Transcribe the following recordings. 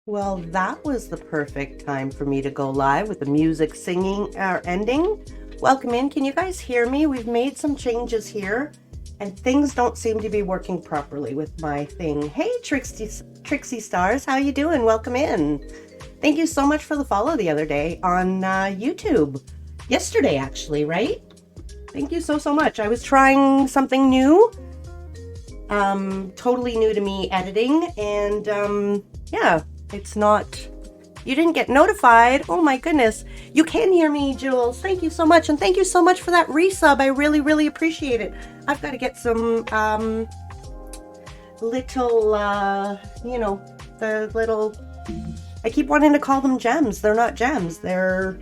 Well, that was the perfect time for me to go live with the music singing ending. Welcome in. Can you guys hear me? We've made some changes here and things don't seem to be working properly with my thing. Hey, Trixie Stars, how you doing? Welcome in. Thank you so much for the follow the other day on YouTube. Yesterday, actually, right? Thank you so much. I was trying something new. Totally new to me editing and yeah. It's not, you didn't get notified. Oh my goodness. You can hear me, Jules. Thank you so much. And thank you so much for that resub. I really appreciate it. I've got to get some, little, you know, the little, I keep wanting to call them gems. They're not gems. They're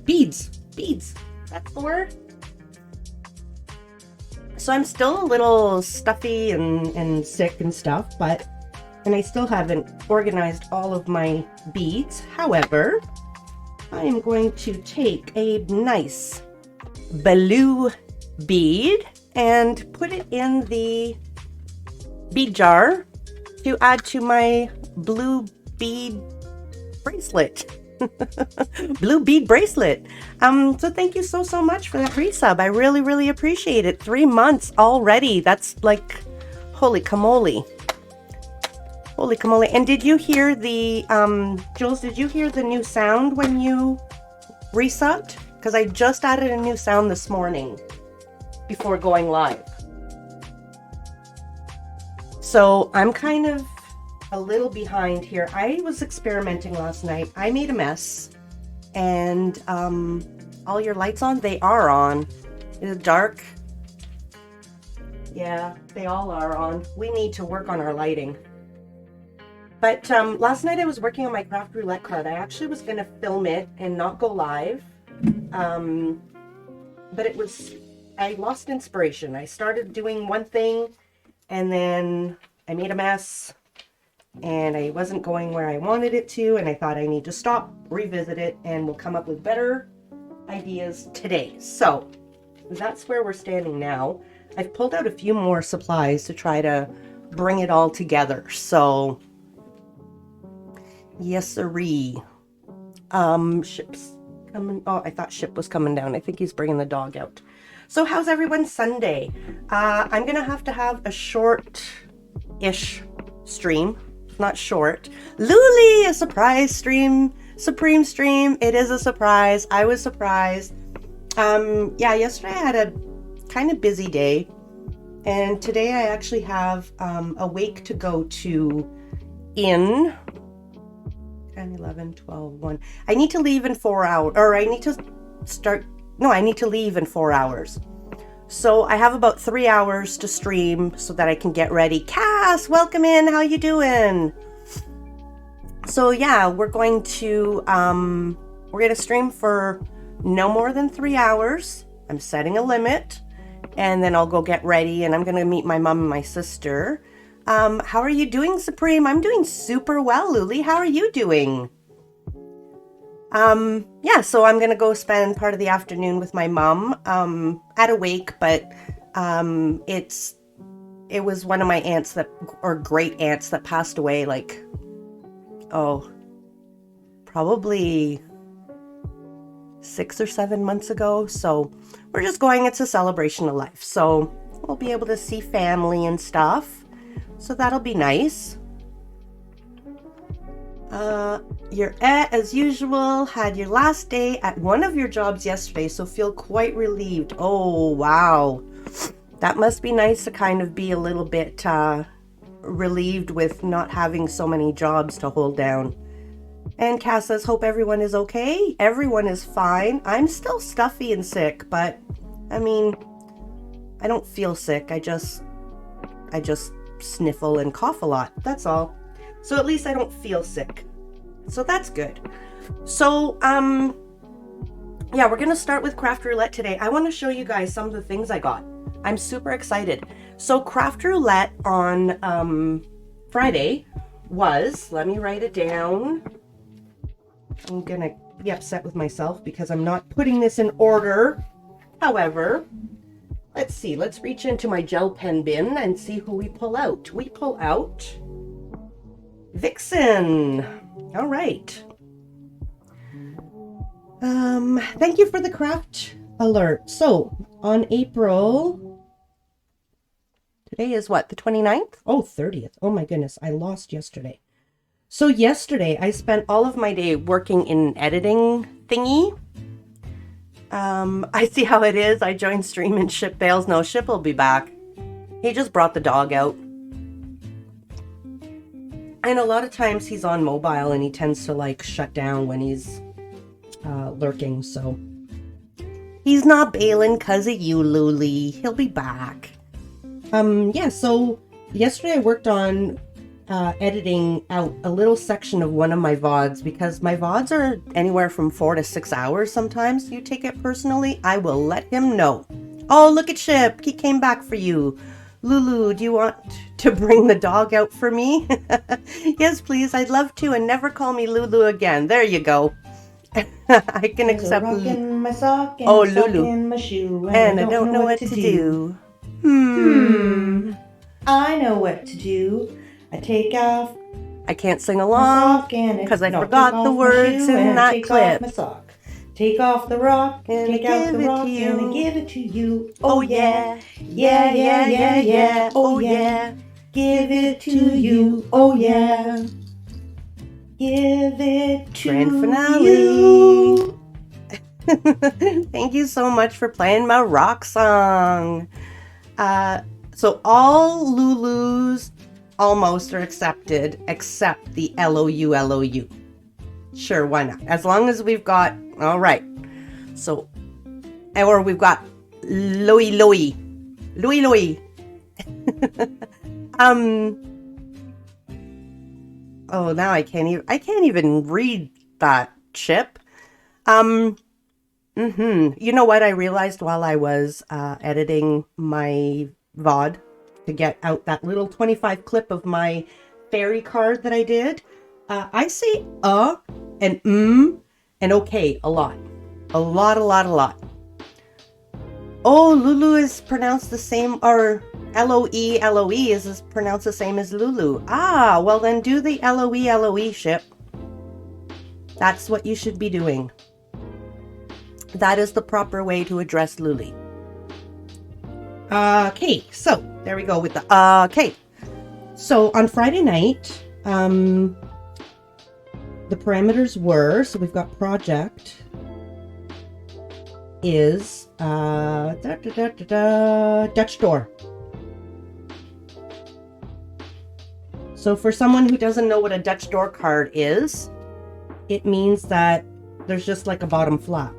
beads. Beads. That's the word. So I'm still a little stuffy and sick and stuff, and I still haven't organized all of my beads. However, I am going to take a nice blue bead and put it in the bead jar to add to my blue bead bracelet. Blue bead bracelet. So thank you so much for that resub. I really appreciate it. 3 months already. That's like, holy camole. Holy camole. And did you hear the, Jules, did you hear the new sound when you resubbed? Because I just added a new sound this morning before going live. So I'm kind of a little behind here. I was experimenting last night. I made a mess. And all your lights on? They are on. Is it dark? Yeah, they all are on. We need to work on our lighting. But last night I was working on my Craft Roulette card. I actually was going to film it and not go live. But I lost inspiration. I started doing one thing and then I made a mess and I wasn't going where I wanted it to. And I thought I need to stop, revisit it, and we'll come up with better ideas today. So that's where we're standing now. I've pulled out a few more supplies to try to bring it all together. So yes, sirree. Ship's coming. Oh, I thought Ship was coming down. I think he's bringing the dog out. So how's everyone's Sunday? I'm going to have a short-ish stream. Not short. Luli, a surprise stream. Supreme stream. It is a surprise. I was surprised. Yeah, yesterday I had a kind of busy day. And today I actually have a wake to go to in 10, 11, 12, 1. I need to leave in 4 hours, or I need to I need to leave in 4 hours. So I have about 3 hours to stream so that I can get ready. Cass, welcome in. How you doing? So yeah, we're going to stream for no more than 3 hours. I'm setting a limit, and then I'll go get ready, and I'm going to meet my mom and my sister. How are you doing, Supreme? I'm doing super well, Luli. How are you doing? Yeah, so I'm gonna go spend part of the afternoon with my mom, at a wake, but, it was one of my aunts great aunts that passed away, like, probably 6 or 7 months ago. So we're just going, it's a celebration of life. So we'll be able to see family and stuff. So that'll be nice. You're as usual, had your last day at one of your jobs yesterday, so feel quite relieved. Oh, wow. That must be nice to kind of be a little bit relieved with not having so many jobs to hold down. And Cass says, hope everyone is okay. Everyone is fine. I'm still stuffy and sick, but I mean, I don't feel sick. I just sniffle and cough a lot. That's all. So at least I don't feel sick. So that's good. So, yeah, we're going to start with Craft Roulette today. I want to show you guys some of the things I got. I'm super excited. So Craft Roulette on Friday was, let me write it down. I'm going to be upset with myself because I'm not putting this in order. However, let's see. Let's reach into my gel pen bin and see who we pull out. We pull out Vixen. All right. Thank you for the craft alert. So on April, today is what, the 29th? Oh, 30th. Oh my goodness, I lost yesterday. So yesterday I spent all of my day working in an editing thingy. I see how it is. I joined stream and Ship bails. No, Ship will be back. He just brought the dog out. And a lot of times he's on mobile and he tends to like shut down when he's lurking, so he's not bailing because of you, Luli. He'll be back. Yeah, so yesterday I worked on editing out a little section of one of my VODs because my VODs are anywhere from 4 to 6 hours sometimes. You take it personally, I will let him know. Oh, look at Ship. He came back for you. Lulu, do you want to bring the dog out for me? Yes, please. I'd love to, and never call me Lulu again. There you go. I can accept my sock and oh, a sock Lulu. in my shoe, And I don't know what to do. I know what to do. I take off I can't sing my along sock and because I forgot the words in that clip. My sock. Take off the rock And take I out give the it rock to you. and I give it to you. Oh yeah, yeah, yeah, yeah, yeah. oh yeah. Give it to you. Oh yeah. Give it to Grand finale. you. Thank you so much for playing my rock song. So all Lulus almost are accepted except the LOU. Sure, why not? As long as we've got, all right. So, or we've got Louie. Oh, now I can't even read that, Chip. You know what I realized while I was editing my VOD to get out that little 25 clip of my fairy card that I did? I say and and okay a lot. A lot. Oh, Lulu is pronounced the same, or LOE is pronounced the same as Lulu. Ah, well then do the LOE, Ship. That's what you should be doing. That is the proper way to address Luli. Okay, so there we go with the okay. So on Friday night, the parameters were, so we've got project is Dutch door. So for someone who doesn't know what a Dutch door card is, it means that there's just like a bottom flap.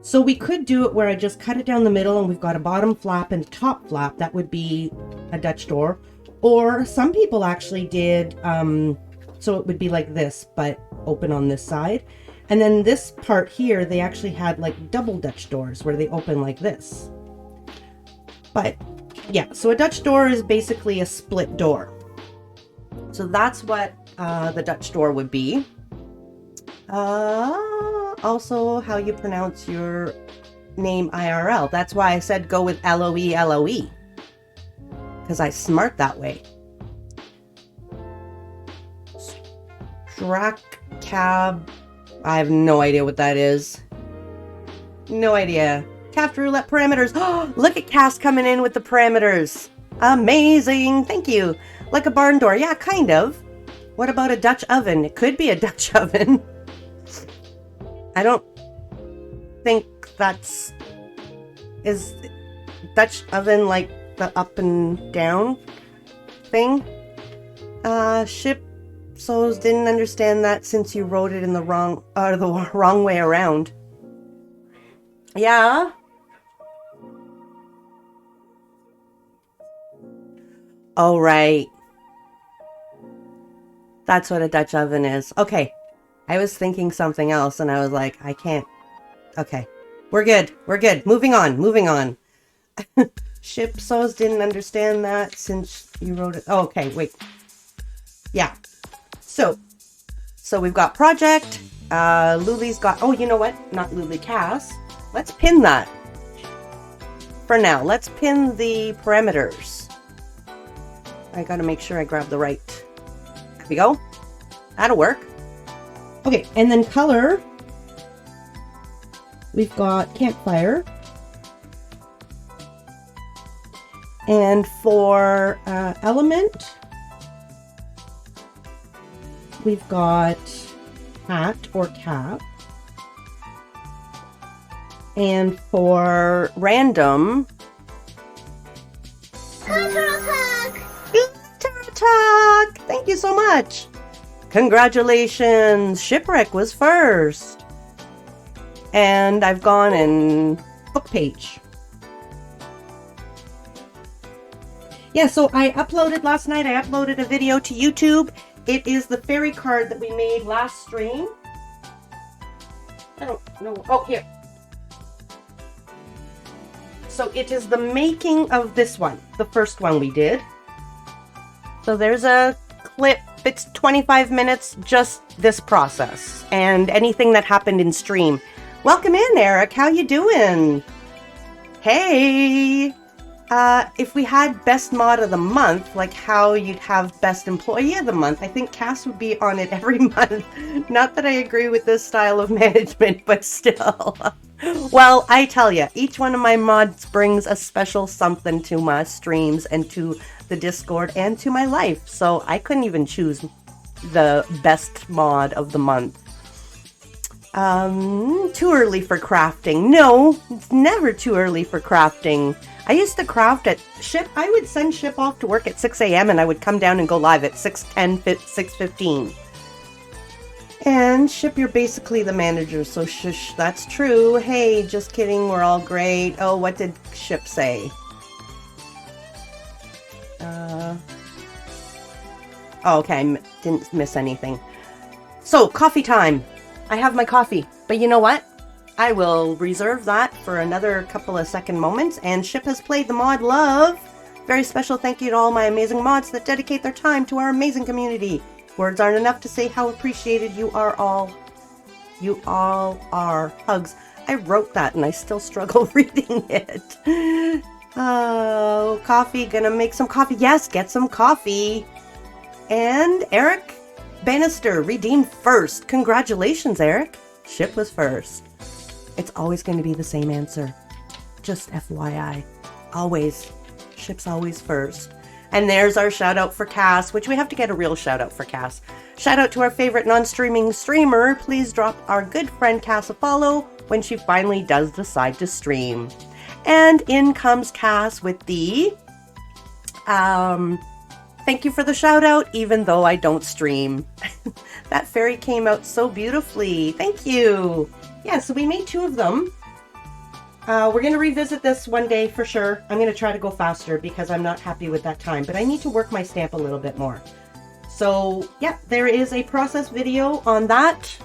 So we could do it where I just cut it down the middle and we've got a bottom flap and a top flap. That would be a Dutch door. Or some people actually did, so it would be like this, but open on this side. And then this part here, they actually had like double Dutch doors where they open like this. But yeah, so a Dutch door is basically a split door. So that's what the Dutch door would be. Also, how you pronounce your name IRL. That's why I said go with LOE. Because I'm smart that way. Strack cab. I have no idea what that is. No idea. Craft Roulette parameters. Oh, look at Cass coming in with the parameters. Amazing. Thank you. Like a barn door. Yeah, kind of. What about a Dutch oven? It could be a Dutch oven. I don't think that's... Is Dutch oven like the up and down thing? Ship Souls didn't understand that since you wrote it in the wrong way around. Yeah. Oh, right. That's what a Dutch oven is. Okay. I was thinking something else and I was like, I can't. Okay. We're good. Moving on. Ship Souls didn't understand that since you wrote it. Oh, okay, wait. Yeah. So we've got project. Luli's got, oh, you know what? Not Luli, Cass. Let's pin that. For now, let's pin the parameters. I gotta make sure I grab the right. There we go. That'll work. Okay, and then color, we've got Campfire. And for element, we've got hat or cap. And for random, Glitter attack! Glitter attack! Thank you so much. Congratulations, Shipwreck was first. And I've gone in book page. Yeah, so I uploaded last night, I uploaded a video to YouTube. It is the fairy card that we made last stream. I don't know. Oh, here. So it is the making of this one, the first one we did. So there's a clip. It's 25 minutes, just this process and anything that happened in stream. Welcome in, Eric. How you doing? Hey. If we had best mod of the month, like how you'd have best employee of the month, I think Cass would be on it every month. Not that I agree with this style of management, but still. Well, I tell you, each one of my mods brings a special something to my streams and to the Discord and to my life. So I couldn't even choose the best mod of the month. Too early for crafting. No, it's never too early for crafting. I used to craft at Ship. I would send Ship off to work at 6 a.m. and I would come down and go live at 6:10, 6:15. And Ship, you're basically the manager, so shush, that's true. Hey, just kidding, we're all great. Oh, what did Ship say? Oh, okay, I didn't miss anything. So, coffee time. I have my coffee, but you know what? I will reserve that for another couple of second moments, and Ship has played the mod Love. Very special thank you to all my amazing mods that dedicate their time to our amazing community. Words aren't enough to say how appreciated you are all. You all are. Hugs. I wrote that and I still struggle reading it. Oh, coffee. Gonna make some coffee. Yes, get some coffee. And Eric Bannister redeemed first. Congratulations, Eric. Ship was first. It's always going to be the same answer. Just FYI. Always. Ship's always first. And there's our shout out for Cass, which we have to get a real shout out for Cass. Shout out to our favorite non-streaming streamer. Please drop our good friend Cass a follow when she finally does decide to stream. And in comes Cass with the thank you for the shout out, even though I don't stream. That fairy came out so beautifully. Thank you. Yeah, so we made 2 of them. We're going to revisit this one day for sure. I'm going to try to go faster because I'm not happy with that time, but I need to work my stamp a little bit more. So yeah, there is a process video on that.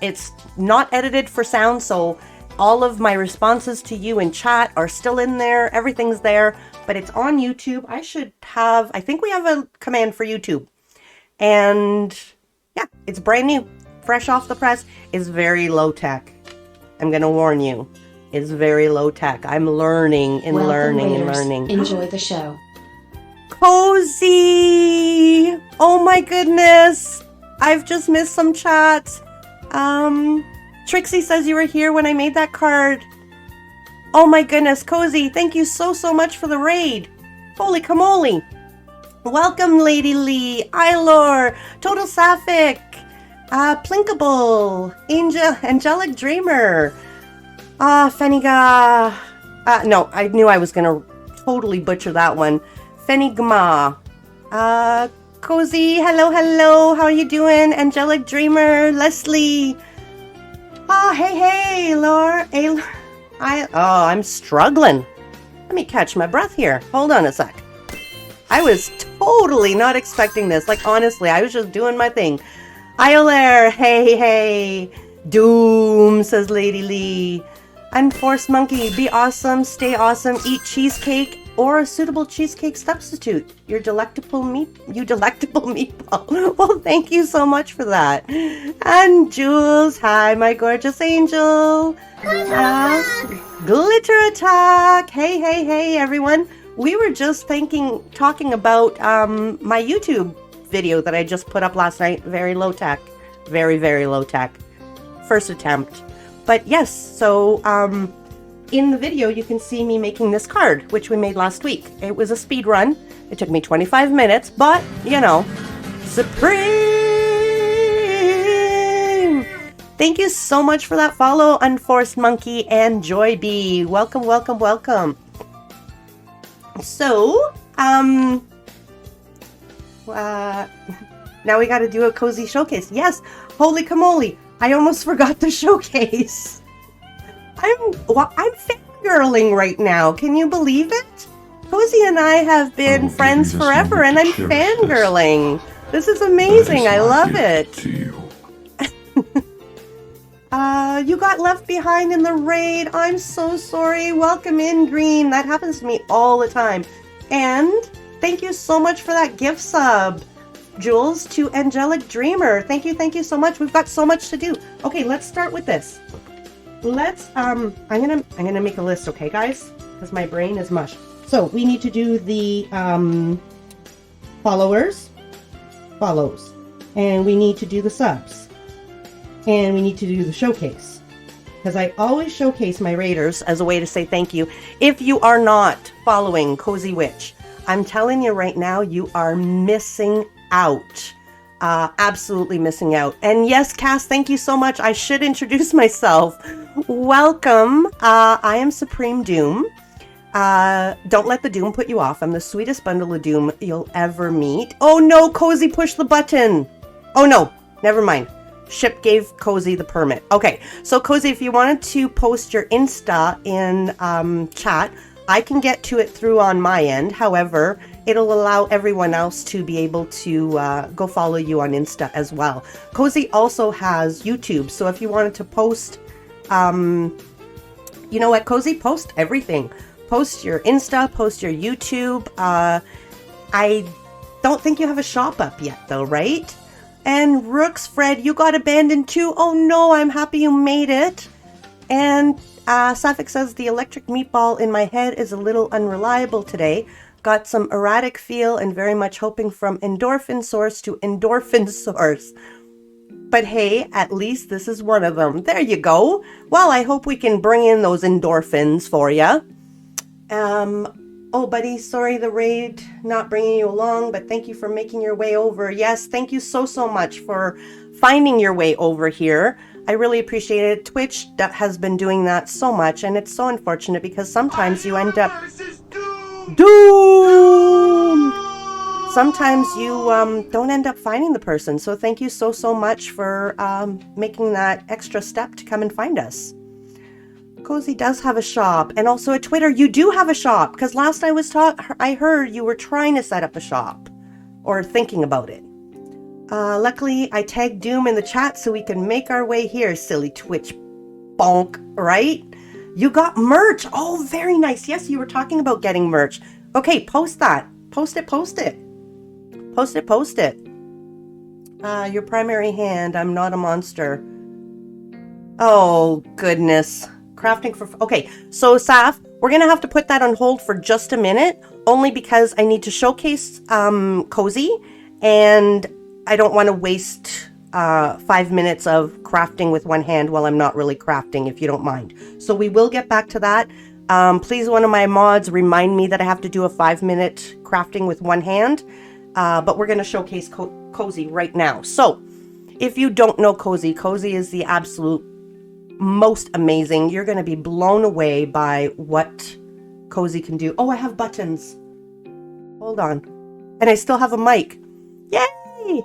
It's not edited for sound, so all of my responses to you in chat are still in there. Everything's there, but it's on YouTube. I think we have a command for YouTube. And yeah, it's brand new, fresh off the press. It's very low tech. I'm going to warn you. It's very low tech. I'm learning and learning and learning. Enjoy the show. Cozy! Oh my goodness! I've just missed some chats. Trixie says you were here when I made that card. Oh my goodness, Cozy, thank you so much for the raid. Holy camole. Welcome, Lady Lee, Ilor, Total Sapphic, Plinkable, Angelic Dreamer, Feniga. No, I knew I was gonna totally butcher that one. Fenigma. Cozy, hello, how are you doing? Angelic Dreamer, Leslie. Oh, hey, Laura. I'm struggling. Let me catch my breath here. Hold on a sec. I was totally not expecting this. Like, honestly, I was just doing my thing. Iolair, hey. Doom, says Lady Lee. Unforced Monkey, be awesome, stay awesome, eat cheesecake or a suitable cheesecake substitute. You delectable meatball. Well, thank you so much for that. And Jules, hi, my gorgeous angel. Glitter attack. Hey, everyone. We were just talking about my YouTube video that I just put up last night. Very low tech. Very, very low tech. First attempt. But yes, so in the video you can see me making this card, which we made last week. It was a speed run. It took me 25 minutes, but you know, Supreme! Thank you so much for that follow, Unforced Monkey and Joy Bee. Welcome, welcome, welcome. So, now we got to do a cozy showcase. Yes, holy camole! I almost forgot the showcase. I'm fangirling right now. Can you believe it? Cozy and I have been friends forever, and I'm fangirling. This is amazing. I love it. You got left behind in the raid. I'm so sorry. Welcome in, Green. That happens to me all the time. And thank you so much for that gift sub, Jules, to Angelic Dreamer. Thank you so much. We've got so much to do. Okay, let's start with this. Let's I'm gonna make a list, okay, guys? Because my brain is mush. So we need to do the follows, and we need to do the subs. And we need to do the showcase, because I always showcase my raiders as a way to say thank you. If you are not following Cozy Witch, I'm telling you right now, you are missing out. Absolutely missing out. And yes, Cass, thank you so much. I should introduce myself. Welcome. I am Supreme Doom. Don't let the Doom put you off. I'm the sweetest bundle of Doom you'll ever meet. Oh no, Cozy pushed the button. Oh no, never mind. Ship gave Cozy the permit. Okay, so Cozy, if you wanted to post your Insta in chat, I can get to it through on my end. However, it'll allow everyone else to be able to go follow you on Insta as well. Cozy also has YouTube, so if you wanted to post, you know what, Cozy, post everything. Post your Insta, post your YouTube. I don't think you have a shop up yet though, right? And Rooks, Fred, you got abandoned too. Oh no, I'm happy you made it. And Safik says, the electric meatball in my head is a little unreliable today. Got some erratic feel and very much hoping from endorphin source to endorphin source. But hey, at least this is one of them. There you go. Well, I hope we can bring in those endorphins for you. Oh, buddy, sorry the raid not bringing you along, but thank you for making your way over. Yes, thank you so much for finding your way over here. I really appreciate it. Twitch has been doing that so much, and it's so unfortunate because sometimes you end up doomed. Sometimes you don't end up finding the person. So thank you so much for making that extra step to come and find us. Cozy does have a shop, and also a Twitter. You do have a shop, because last I heard you were trying to set up a shop, or thinking about it. Luckily, I tagged Doom in the chat so we can make our way here, silly Twitch bonk, right? You got merch. Oh, very nice. Yes, you were talking about getting merch. Okay, post that. Post it. Post it. Your primary hand. I'm not a monster. Oh, goodness. Crafting for... Okay, so Saf, we're going to have to put that on hold for just a minute, only because I need to showcase Cozy, and I don't want to waste 5 minutes of crafting with one hand while I'm not really crafting, if you don't mind. So we will get back to that. Please, one of my mods, remind me that I have to do a 5-minute crafting with one hand, but we're going to showcase Cozy right now. So, if you don't know Cozy, Cozy is the absolute most amazing. You're going to be blown away by what Cozy can do. Oh, I have buttons. Hold on. And I still have a mic. Yay!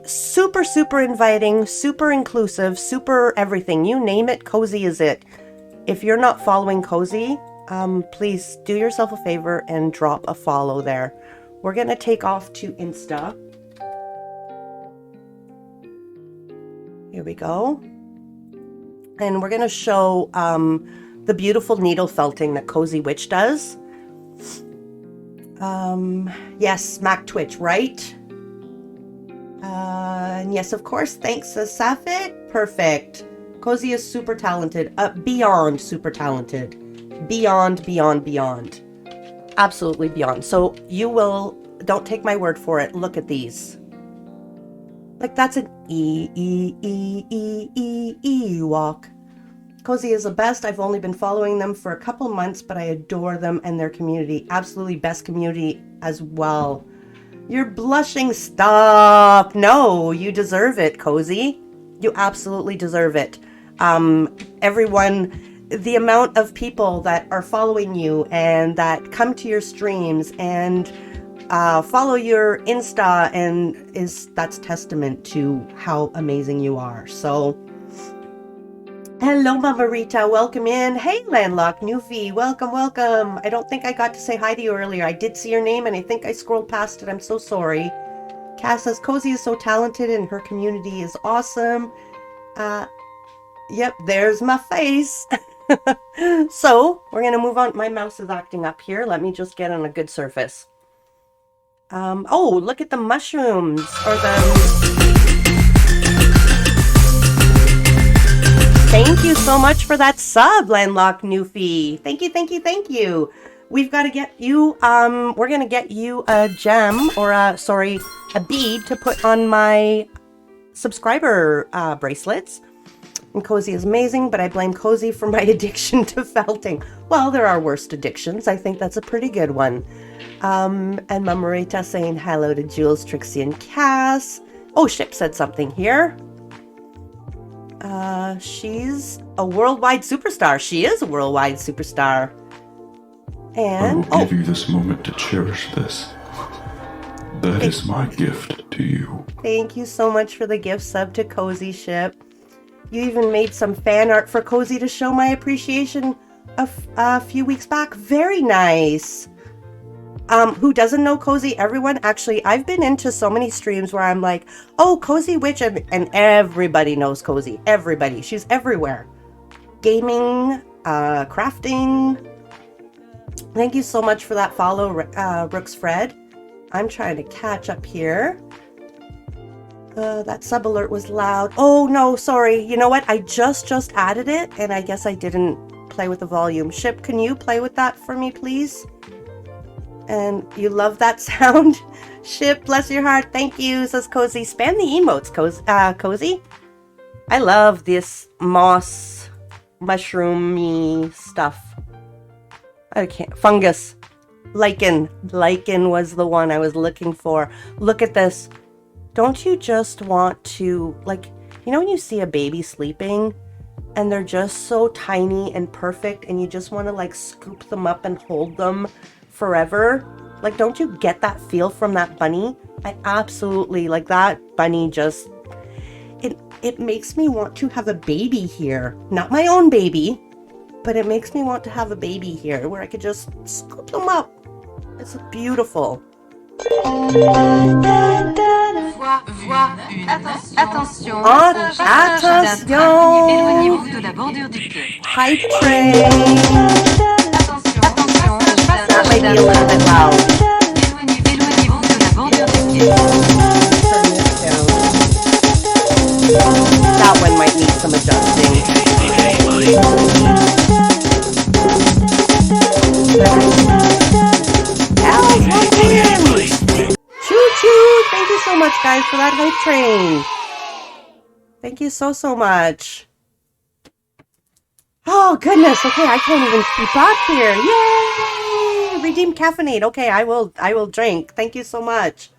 Super inviting, super inclusive, super everything. You name it, Cozy is it. If you're not following Cozy, please do yourself a favor and drop a follow there. We're going to take off to Insta. Here we go. And we're going to show the beautiful needle felting that Cozy Witch does. Yes, Mac Twitch, right? And yes, of course, thanks, Safit. Perfect. Cozy is super talented. Beyond super talented. Beyond. Absolutely beyond. So you will, don't take my word for it, look at these. Like that's an E walk. Cozy is the best. I've only been following them for a couple months, but I adore them and their community. Absolutely best community as well. You're blushing. Stop. No, you deserve it, Cozy. You absolutely deserve it. Everyone, the amount of people that are following you and that come to your streams and follow your Insta, and that's testament to how amazing you are. So hello, Mama Rita. Welcome in. Hey, Landlocked Newfie. Welcome, welcome. I don't think I got to say hi to you earlier. I did see your name, and I think I scrolled past it. I'm so sorry. Cass says, Cozy is so talented, and her community is awesome. Yep, there's my face. So, we're going to move on. My mouse is acting up here. Let me just get on a good surface. Oh, look at the mushrooms. Or the... Thank you so much for that sub, Landlocked Newfie. Thank you, thank you, thank you. We've got to get you, we're going to get you a gem, or a bead to put on my subscriber bracelets. And Cozy is amazing, but I blame Cozy for my addiction to felting. Well, there are worse addictions. I think that's a pretty good one. And Mamarita saying hello to Jules, Trixie, and Cass. Oh, Ship said something here. She's a worldwide superstar. She is a worldwide superstar. And I will give you this moment to cherish this. That is my gift to you. Thank you so much for the gift sub to Cozy, Ship. You even made some fan art for Cozy to show my appreciation a few weeks back. Very nice. Who doesn't know Cozy? Everyone. Actually, I've been into so many streams where I'm like, oh, Cozy Witch, and everybody knows Cozy. Everybody. She's everywhere. Gaming, crafting. Thank you so much for that follow, Brooks Fred. I'm trying to catch up here. That sub alert was loud. Oh, no, sorry. You know what? I just added it, and I guess I didn't play with the volume. Ship, can you play with that for me, please? And you love that sound? Ship, bless your heart. Thank you, says Cozy. Spam the emotes, Cozy. I love this moss, mushroomy stuff. I can't. Fungus. Lichen. Lichen was the one I was looking for. Look at this. Don't you just want to, like, you know when you see a baby sleeping and they're just so tiny and perfect and you just want to like scoop them up and hold them forever? Like, don't you get that feel from that bunny? I absolutely, like, that bunny just, it makes me want to have a baby here. Not my own baby, but it makes me want to have a baby here where I could just scoop them up. It's beautiful. Attention. Éloignez-vous de la bordure du quai. Hype train. Attention. That might be a little bit loud. Éloignez-vous de la bordure du quai. Turn this down. That one might need some adjusting. Choo-choo! Thank you so much, guys, for that hype train. Thank you so much. Oh, goodness. Okay, I can't even keep up here. Yay! Redeem caffeinate. Okay, I will drink. Thank you so much.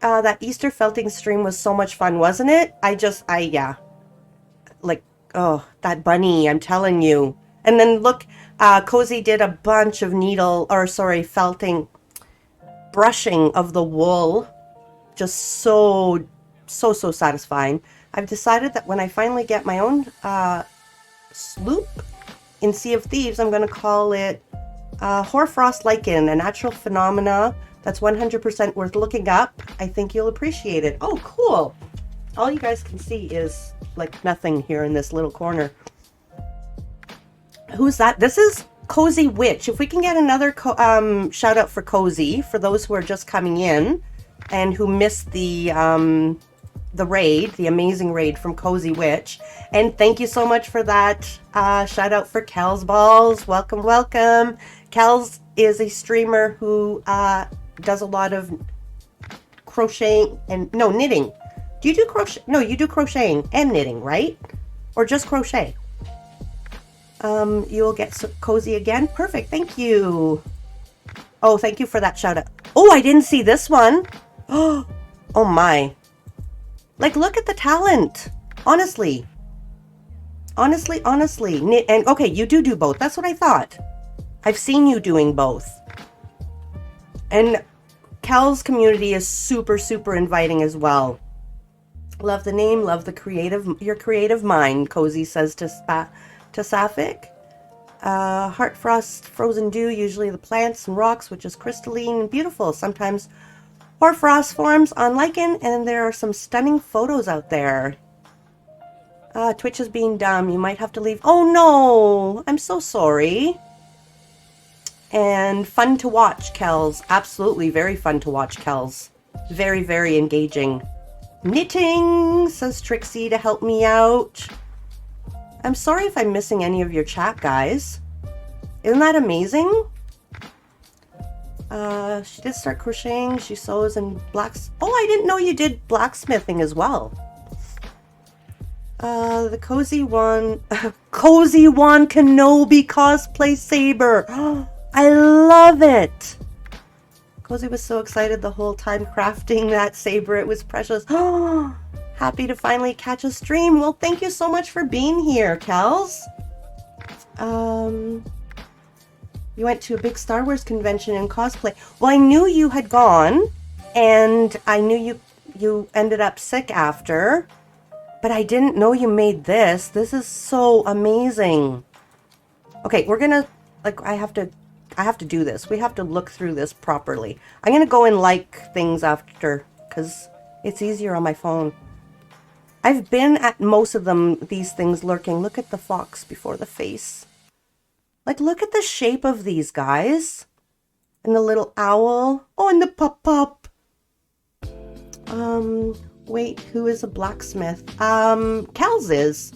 That Easter felting stream was so much fun, wasn't it? Yeah. Like, oh, that bunny, I'm telling you. And then look, Cozy did a bunch of felting, brushing of the wool. Just so satisfying. I've decided that when I finally get my own sloop in Sea of Thieves, I'm going to call it Hoarfrost Lichen, a natural phenomena that's 100% worth looking up. I think you'll appreciate it. Oh, cool. All you guys can see is like nothing here in this little corner. Who's that? This is Cozy Witch. If we can get another shout out for Cozy, for those who are just coming in and who missed the raid, the amazing raid from Cozy Witch. And thank you so much for that shout out for Kel's Balls. Welcome, welcome. Kel's is a streamer who does a lot of crocheting and knitting. Do you do crochet? No, you do crocheting and knitting, right? Or just crochet? You'll get cozy again. Perfect. Thank you. Oh, thank you for that shout out. Oh, I didn't see this one. Oh my. Like, look at the talent. Honestly. Honestly. Knit and okay, you do both. That's what I thought. I've seen you doing both. And Cal's community is super, super inviting as well. Love the name, love the your creative mind, Cozy says to Sapphic. Heart frost, frozen dew, usually the plants and rocks, which is crystalline and beautiful. Sometimes hoarfrost forms on lichen, and there are some stunning photos out there. Twitch is being dumb. You might have to leave. Oh no! I'm so sorry. And fun to watch, Kels. Absolutely very fun to watch, Kels. Very, very engaging. Knitting, says Trixie to help me out. I'm sorry if I'm missing any of your chat, guys. Isn't that amazing? She did start crocheting. She sews and blacks. Oh, I didn't know you did blacksmithing as well. The Cozy One Kenobi cosplay saber. I love it. Cozy was so excited the whole time crafting that saber. It was precious. Happy to finally catch a stream. Well, thank you so much for being here, Kels. You went to a big Star Wars convention in cosplay. Well, I knew you had gone, and I knew you ended up sick after, but I didn't know you made this. This is so amazing. Okay, we're gonna, like, I have to do this. We have to look through this properly. I'm gonna go and like things after, because it's easier on my phone. I've been at most of these things lurking. Look at the fox before the face. Like, look at the shape of these guys. And the little owl. Oh, and the pup. Wait, who is a blacksmith? Kels is.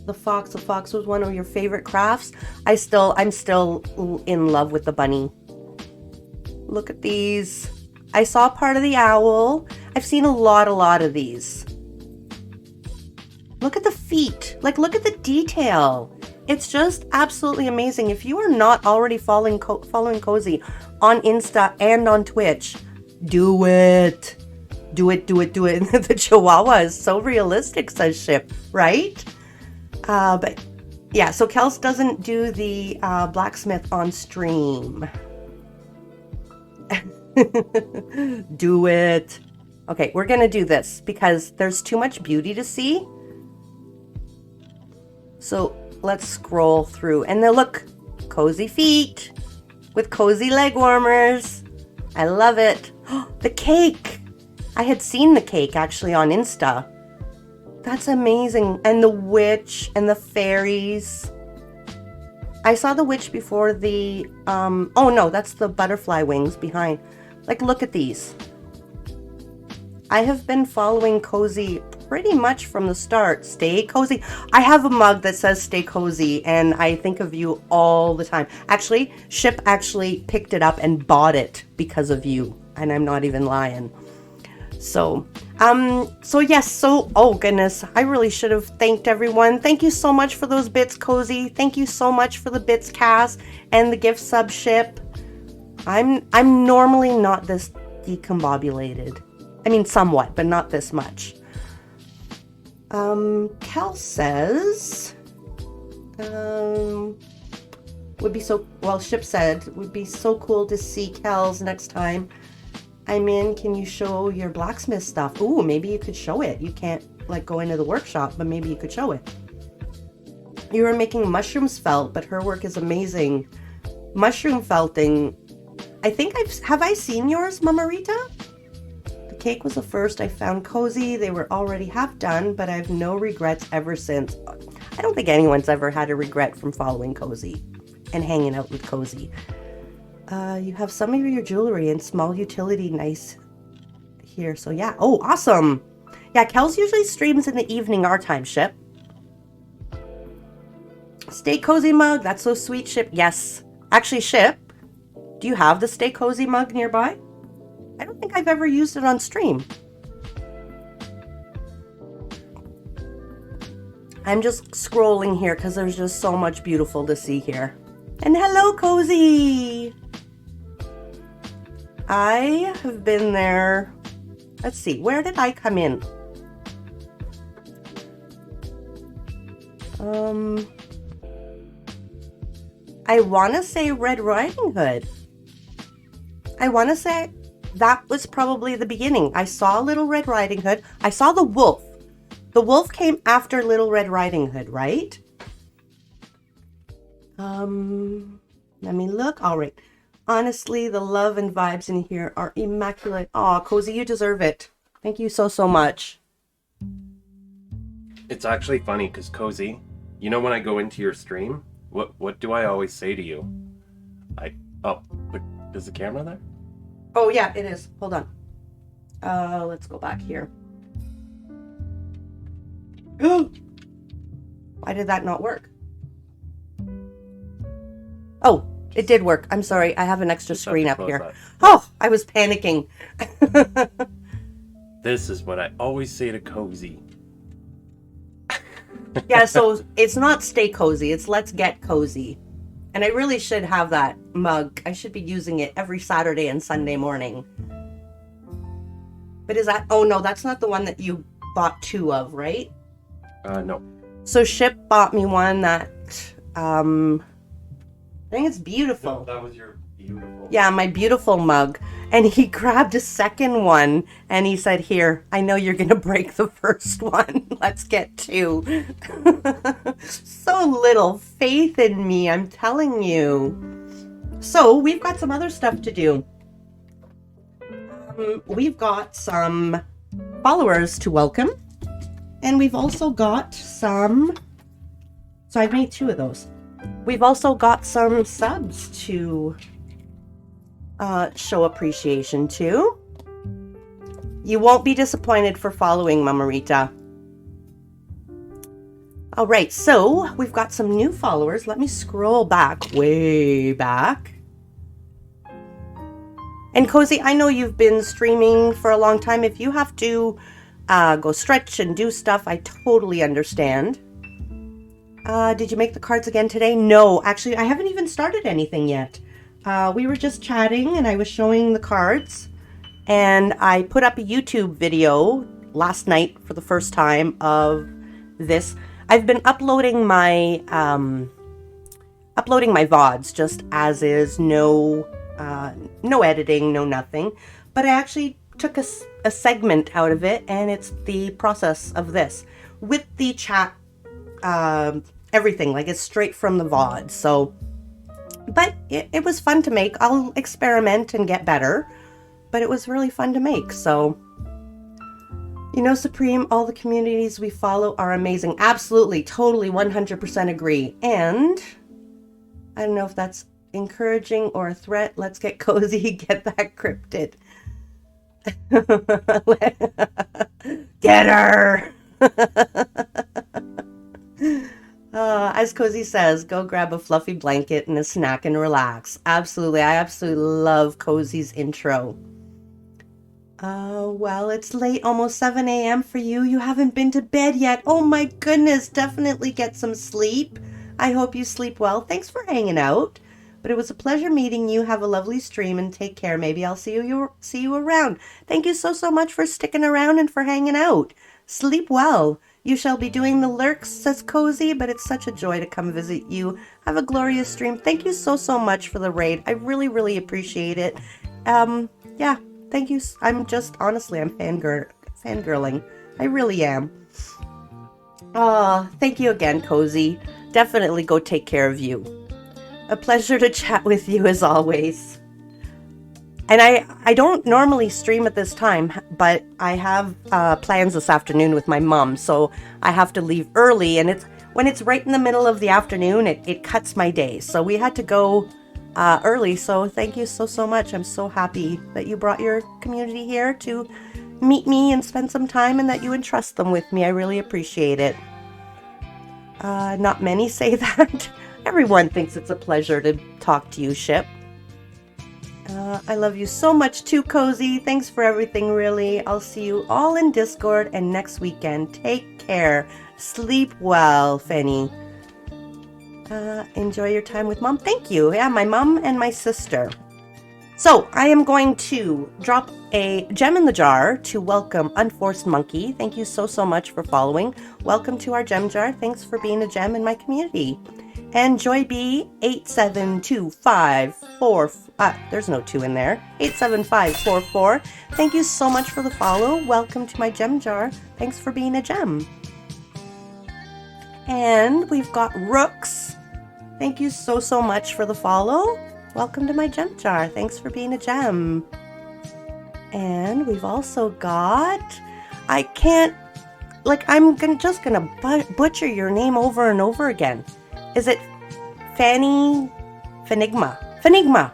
The fox was one of your favorite crafts. I'm still in love with the bunny. Look at these. I saw part of the owl. I've seen a lot of these. Look at the feet. Like, look at the detail. It's just absolutely amazing. If you are not already following Cozy on Insta and on Twitch, do it. Do it. The Chihuahua is so realistic, says Ship, right? But yeah, so Kels doesn't do the blacksmith on stream. Do it. Okay, we're gonna do this because there's too much beauty to see. So let's scroll through, and then look, cozy feet with cozy leg warmers. I love it. The cake. I had seen the cake actually on Insta. That's amazing. And the witch and the fairies. I saw the witch before the, oh no, that's the butterfly wings behind. Like, look at these. I have been following Cozy pretty much from the start. Stay cozy. I have a mug that says stay cozy, and I think of you all the time. Actually, Ship actually picked it up and bought it because of you, and I'm not even lying. So yes, oh goodness, I really should have thanked everyone. Thank you so much for those bits, Cozy. Thank you so much for the bits, Cass, and the gift sub, Ship. I'm normally not this decombobulated. I mean, somewhat, but not this much. Kel says, would be so, well, Ship said, would be so cool to see Kel's next time I'm in. Can you show your blacksmith stuff? Ooh, maybe you could show it. You can't, like, go into the workshop, but maybe you could show it. You were making mushrooms felt, but her work is amazing. Mushroom felting. I think have I seen yours, Mama Rita? The cake was the first I found Cozy. They were already half done, but I have no regrets ever since. I don't think anyone's ever had a regret from following Cozy and hanging out with Cozy. You have some of your jewelry and small utility nice here, so yeah. Oh, awesome. Yeah, Kels usually streams in the evening our time, Ship. Stay Cozy mug. That's so sweet, Ship. Yes. Actually, Ship, do you have the Stay Cozy mug nearby? I don't think I've ever used it on stream. I'm just scrolling here because there's just so much beautiful to see here. And hello, Cozy! I have been there. Let's see, where did I come in? I want to say Red Riding Hood. I want to say that was probably the beginning. I saw Little Red Riding Hood. I saw the wolf. The wolf came after Little Red Riding Hood, right? Let me look. All right. Honestly, the love and vibes in here are immaculate. Aw, Cozy, you deserve it. Thank you so, so much. It's actually funny because Cozy, you know when I go into your stream, what do I always say to you? Is the camera there? Oh, yeah, it is. Hold on. Let's go back here. Why did that not work? Oh, it did work. I'm sorry. I have an extra screen up here. Oh, I was panicking. This is what I always say to Cozy. Yeah, so it's not stay cozy. It's let's get cozy. And I really should have that mug. I should be using it every Saturday and Sunday morning. But is that... Oh, no, that's not the one that you bought 2 of, right? No. So Ship bought me one that... I think it's beautiful. No, that was your beautiful. Yeah, my beautiful mug. And he grabbed a second one and he said, here, I know you're going to break the first one. Let's get 2. So little faith in me, I'm telling you. So we've got some other stuff to do. We've got some followers to welcome. And we've also got some... So I've made 2 of those. We've also got some subs to show appreciation to. You won't be disappointed for following Mama Rita. All right, so we've got some new followers. Let me scroll back, way back. And Cozy, I know you've been streaming for a long time. If you have to go stretch and do stuff, I totally understand. Did you make the cards again today? No, actually, I haven't even started anything yet. We were just chatting and I was showing the cards. And I put up a YouTube video last night for the first time of this. I've been uploading my VODs just as is, no editing, no nothing. But I actually took a segment out of it, and it's the process of this with the chat, everything, like it's straight from the VOD. So, but it was fun to make. I'll experiment and get better, but it was really fun to make. So, you know, Supreme, all the communities we follow are amazing. Absolutely, totally, 100% agree. And I don't know if that's encouraging or a threat. Let's get cozy, get that cryptid. Get her! As Cozy says, go grab a fluffy blanket and a snack and relax. Absolutely, I absolutely love Cozy's intro. Well, it's late, almost 7 a.m. for you. You haven't been to bed yet. Oh my goodness, definitely get some sleep. I hope you sleep well. Thanks for hanging out. But it was a pleasure meeting you. Have a lovely stream and take care. Maybe I'll see you around. Thank you so much for sticking around and for hanging out. Sleep well. You shall be doing the lurks, says Cozy, but it's such a joy to come visit you. Have a glorious stream. Thank you so much for the raid. I really, really appreciate it. Yeah, thank you. I'm just, honestly, I'm fangirling. I really am. Thank you again, Cozy. Definitely go take care of you. A pleasure to chat with you as always. And I don't normally stream at this time, but I have plans this afternoon with my mom, so I have to leave early, and when it's right in the middle of the afternoon, it cuts my day. So we had to go early, so thank you so much. I'm so happy that you brought your community here to meet me and spend some time, and that you entrust them with me. I really appreciate it. Not many say that. Everyone thinks it's a pleasure to talk to you, Ship. I love you so much too, Cozy. Thanks for everything, really. I'll see you all in Discord and next weekend. Take care. Sleep well, Fanny. Enjoy your time with Mom. Thank you. Yeah, my mom and my sister. So I am going to drop a gem in the jar to welcome Unforced Monkey. Thank you so much for following. Welcome to our gem jar. Thanks for being a gem in my community. And JoyB87254, there's no 2 in there, 87544. Thank you so much for the follow. Welcome to my gem jar. Thanks for being a gem. And we've got Rooks. Thank you so much for the follow. Welcome to my gem jar. Thanks for being a gem. And we've also got, I can't, like, just gonna butcher your name over and over again. Is it Fanny Finigma? Finigma.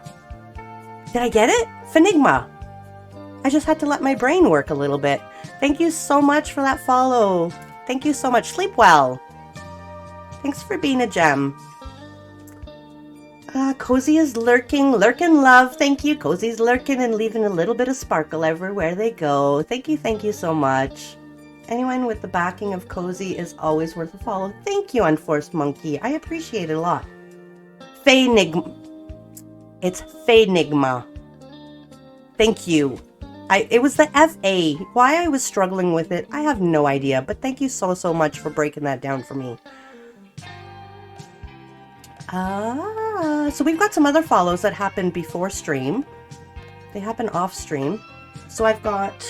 Did I get it? Finigma. I just had to let my brain work a little bit. Thank you so much for that follow. Thank you so much. Sleep well. Thanks for being a gem. Cozy is lurking love. Thank you. Cozy's lurking and leaving a little bit of sparkle everywhere they go. Thank you so much. Anyone with the backing of Cozy is always worth a follow. Thank you, Unforced Monkey. I appreciate it a lot. Faynigma. It's Faynigma. Thank you. It was the F-A. Why I was struggling with it, I have no idea. But thank you so much for breaking that down for me. So we've got some other follows that happened before stream. They happen off stream. So I've got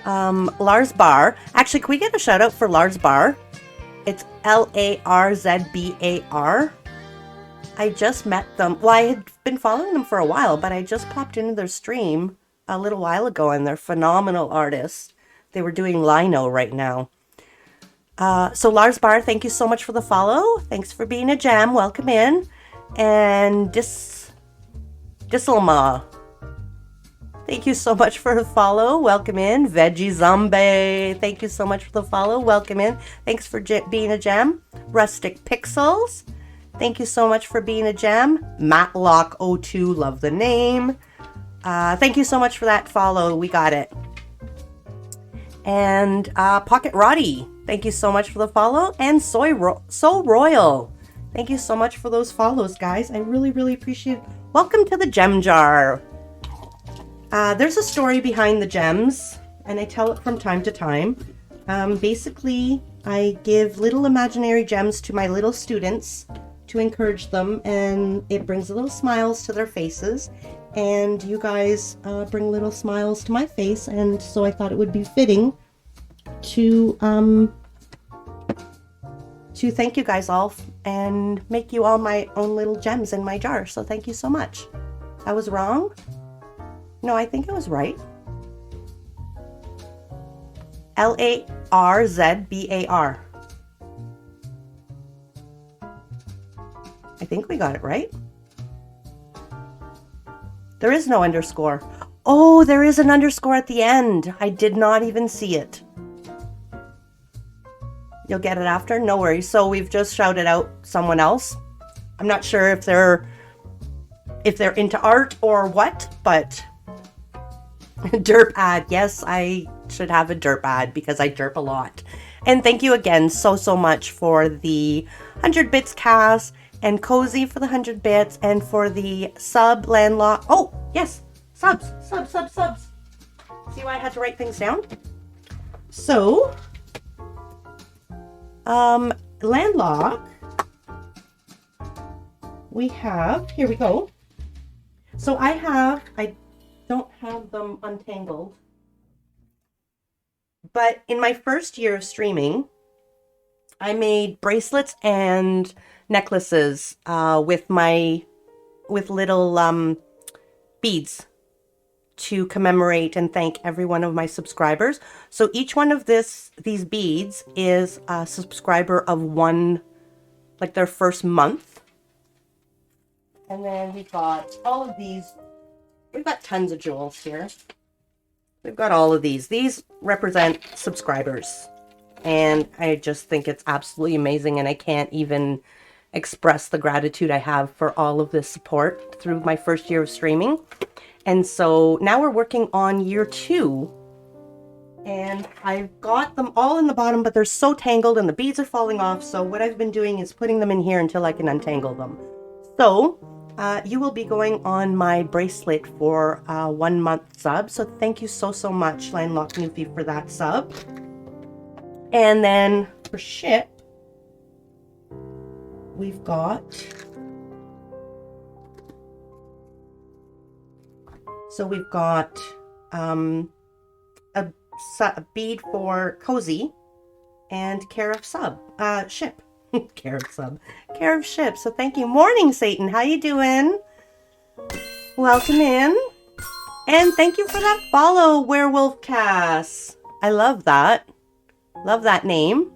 Lars Bar. Actually, can we get a shout out for Lars Bar? It's Larzbar. I just met them. Well, I had been following them for a while, but I just popped into their stream a little while ago, and they're phenomenal artists. They were doing lino right now. So Lars Bar, thank you so much for the follow. Thanks for being a gem. Welcome in. And Disselma, thank you so much for the follow. Welcome in. Veggie Zombie, thank you so much for the follow. Welcome in. Thanks for being a gem. Rustic Pixels, thank you so much for being a gem. Matlock02, love the name. Thank you so much for that follow. We got it. And Pocket Roddy, thank you so much for the follow. And Soul Royal, thank you so much for those follows, guys. I really appreciate it. Welcome to the Gem Jar. There's a story behind the gems, and I tell it from time to time. Basically, I give little imaginary gems to my little students to encourage them, and it brings little smiles to their faces. And you guys bring little smiles to my face, and so I thought it would be fitting to thank you guys all and make you all my own little gems in my jar. So thank you so much. I was wrong? No, I think I was right. Larzbar. I think we got it right. There is no underscore. Oh, there is an underscore at the end. I did not even see it. You'll get it after? No worries. So we've just shouted out someone else. I'm not sure if they're into art or what, but derp ad. Yes, I should have a derp ad because I derp a lot. And thank you again so much for the 100 bits, Cass, and Cozy for the 100 bits, and for the sub landlocked. Oh, yes, subs. See why I had to write things down? So, landlock, we have, here we go. So I don't have them untangled, but in my first year of streaming, I made bracelets and necklaces with little beads to commemorate and thank every one of my subscribers. So each one of these beads is a subscriber of one, like their first month. And then we've got all of these. We've got tons of jewels here. We've got all of these. These represent subscribers. And I just think it's absolutely amazing, and I can't even express the gratitude I have for all of this support through my first year of streaming. And so now we're working on year 2. And I've got them all in the bottom, but they're so tangled and the beads are falling off. So what I've been doing is putting them in here until I can untangle them. So you will be going on my bracelet for 1 month sub. So thank you so much, Landlock Newfie, for that sub. And then for ship, we've got... So we've got a bead for Cozy and care of sub ship. Care of ship. So thank you. Morning, Satan. How you doing? Welcome in. And thank you for that follow, Werewolf Cass. I love that. Love that name.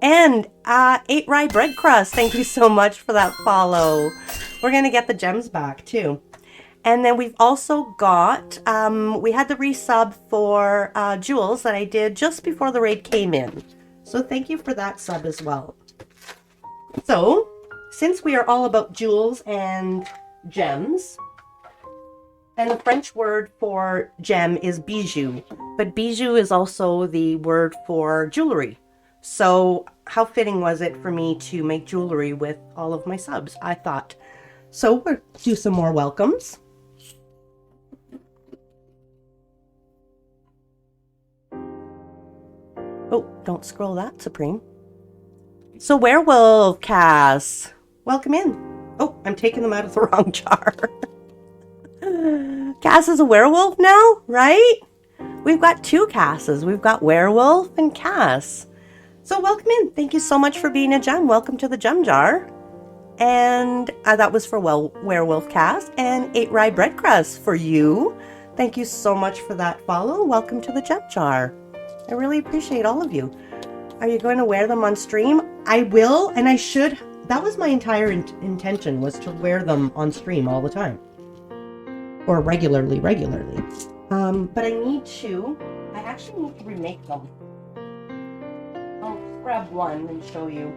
And 8 Rye Bread Crust. Thank you so much for that follow. We're gonna get the gems back too. And then we've also got, we had the resub for Jules that I did just before the raid came in. So thank you for that sub as well. So, since we are all about jewels and gems, and the French word for gem is bijou, but bijou is also the word for jewelry. So how fitting was it for me to make jewelry with all of my subs, I thought. So we'll do some more welcomes. Oh, don't scroll that, Supreme. So Werewolf Cass, welcome in. Oh, I'm taking them out of the wrong jar. Cass is a werewolf now, right? We've got 2 Casses. We've got Werewolf and Cass. So welcome in. Thank you so much for being a gem. Welcome to the gem jar. And that was for Werewolf Cass and 8 Rye Bread Crust for you. Thank you so much for that follow. Welcome to the gem jar. I really appreciate all of you. Are you going to wear them on stream? I will, and I should. That was my entire intention, was to wear them on stream all the time. Or regularly. But I actually need to remake them. I'll grab one and show you.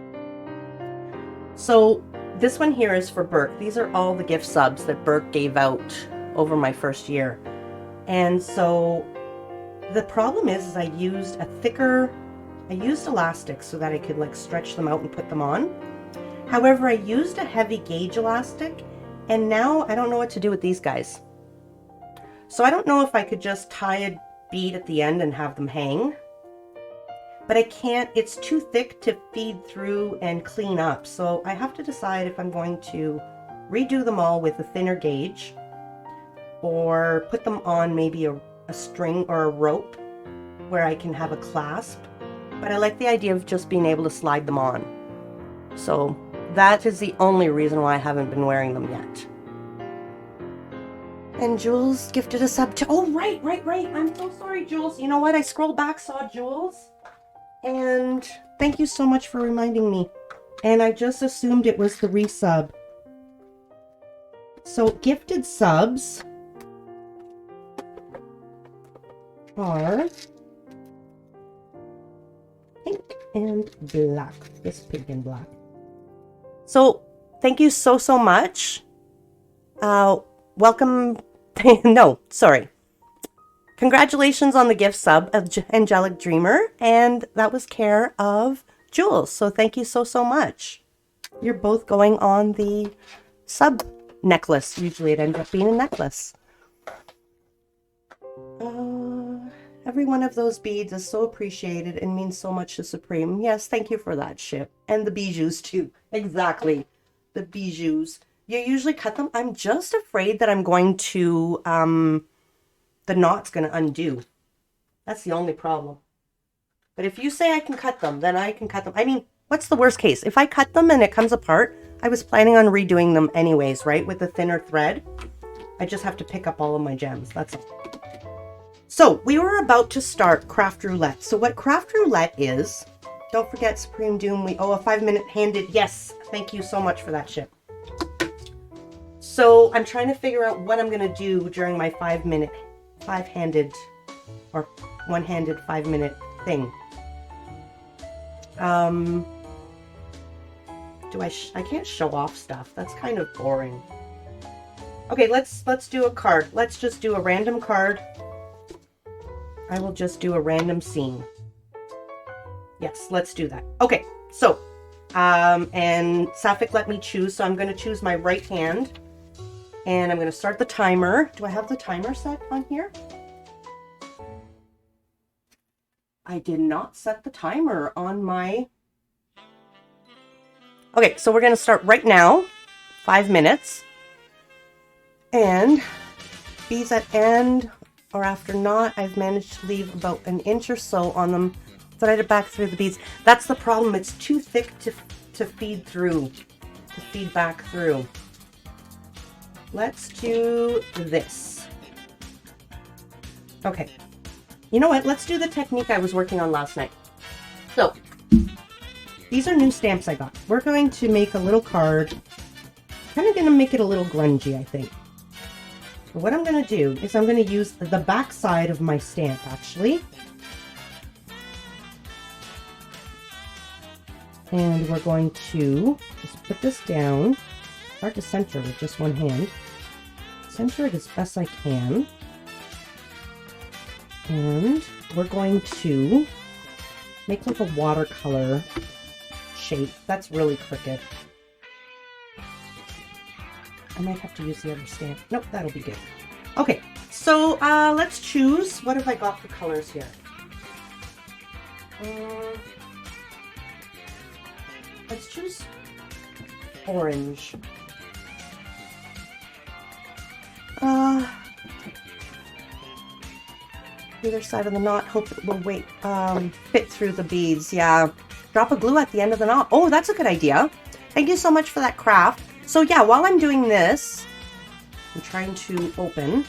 So this one here is for Burke. These are all the gift subs that Burke gave out over my first year. And so the problem is I used elastic so that I could like stretch them out and put them on. However, I used a heavy gauge elastic, and now I don't know what to do with these guys. So I don't know if I could just tie a bead at the end and have them hang. But I can't, it's too thick to feed through and clean up. So I have to decide if I'm going to redo them all with a thinner gauge, or put them on maybe a string or a rope where I can have a clasp. But I like the idea of just being able to slide them on. So that is the only reason why I haven't been wearing them yet. And Jules gifted a sub to... Oh, right. I'm so sorry, Jules. You know what? I scrolled back, saw Jules. And thank you so much for reminding me. And I just assumed it was the resub. So gifted subs are pink and black. This pink and black. So thank you so much. Welcome. No, sorry. Congratulations on the gift sub, Angelic Dreamer, and that was care of Jules. So thank you so much. You're both going on the sub necklace. Usually it ends up being a necklace. Every one of those beads is so appreciated and means so much to Supreme. Yes, thank you for that, Ship. And the bijoux too. Exactly. The bijoux. You usually cut them. I'm just afraid that I'm going to, the knot's going to undo. That's the only problem. But if you say I can cut them, then I can cut them. I mean, what's the worst case? If I cut them and it comes apart, I was planning on redoing them anyways, right? With the thinner thread. I just have to pick up all of my gems. That's all. So we were about to start Craft Roulette. So what Craft Roulette is, don't forget Supreme Doom, we owe a 5-minute handed. Yes, thank you so much for that, Ship. So I'm trying to figure out what I'm going to do during my 5-handed or one-handed 5-minute thing. I can't show off stuff. That's kind of boring. Okay, let's do a card. Let's just do a random card. I will just do a random scene. Yes, let's do that. Okay, so, and Sapphic let me choose, so I'm going to choose my right hand. And I'm going to start the timer. Do I have the timer set on here? I did not set the timer on my... Okay, so we're going to start right now. 5 minutes. And bees at end or after knot, I've managed to leave about an inch or so on them. Thread it back through the beads. That's the problem. It's too thick to feed through, to feed back through. Let's do this. Okay. You know what? Let's do the technique I was working on last night. So, these are new stamps I got. We're going to make a little card. Kind of going to make it a little grungy, I think. But what I'm going to do is I'm going to use the back side of my stamp, actually. And we're going to just put this down. Hard to center with just one hand. Center it as best I can. And we're going to make like a watercolor shape. That's really crooked. I might have to use the other stamp. Nope, that'll be good. Okay, so let's choose. What have I got for colors here? Let's choose orange. Either side of the knot. Hope it will fit through the beads. Yeah. Drop a glue at the end of the knot. Oh, that's a good idea. Thank you so much for that craft. So yeah, while I'm doing this, I'm trying to open.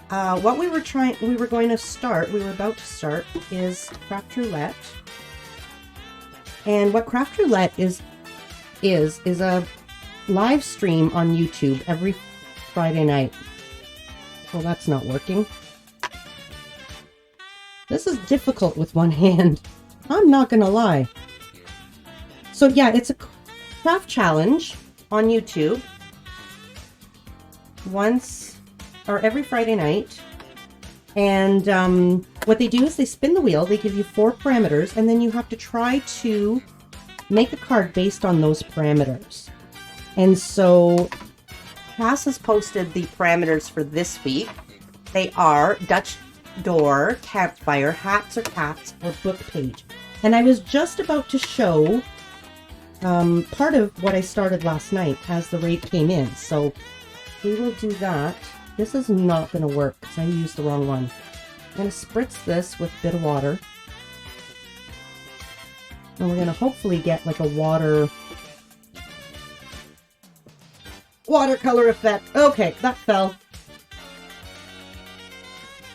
What we were about to start is Craft Roulette. And what Craft Roulette is a live stream on YouTube every Friday night. Well, that's not working. This is difficult with one hand. I'm not gonna lie. So yeah, it's a craft challenge on YouTube. Once or every Friday night. And what they do is they spin the wheel. They give you 4 parameters, and then you have to try to make a card based on those parameters. And so Cass has posted the parameters for this week. They are Dutch door, campfire, hats or cats, or book page. And I was just about to show part of what I started last night as the raid came in. So we will do that. This is not going to work because I used the wrong one. I'm going to spritz this with a bit of water. And we're going to hopefully get like a watercolor effect. Okay, that fell.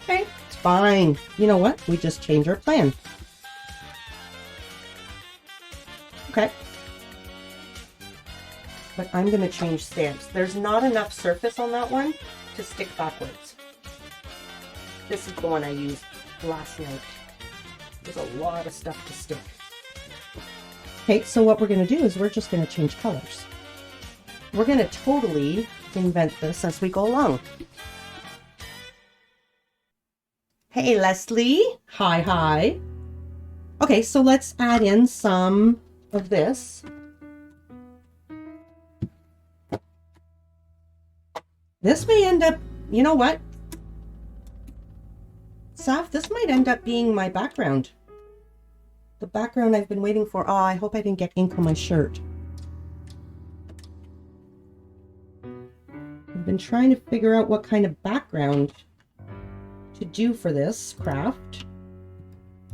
Okay, it's fine. You know what? We just change our plan. Okay. But I'm going to change stamps. There's not enough surface on that one to stick backwards. This is the one I used last night. There's a lot of stuff to stick. Okay, so what we're going to do is we're just going to change colors. We're going to totally invent this as we go along. Hey, Leslie. Hi, hi. Okay, so let's add in some of this. This may end up, you know what? Saf, this might end up being my background. The background I've been waiting for. Oh, I hope I didn't get ink on my shirt. I've been trying to figure out what kind of background to do for this craft.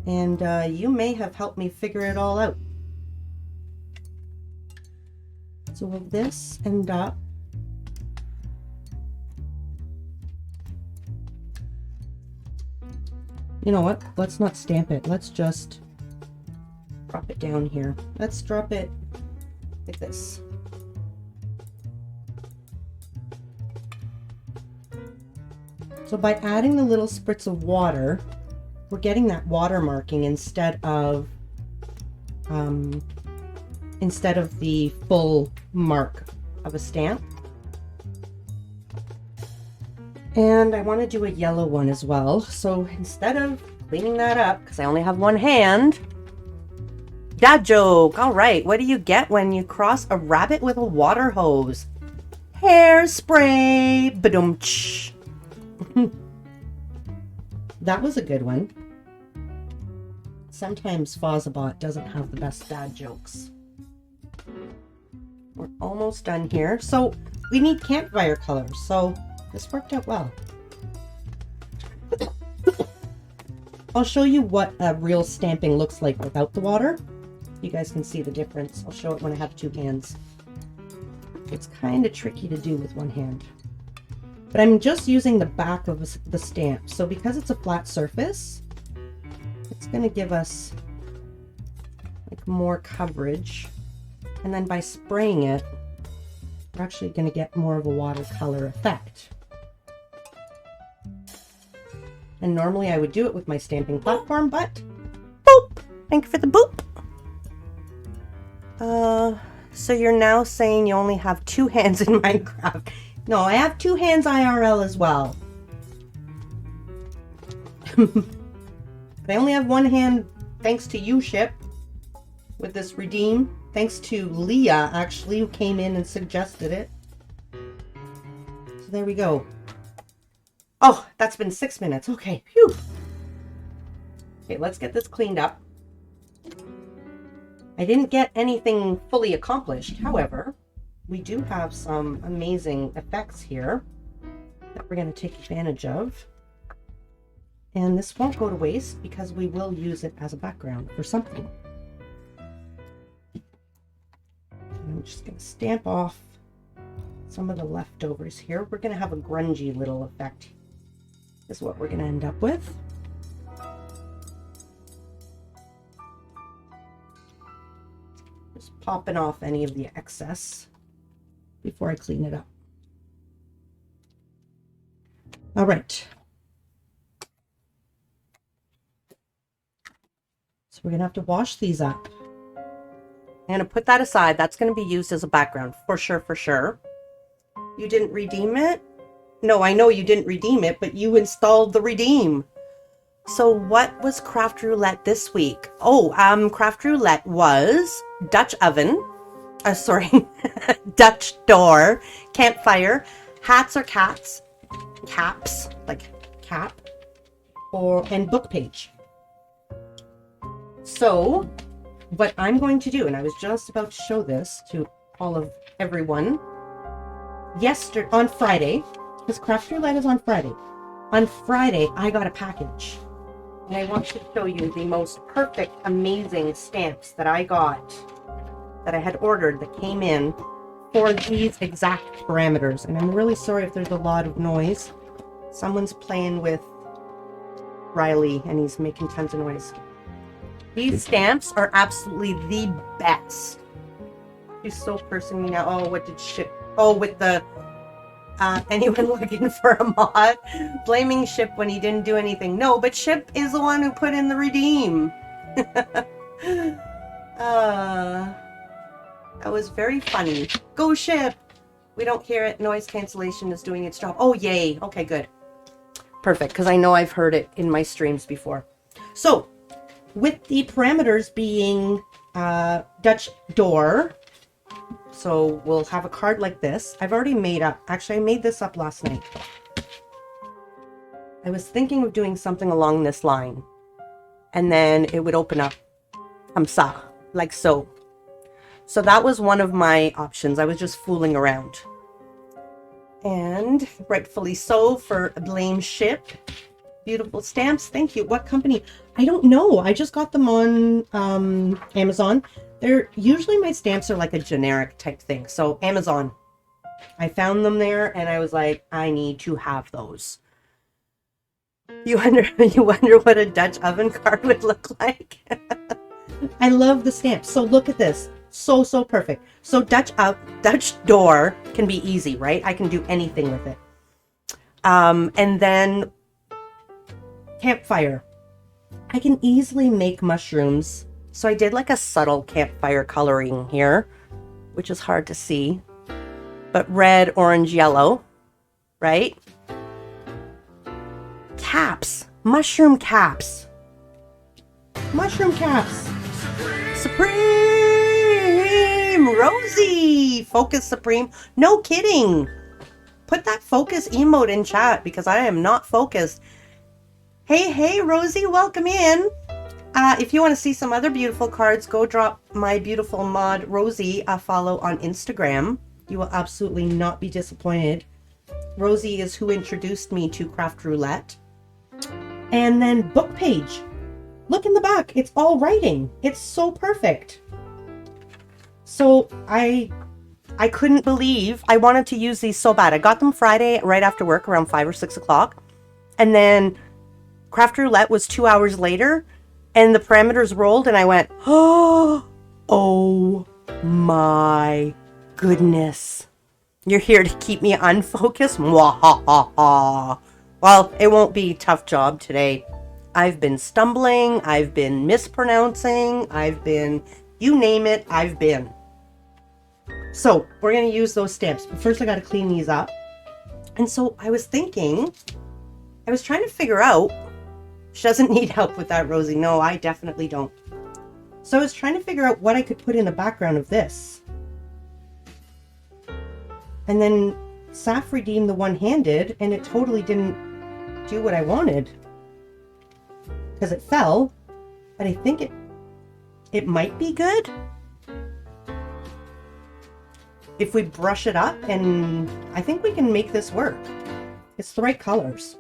And you may have helped me figure it all out. So will this end up... You know what? Let's not stamp it. Let's just drop it down here. Let's drop it like this. So by adding the little spritz of water, we're getting that water marking instead of instead of the full mark of a stamp. And I want to do a yellow one as well. So instead of cleaning that up, because I only have one hand, dad joke. All right, what do you get when you cross a rabbit with a water hose? Hairspray. Badum-tsh. That was a good one. Sometimes Fozabot doesn't have the best dad jokes. We're almost done here. So we need campfire colors. So this worked out well. I'll show you what a real stamping looks like without the water. You guys can see the difference. I'll show it when I have two hands. It's kind of tricky to do with one hand. But I'm just using the back of the stamp. So because it's a flat surface, it's going to give us like more coverage. And then by spraying it, we're actually going to get more of a watercolor effect. And normally I would do it with my stamping platform, but boop! Thank you for the boop! So you're now saying you only have two hands in Minecraft. No, I have two hands IRL as well. But I only have one hand thanks to you, Ship, with this redeem. Thanks to Leah, actually, who came in and suggested it. So there we go. Oh, that's been 6 minutes. Okay, phew. Okay, let's get this cleaned up. I didn't get anything fully accomplished. However, we do have some amazing effects here that we're going to take advantage of. And this won't go to waste because we will use it as a background for something. I'm just going to stamp off some of the leftovers here. We're going to have a grungy little effect. Is what we're going to end up with. Just popping off any of the excess before I clean it up. All right. So we're going to have to wash these up. I'm going to put that aside. That's going to be used as a background for sure, for sure. You didn't redeem it? No, I know you didn't redeem it, but you installed the redeem. So what was Craft Roulette this week? Oh, Craft Roulette was Dutch oven. Sorry, Dutch door, campfire, hats or cats, caps, like cap, and book page. So what I'm going to do, and I was just about to show this to everyone, on Friday, because Craft Roulette is on Friday. On Friday, I got a package. And I want to show you the most perfect, amazing stamps that I got, that I had ordered, that came in for these exact parameters. And I'm really sorry if there's a lot of noise. Someone's playing with Riley, and he's making tons of noise. These stamps are absolutely the best. He's so cursing me now. Oh, what did Ship? Oh, with the anyone looking for a mod, blaming Ship when he didn't do anything. No, but Ship is the one who put in the redeem. That was very funny. Go Ship. We don't hear it. Noise cancellation is doing its job. Oh, yay. Okay, good. Perfect, because I know I've heard it in my streams before. So, with the parameters being Dutch door, so we'll have a card like this. I've already made up, actually I made this up last night. I was thinking of doing something along this line, and then it would open up Hamsa, like so. So that was one of my options. I was just fooling around. And rightfully so for Blame Ship. Beautiful stamps. Thank you. What company? I don't know. I just got them on Amazon. They're usually, my stamps are like a generic type thing. So Amazon. I found them there and I was like, I need to have those. You wonder what a Dutch oven card would look like? I love the stamps. So look at this. So perfect. So Dutch door can be easy, right? I can do anything with it. And then campfire. I can easily make mushrooms So I did like a subtle campfire coloring here, which is hard to see. But red, orange, yellow, right? Caps. Mushroom caps. Mushroom caps. Supreme! Rosie! Focus Supreme. No kidding. Put that focus emote in chat because I am not focused. Hey, Rosie, welcome in. If you want to see some other beautiful cards, go drop my beautiful mod Rosie a follow on Instagram. You will absolutely not be disappointed. Rosie is who introduced me to Craft Roulette. And then book page. Look in the back. It's all writing. It's so perfect. So I couldn't believe, I wanted to use these so bad. I got them Friday right after work around 5 or 6 o'clock. And then Craft Roulette was 2 hours later and the parameters rolled and I went, oh my goodness. You're here to keep me unfocused? Mwahaha. Well, it won't be a tough job today. I've been stumbling, I've been mispronouncing, I've been, you name it, I've been. So we're going to use those stamps, but first I got to clean these up. And so I was thinking, I was trying to figure out, she doesn't need help with that, Rosie. No, I definitely don't. So I was trying to figure out what I could put in the background of this. And then Saf redeemed the one-handed and it totally didn't do what I wanted. Because it fell, but I think it might be good. If we brush it up, and I think we can make this work. It's the right colors.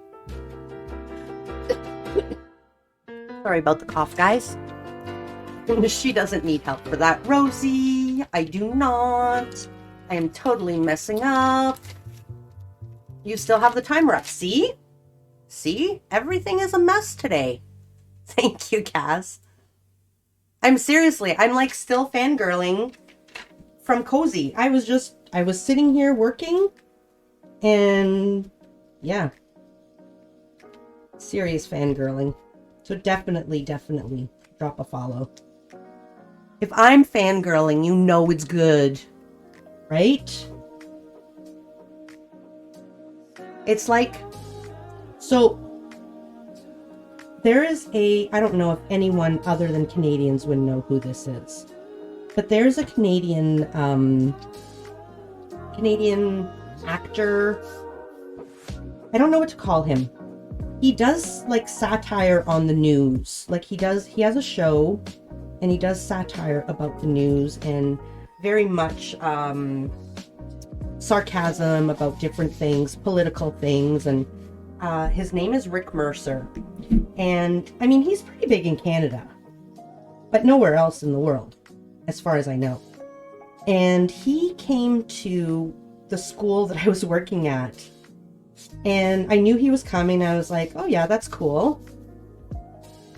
Sorry about the cough, guys. She doesn't need help for that, Rosie. I do not. I am totally messing up. You still have the timer up. See? See? Everything is a mess today. Thank you, Cass. I'm like still fangirling from Cozy. I was sitting here working and yeah. Serious fangirling. So definitely drop a follow. If I'm fangirling, you know it's good. Right? It's like, so there is I don't know if anyone other than Canadians would know who this is, but there's a Canadian actor. I don't know what to call him. He does like satire on the news. Like he has a show and he does satire about the news and very much sarcasm about different things, political things, and his name is Rick Mercer. And I mean, he's pretty big in Canada, but nowhere else in the world, as far as I know. And he came to the school that I was working at, and I knew he was coming. I was like, oh yeah, that's cool.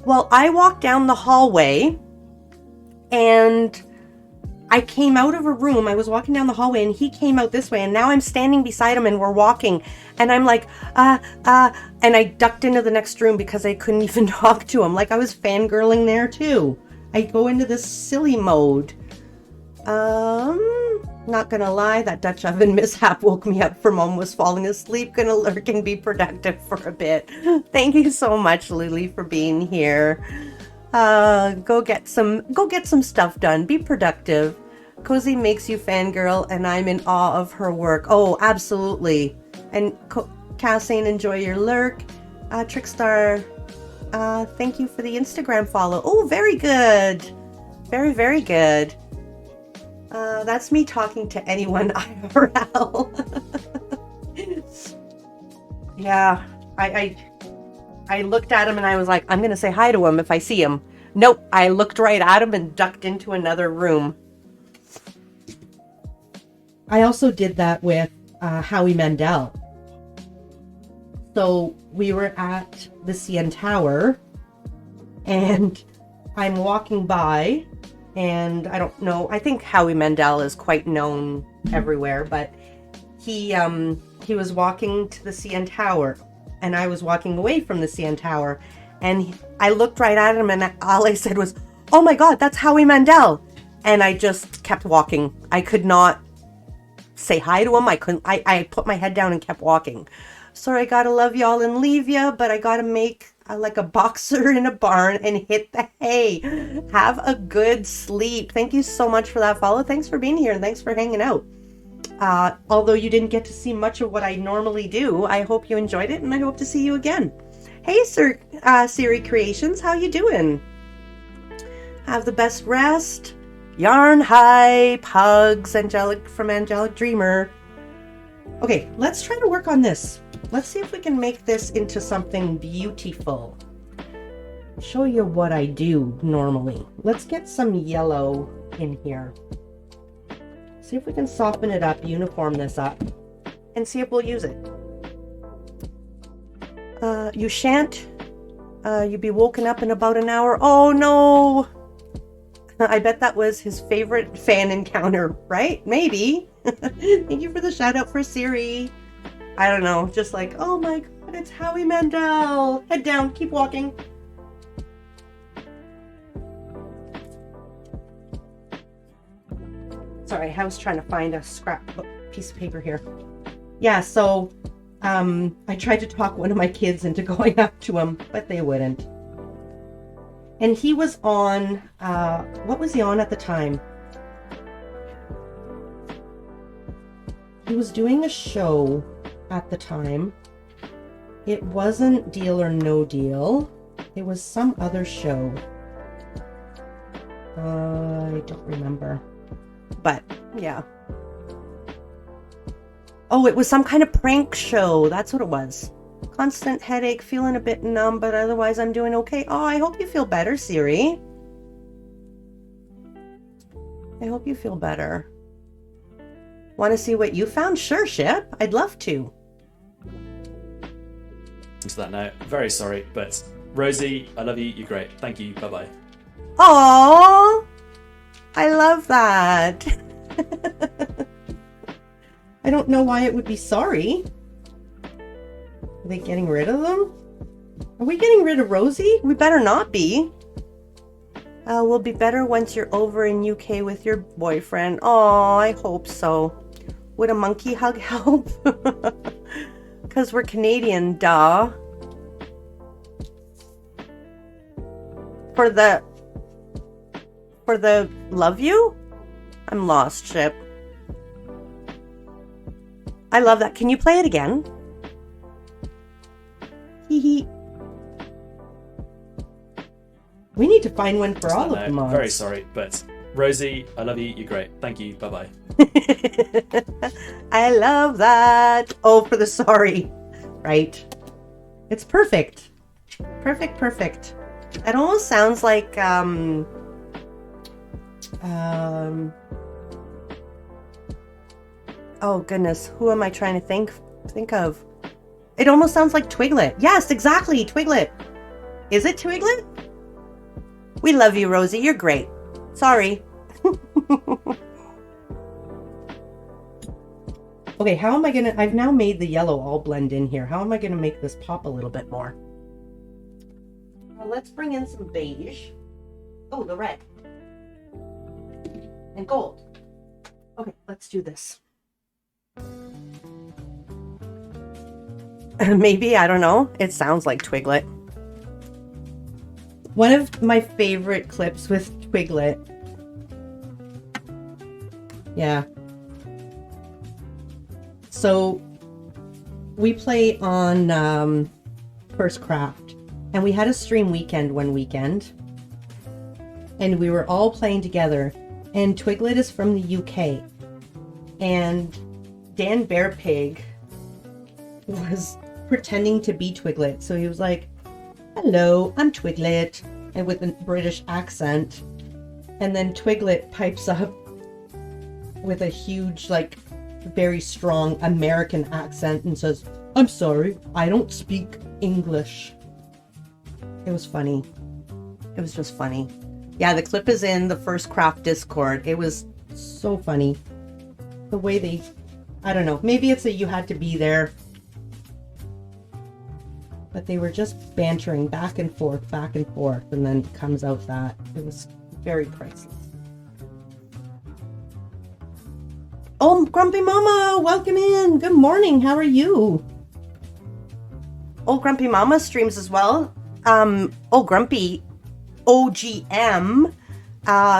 Well, I walked down the hallway and I came out of a room. I was walking down the hallway and he came out this way, and now I'm standing beside him and we're walking and I'm like, and I ducked into the next room because I couldn't even talk to him. Like I was fangirling there too. I go into this silly mode. Not gonna lie, that Dutch oven mishap woke me up from almost falling asleep. Gonna lurk and be productive for a bit. Thank you so much, Lily, for being here. Go get some stuff done. Be productive. Cozy makes you fangirl, and I'm in awe of her work. Oh, absolutely. And Cass saying enjoy your lurk. Trickstar, thank you for the Instagram follow. Oh, very good. Very, very good. That's me talking to anyone IRL. Yeah, I looked at him and I was like, I'm going to say hi to him if I see him. Nope, I looked right at him and ducked into another room. I also did that with Howie Mandel. So we were at the CN Tower and I'm walking by, and I don't know, I think Howie Mandel is quite known everywhere, but he was walking to the CN Tower and I was walking away from the CN Tower, and I looked right at him and all I said was, oh my God, that's Howie Mandel. And I just kept walking. I could not say hi to him. I put my head down and kept walking. Sorry, I gotta love y'all and leave ya, but I gotta make like a boxer in a barn and hit the hay. Have a good sleep. Thank you so much for that follow. Thanks for being here and thanks for hanging out. Although you didn't get to see much of what I normally do, I hope you enjoyed it and I hope to see you again. Hey, Siri Creations, how you doing? Have the best rest. Yarn hype, hugs, Angelic from Angelic Dreamer. Okay, let's try to work on this. Let's see if we can make this into something beautiful. Show you what I do normally. Let's get some yellow in here. See if we can soften it up, uniform this up, and see if we'll use it. You shan't. You'll be woken up in about an hour. Oh no! I bet that was his favorite fan encounter, right? Maybe. Thank you for the shout out for Siri. I don't know, just like, oh my God, it's Howie Mandel. Head down, keep walking. Sorry, I was trying to find a scrapbook piece of paper here. Yeah, so I tried to talk one of my kids into going up to him, but they wouldn't. And he was on, what was he on at the time? He was doing a show at the time. It wasn't Deal or No Deal. It was some other show. I don't remember. But, yeah. Oh, it was some kind of prank show. That's what it was. Constant headache, feeling a bit numb, but otherwise I'm doing okay. Oh, I hope you feel better, Siri. I hope you feel better. Want to see what you found? Sure, Ship. I'd love to. To that note, very sorry, but Rosie, I love you. You're great. Thank you. Bye-bye. Aww. I love that. I don't know why it would be sorry. Are they getting rid of them? Are we getting rid of Rosie? We better not be. We'll be better once you're over in UK with your boyfriend. Oh, I hope so. Would a monkey hug help? Because we're Canadian, duh. For the love you? I'm lost, Ship. I love that. Can you play it again? Hee hee. We need to find one for all of the mods. Very sorry, but Rosie, I love you. You're great. Thank you. Bye-bye. I love that. Oh, for the sorry. Right. It's perfect. Perfect, perfect. It almost sounds like, oh goodness, who am I trying to think of? It almost sounds like Twiglet. Yes, exactly, Twiglet. Is it Twiglet? We love you, Rosie. You're great. Sorry. Okay, how am I gonna... I've now made the yellow all blend in here. How am I gonna make this pop a little bit more? Well, let's bring in some beige. Oh, the red. And gold. Okay, let's do this. Maybe, I don't know. It sounds like Twiglet. One of my favorite clips with Twiglet. Yeah. So we play on First Craft, and we had a stream weekend one weekend, and we were all playing together, and Twiglet is from the UK, and Dan Bearpig was pretending to be Twiglet. So he was like, hello, I'm Twiglet, and with a British accent. And then Twiglet pipes up with a huge, like, very strong American accent and says, I'm sorry, I don't speak English. It was funny. It was just funny. Yeah, the clip is in the First Craft Discord. It was so funny. The way they, I don't know, maybe it's that you had to be there. But they were just bantering back and forth, and then it comes out that. It was Very priceless. Oh, Grumpy Mama, welcome in. Good morning. How are you? Oh, Grumpy Mama streams as well. Grumpy OGM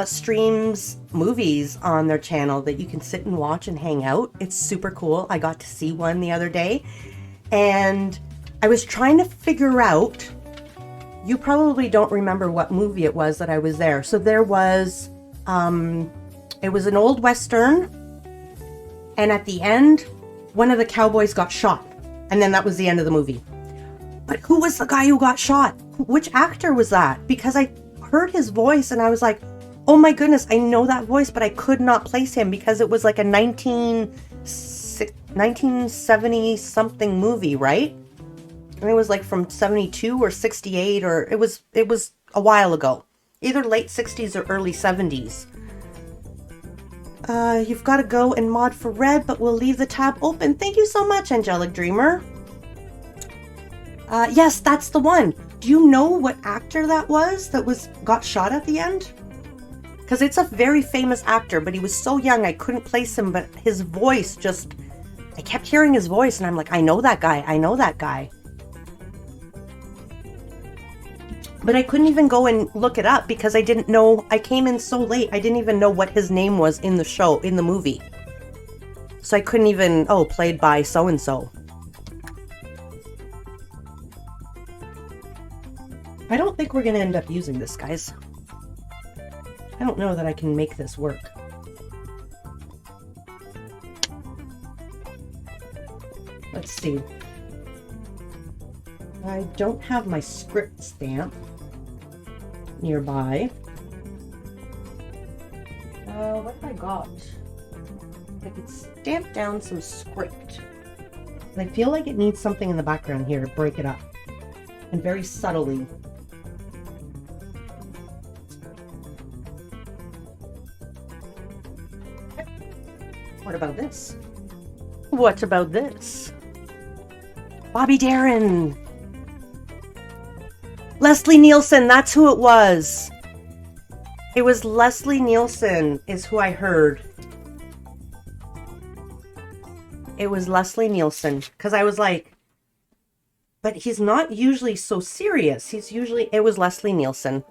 streams movies on their channel that you can sit and watch and hang out. It's super cool. I got to see one the other day, and I was trying to figure out, you probably don't remember what movie it was that I was there. So there was, it was an old Western, and at the end, one of the cowboys got shot, and then that was the end of the movie. But who was the guy who got shot? Which actor was that? Because I heard his voice and I was like, oh my goodness, I know that voice, but I could not place him because it was like a 1970 something movie, right? And it was like from 72 or 68, or it was a while ago. Either late 60s or early 70s. You've got to go and mod for Red, but we'll leave the tab open. Thank you so much, Angelic Dreamer. Yes, that's the one. Do you know what actor that got shot at the end? Because it's a very famous actor, but he was so young I couldn't place him, but his voice just... I kept hearing his voice and I'm like, I know that guy, I know that guy. But I couldn't even go and look it up because I didn't know, I came in so late, I didn't even know what his name was in the show, in the movie. So I couldn't even, played by so-and-so. I don't think we're going to end up using this, guys. I don't know that I can make this work. Let's see. I don't have my script stamp nearby. What have I got? I could stamp down some script. I feel like it needs something in the background here to break it up. And very subtly. What about this? What about this? Bobby Darin. Leslie Nielsen, that's who it was. It was Leslie Nielsen is who I heard. It was Leslie Nielsen. Because I was like, but he's not usually so serious. It was Leslie Nielsen.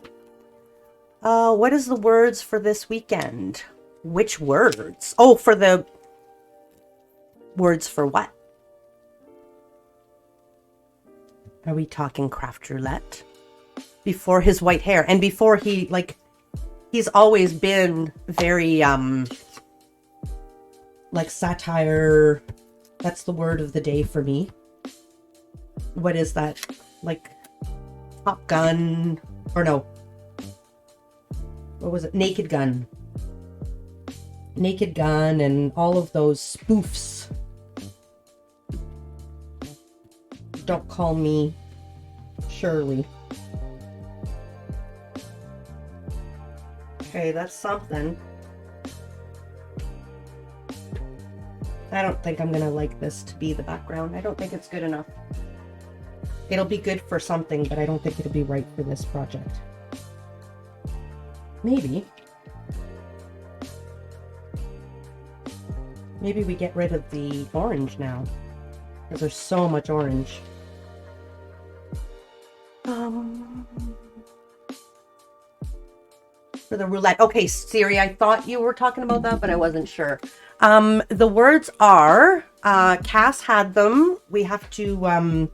What is the words for this weekend? Which words? Oh, for the words for what? Are we talking Craft Roulette? Before his white hair and before he's always been very like satire. That's the word of the day for me. What is that? Like Top Gun, or no, what was it? Naked Gun and all of those spoofs. Don't Call Me Shirley. Okay, that's something. I don't think I'm gonna like this to be the background. I don't think it's good enough. It'll be good for something, but I don't think it'll be right for this project. Maybe we get rid of the orange now, because there's so much orange. For the roulette. Okay, Siri, I thought you were talking about that, but I wasn't sure. The words are, Cass had them. We have to,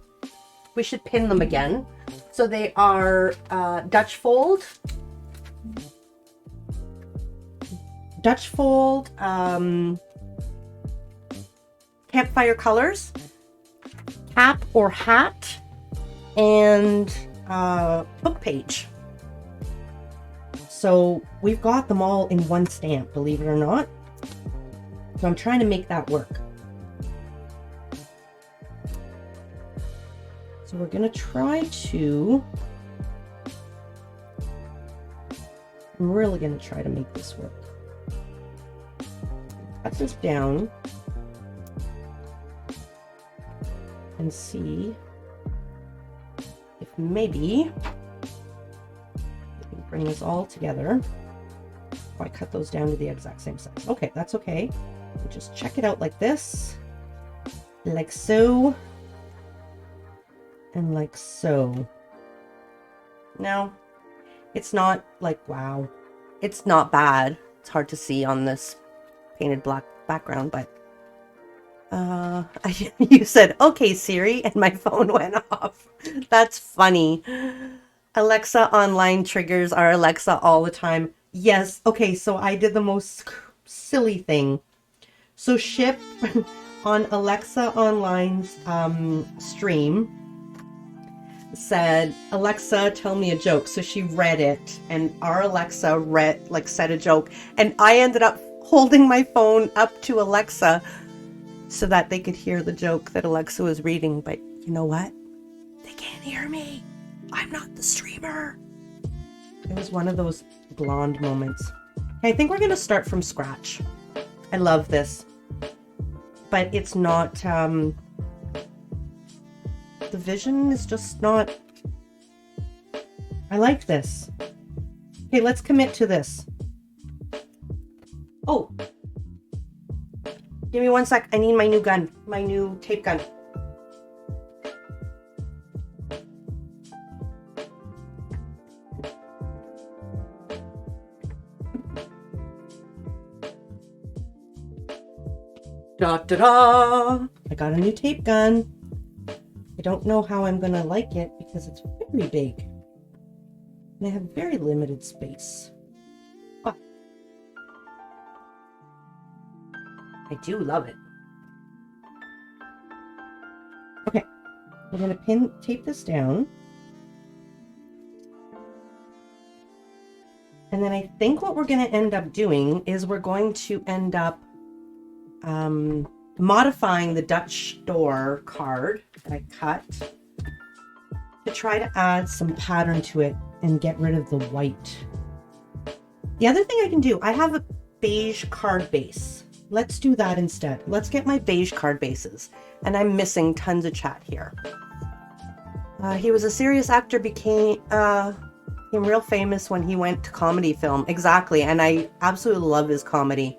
we should pin them again. So they are Dutch fold, campfire colors, cap or hat, and book page. So we've got them all in one stamp, believe it or not. So I'm trying to make that work. So we're gonna try to, I'm really gonna try to make this work. Cut this down and see if maybe we can bring this all together. I cut those down to the exact same size. Okay, that's okay. We'll just check it out like this. Like so. And like so. Now, it's not like, wow. It's not bad. It's hard to see on this painted black background, but you said, okay, Siri, and my phone went off. That's funny. Alexa online triggers our Alexa all the time. Yes. Okay, so I did the most silly thing. So Ship on Alexa Online's stream said, Alexa, tell me a joke. So she read it, and our Alexa said a joke, and I ended up holding my phone up to Alexa so that they could hear the joke that Alexa was reading. But you know what? They can't hear me. I'm not the streamer. It was one of those blonde moments. I think we're going to start from scratch. I love this. But it's not, the vision is just not, I like this. Okay, let's commit to this. Oh. Give me 1 sec. I need my new gun. My new tape gun. Da da da! I got a new tape gun. I don't know how I'm gonna like it because it's very big. And I have very limited space. But I do love it. Okay, we're gonna tape this down. And then I think what we're gonna end up doing is we're going to end up modifying the Dutch door card that I cut to try to add some pattern to it and get rid of the white. The other thing I can do, I have a beige card base. Let's do that instead. Let's get my beige card bases. And I'm missing tons of chat here. He was a serious actor, became real famous when he went to comedy film. Exactly, and I absolutely love his comedy.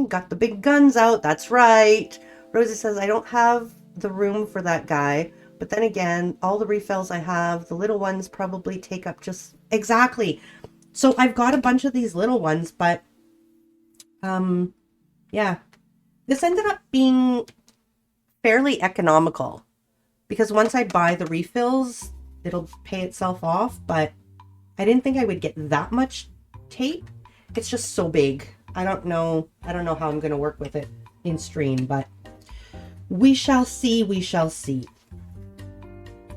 Got the big guns out. That's right. Rosie says, I don't have the room for that guy. But then again, all the refills I have, the little ones probably take up just... Exactly. So I've got a bunch of these little ones, but... yeah. This ended up being fairly economical. Because once I buy the refills, it'll pay itself off. But I didn't think I would get that much tape. It's just so big. I don't know how I'm going to work with it in stream, but we shall see, we shall see.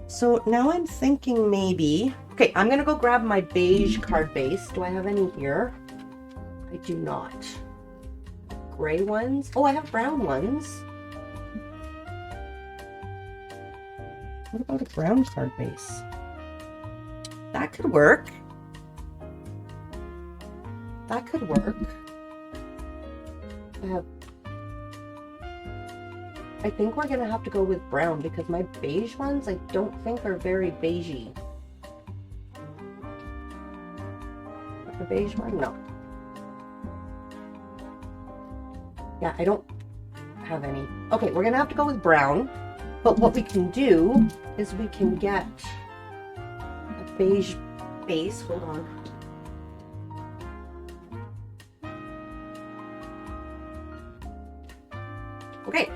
So now I'm thinking maybe, okay, I'm going to go grab my beige card base. Do I have any here? I do not. Gray ones? Oh, I have brown ones. What about a brown card base? That could work. That could work. I think we're gonna have to go with brown because my beige ones I don't think are very beigey. The beige one? No. Yeah, I don't have any. Okay, we're gonna have to go with brown. But what we can do is we can get a beige base. Hold on. Okay,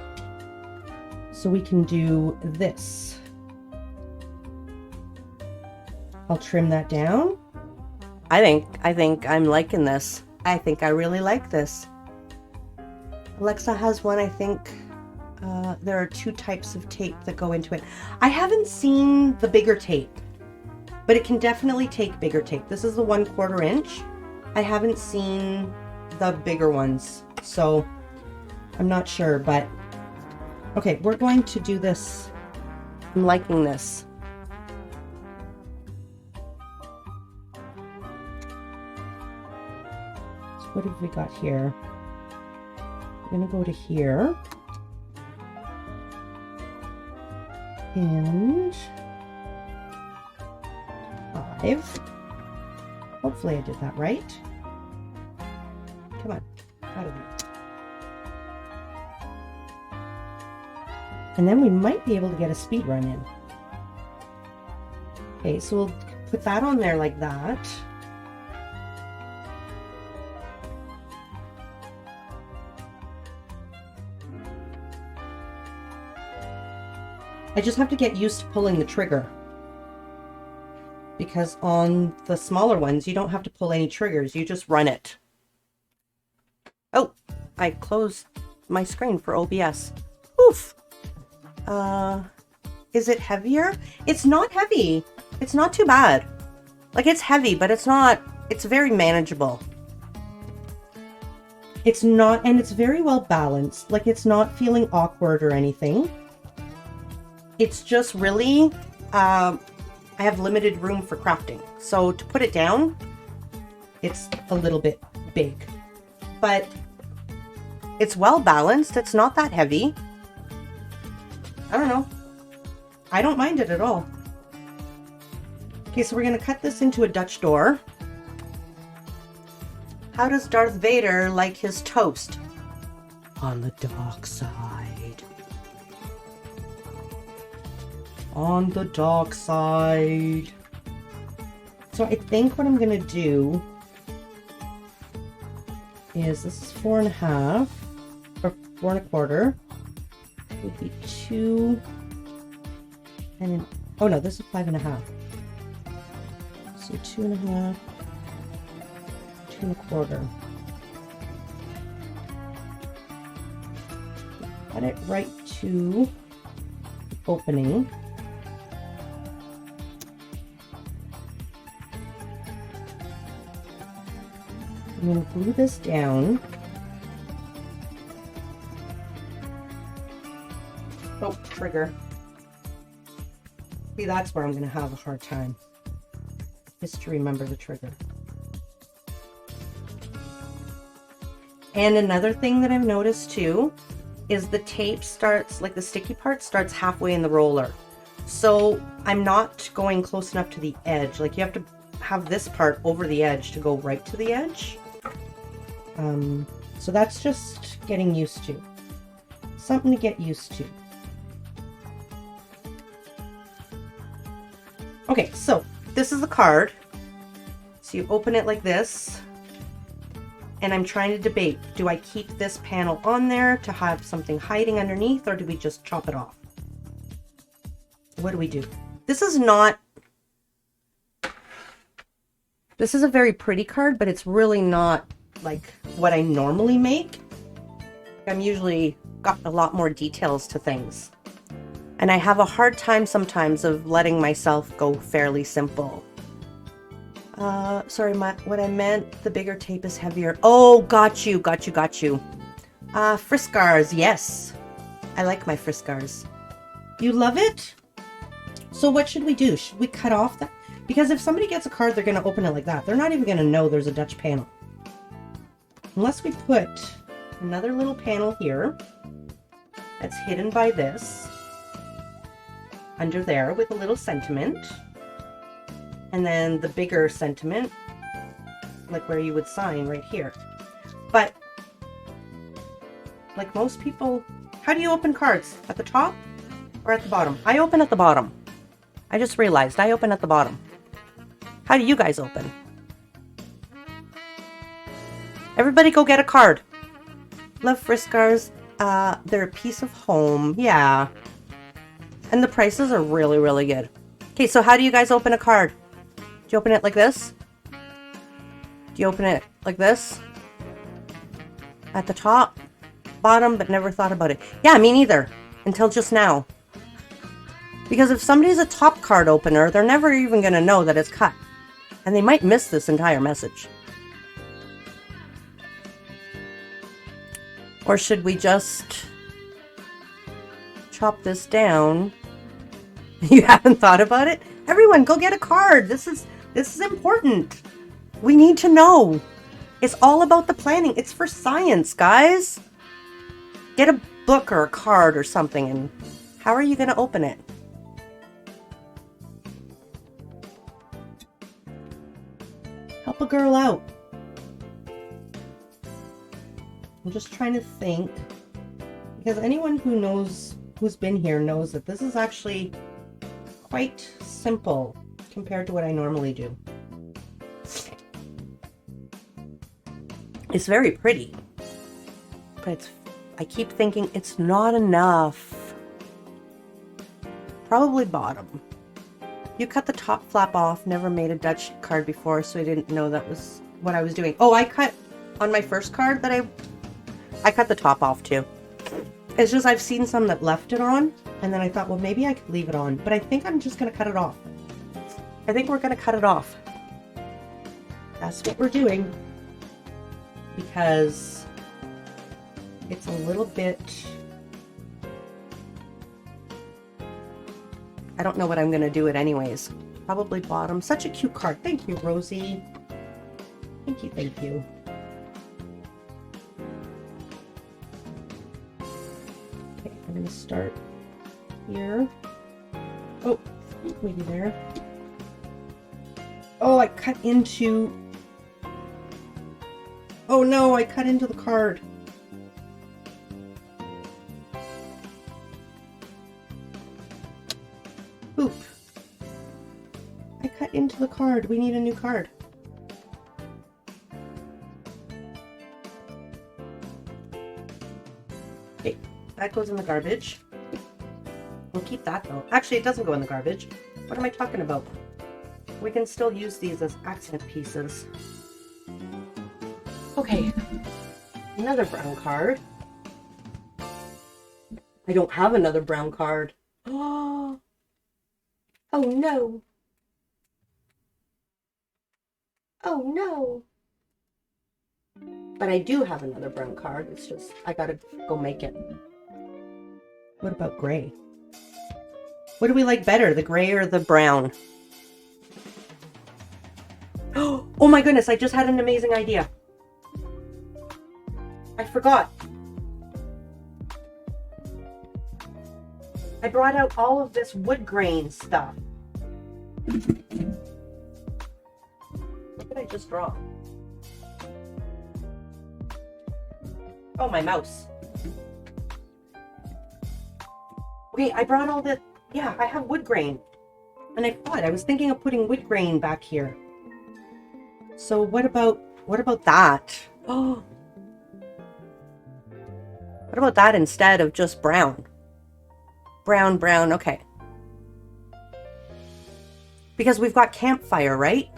so we can do this. I'll trim that down. I think I'm liking this. I think I really like this. Alexa has one, I think. There are 2 types of tape that go into it. I haven't seen the bigger tape, but it can definitely take bigger tape. This is the 1/4 inch. I haven't seen the bigger ones, so I'm not sure, but okay, we're going to do this. I'm liking this. So what have we got here? I'm gonna go to here. And oh, I Hopefully I did that right. Come on, out of there. And then we might be able to get a speed run in. Okay, so we'll put that on there like that. I just have to get used to pulling the trigger. Because on the smaller ones, you don't have to pull any triggers, you just run it. Oh, I closed my screen for OBS. Oof. Is it heavier? It's not heavy. It's not too bad. Like, it's heavy, but it's not, it's very manageable. It's not, and it's very well balanced. Like, it's not feeling awkward or anything. It's just really, I have limited room for crafting. So to put it down, it's a little bit big. But it's well balanced. It's not that heavy. I don't know. I don't mind it at all. Okay, so we're going to cut this into a Dutch door. How does Darth Vader like his toast? On the dark side. On the dark side. So I think what I'm going to do is, this is 4.5 or 4 1/4. Would be 2 and oh no, this is 5.5. So 2.5, 2 1/4. Cut it right to the opening. I'm going to glue this down. Oh, trigger. See, that's where I'm going to have a hard time. Just to remember the trigger. And another thing that I've noticed too is the tape starts, like the sticky part starts halfway in the roller. So I'm not going close enough to the edge. Like, you have to have this part over the edge to go right to the edge. So that's just getting used to. Something to get used to. Okay, so this is the card. So you open it like this. And I'm trying to debate, do I keep this panel on there to have something hiding underneath, or do we just chop it off? What do we do? This is not... This is a very pretty card, but it's really not like what I normally make. I'm usually got a lot more details to things. And I have a hard time sometimes of letting myself go fairly simple. Sorry, what I meant, the bigger tape is heavier. Oh, got you. Friskars, yes. I like my Friskars. You love it? So what should we do? Should we cut off that? Because if somebody gets a card, they're going to open it like that. They're not even going to know there's a Dutch panel. Unless we put another little panel here that's hidden by this. Under there with a little sentiment. And then the bigger sentiment, like where you would sign right here. But, like most people, how do you open cards? At the top or at the bottom? I open at the bottom. I just realized I open at the bottom. How do you guys open? Everybody go get a card. Love Friskars. They're a piece of home. Yeah. And the prices are really, really good. Okay, so how do you guys open a card? Do you open it like this? Do you open it like this? At the top? Bottom, but never thought about it. Yeah, me neither. Until just now. Because if somebody's a top card opener, they're never even going to know that it's cut. And they might miss this entire message. Or should we just chop this down? You haven't thought about it? Everyone, go get a card. This is important. We need to know. It's all about the planning. It's for science, guys. Get a book or a card or something, and how are you going to open it? help a girl out. I'm just trying to think, because anyone who knows, who's been here knows that this is actually quite simple compared to what I normally do. It's very pretty, but I keep thinking it's not enough. Probably bottom. You cut the top flap off. Never made a Dutch card before, so I didn't know that was what I was doing. Oh, I cut on my first card that I cut the top off too. It's just I've seen some that left it on, and then I thought, well, maybe I could leave it on, but I think I'm just gonna cut it off. I think we're gonna cut it off. That's what we're doing, because it's a little bit, I don't know what I'm gonna do it anyways. Probably bottom. Such a cute card. Thank you, Rosie. Thank you, thank you. Okay, I'm gonna start here. Oh, maybe there. Oh, I cut into... Oh no, I cut into the card. Oop. I cut into the card. We need a new card. Okay, that goes in the garbage. We'll keep that though. Actually, it doesn't go in the garbage. What am I talking about? We can still use these as accent pieces. Okay, another brown card. I don't have another brown card. Oh, oh no. Oh no. But I do have another brown card. It's just, I gotta go make it. What about gray? What do we like better, the gray or the brown? Oh my goodness, I just had an amazing idea. I forgot. I brought out all of this wood grain stuff. What did I just draw? Oh, my mouse. Okay, I brought all the... Yeah, I have wood grain. And I thought, I was thinking of putting wood grain back here. So what about that? Oh. What about that instead of just brown? Brown, brown, okay. Because we've got Campfire, right?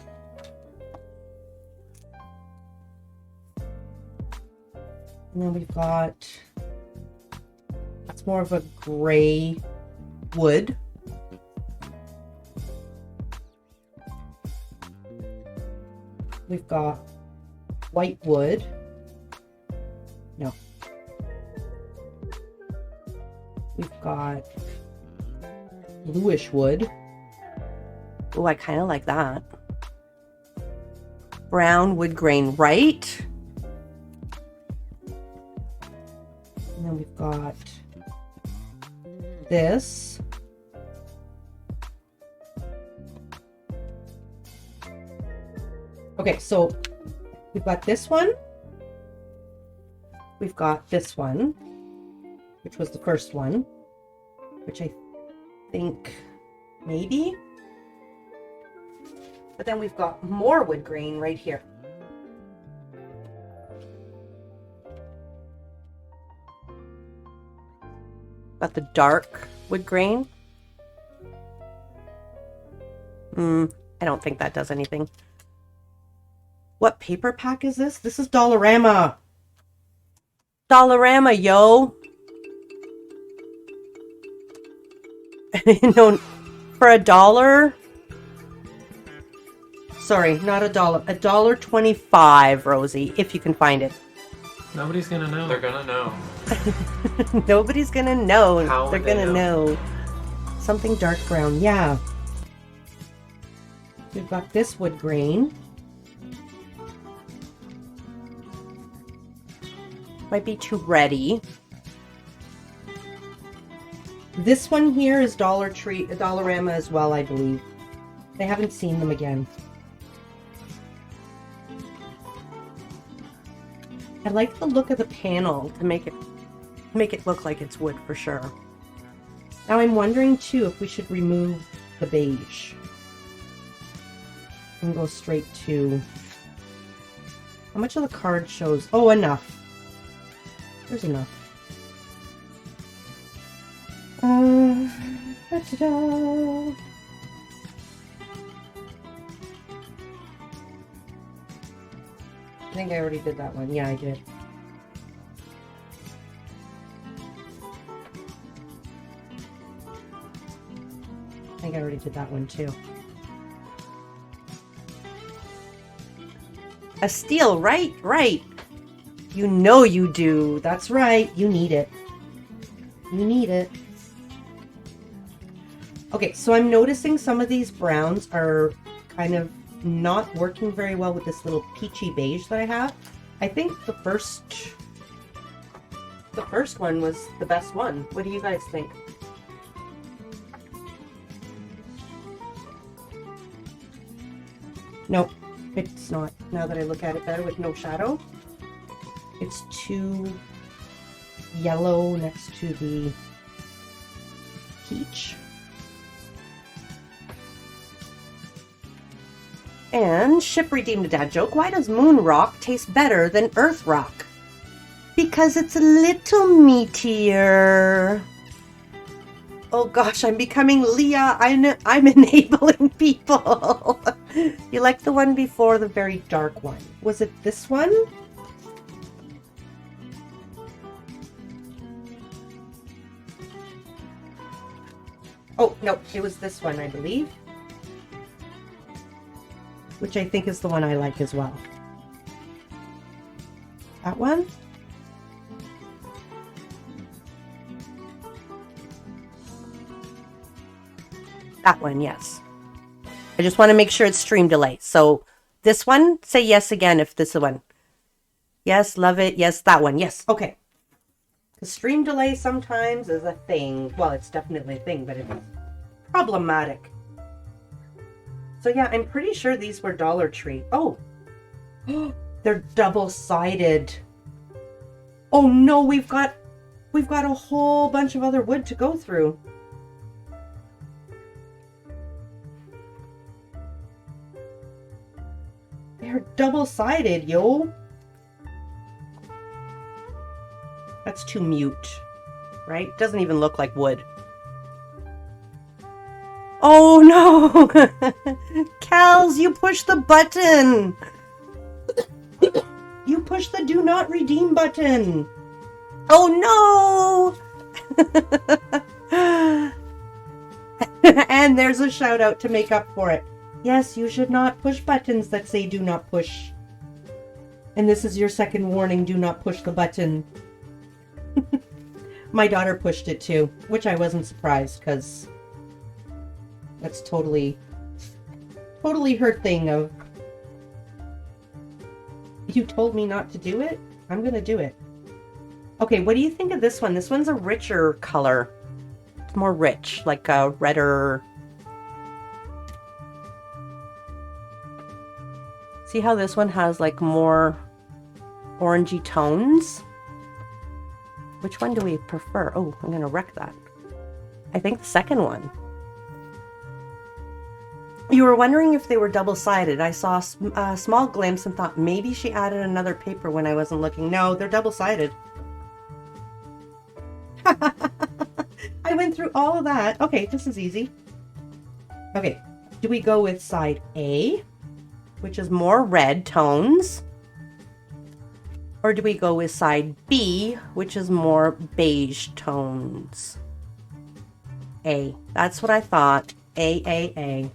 And then we've got... That's more of a gray wood. We've got white wood. No. We've got bluish wood. Oh, I kind of like that. Brown wood grain, right? And then we've got this. Okay, so we've got this one. We've got this one, which was the first one, which I think maybe. But then we've got more wood grain right here. Got the dark wood grain. I don't think that does anything. What paper pack is this? This is Dollarama. Dollarama, yo. No, for $1. Sorry, not $1. $1.25, Rosie, if you can find it. Nobody's gonna know. They're gonna know. Nobody's gonna know. How They're would they gonna know. Something dark brown, yeah. We've got this wood grain. Might be too ready. This one here is Dollarama as well, I believe. I haven't seen them again. I like the look of the panel to make it look like it's wood for sure. Now I'm wondering too if we should remove the beige and go straight to how much of the card shows. Oh, enough. There's enough. Ta-da. I think I already did that one. Yeah, I did. I think I already did that one too. A steel, right? Right. You know you do. That's right. You need it. You need it. Okay, so I'm noticing some of these browns are kind of not working very well with this little peachy beige that I have. I think the first one was the best one. What do you guys think? Nope, it's not. Now that I look at it better with no shadow, it's too yellow next to the peach. And Ship redeemed a dad joke. Why does moon rock taste better than earth rock? Because it's a little meatier. Oh gosh, I'm becoming Leah. I'm enabling people. You like the one before, the very dark one. Was it this one? Oh, no, it was this one, I believe. Which I think is the one I like as well. That one? That one, yes. I just want to make sure it's stream delay. So this one, say yes again if this is the one. Yes, love it. Yes, that one. Yes. Okay. The stream delay sometimes is a thing. Well, it's definitely a thing, but it's problematic. So yeah, I'm pretty sure these were Dollar Tree. Oh, they're double-sided. Oh no, we've got a whole bunch of other wood to go through. They're double-sided, yo. That's too mute, right? Doesn't even look like wood. Oh no! Kels, you pushed the button! You pushed the do not redeem button! Oh no! And there's a shout out to make up for it. Yes, you should not push buttons that say do not push. And this is your second warning, do not push the button. My daughter pushed it too, which I wasn't surprised because that's totally her thing of, you told me not to do it? I'm gonna do it. Okay, what do you think of this one? This one's a richer color. It's more rich, like a redder. See how this one has like more orangey tones? Which one do we prefer? Oh, I'm gonna wreck that. I think the second one. You were wondering if they were double-sided. I saw a small glimpse and thought maybe she added another paper when I wasn't looking. No, they're double-sided. I went through all of that. Okay, this is easy. Okay, do we go with side A, which is more red tones? Or do we go with side B, which is more beige tones? A. That's what I thought. A.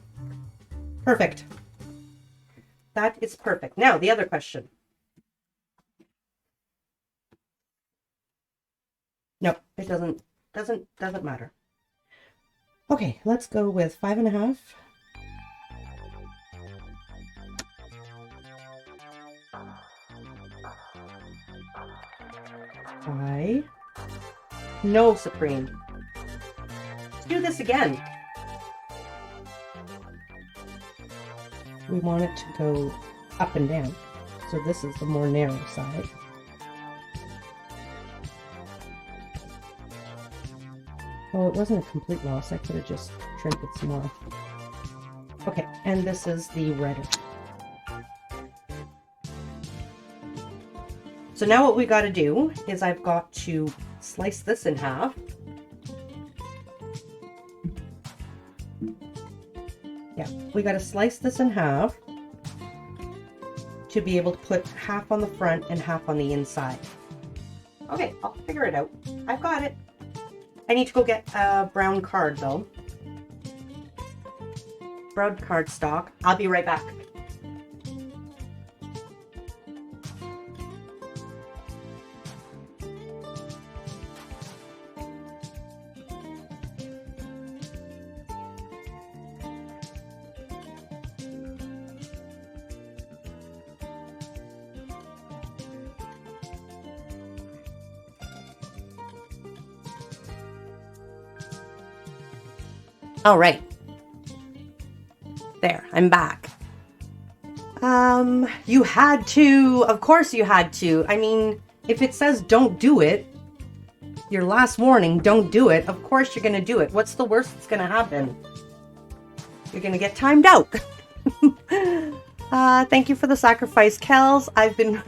Perfect. That is perfect. Now, the other question. No, it doesn't matter. Okay, let's go with 5.5. No, Supreme. Let's do this again. We want it to go up and down. So this is the more narrow side. Oh, it wasn't a complete loss. I could have just trimmed it some more. Okay, and this is the redder. So now what we got to do is I've got to slice this in half. Yeah, we got to slice this in half to be able to put half on the front and half on the inside. Okay, I'll figure it out. I've got it. I need to go get a brown card though. Brown card stock. I'll be right back. All right. There, I'm back. You had to, of course you had to. I mean, if it says don't do it, your last warning, don't do it, of course you're gonna do it. What's the worst that's gonna happen? You're gonna get timed out. Thank you for the sacrifice, Kels. I've been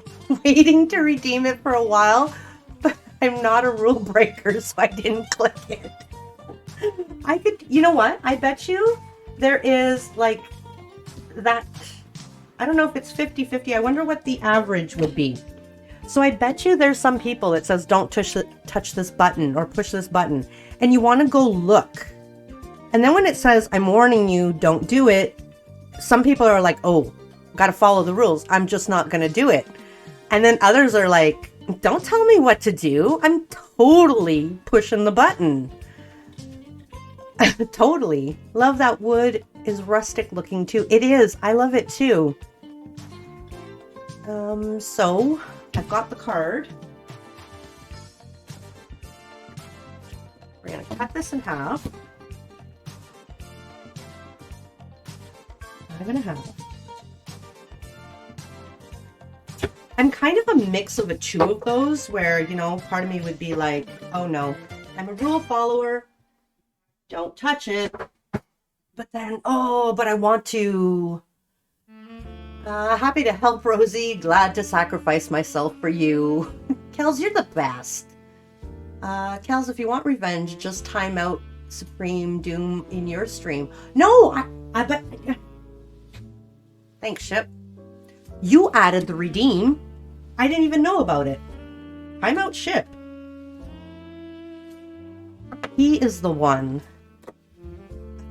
waiting to redeem it for a while, but I'm not a rule breaker, so I didn't click it. I could, you know what? I bet you there is like that, I don't know if it's 50-50. I wonder what the average would be. So I bet you there's some people that says don't touch this button or push this button. And you want to go look. And then when it says, I'm warning you, don't do it. Some people are like, oh, got to follow the rules. I'm just not going to do it. And then others are like, don't tell me what to do. I'm totally pushing the button. Totally. Love that wood is rustic looking too. It is. I love it too. So I've got the card. We're going to cut this in half. 5.5. I'm kind of a mix of a two of those where, you know, part of me would be like, oh no, I'm a rule follower. Don't touch it. But then, oh, but I want to. Happy to help, Rosie. Glad to sacrifice myself for you. Kels, you're the best. Kels, if you want revenge, just time out Supremedoom in your stream. No, I bet. Thanks, Ship. You added the redeem. I didn't even know about it. Time out Ship. He is the one.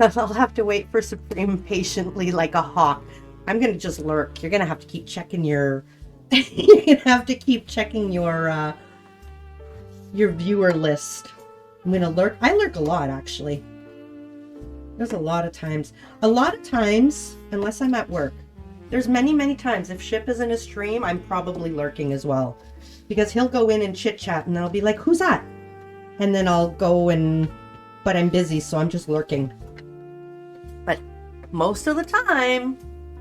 I'll have to wait for Supreme patiently like a hawk. I'm gonna just lurk. You're gonna have to keep checking your you're gonna have to keep checking your viewer list. I'm gonna lurk. I lurk a lot actually. There's a lot of times. Unless I'm at work. There's many times. If Ship is in a stream, I'm probably lurking as well. Because he'll go in and chit chat and I'll be like, who's that? And then I'll go and but I'm busy, so I'm just lurking. But most of the time,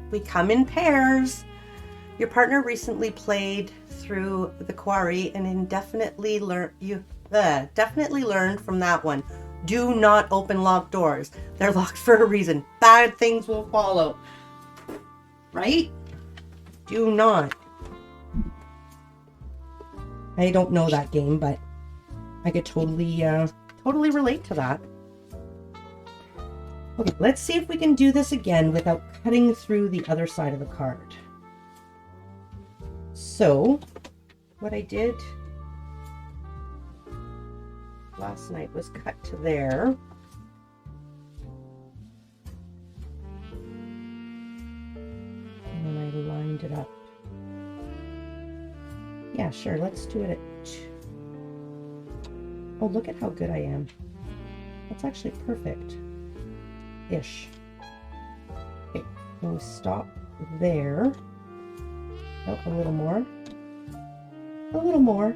we come in pairs. Your partner recently played through the quarry and definitely learned from that one. Do not open locked doors. They're locked for a reason. Bad things will follow. Right? Do not. I don't know that game, but I could totally relate to that. Okay, let's see if we can do this again without cutting through the other side of the card. So, what I did last night was cut to there. And then I lined it up. Yeah, sure, let's do it at 2. Oh, look at how good I am. That's actually perfect-ish. Okay, we'll stop there. Oh, a little more. A little more.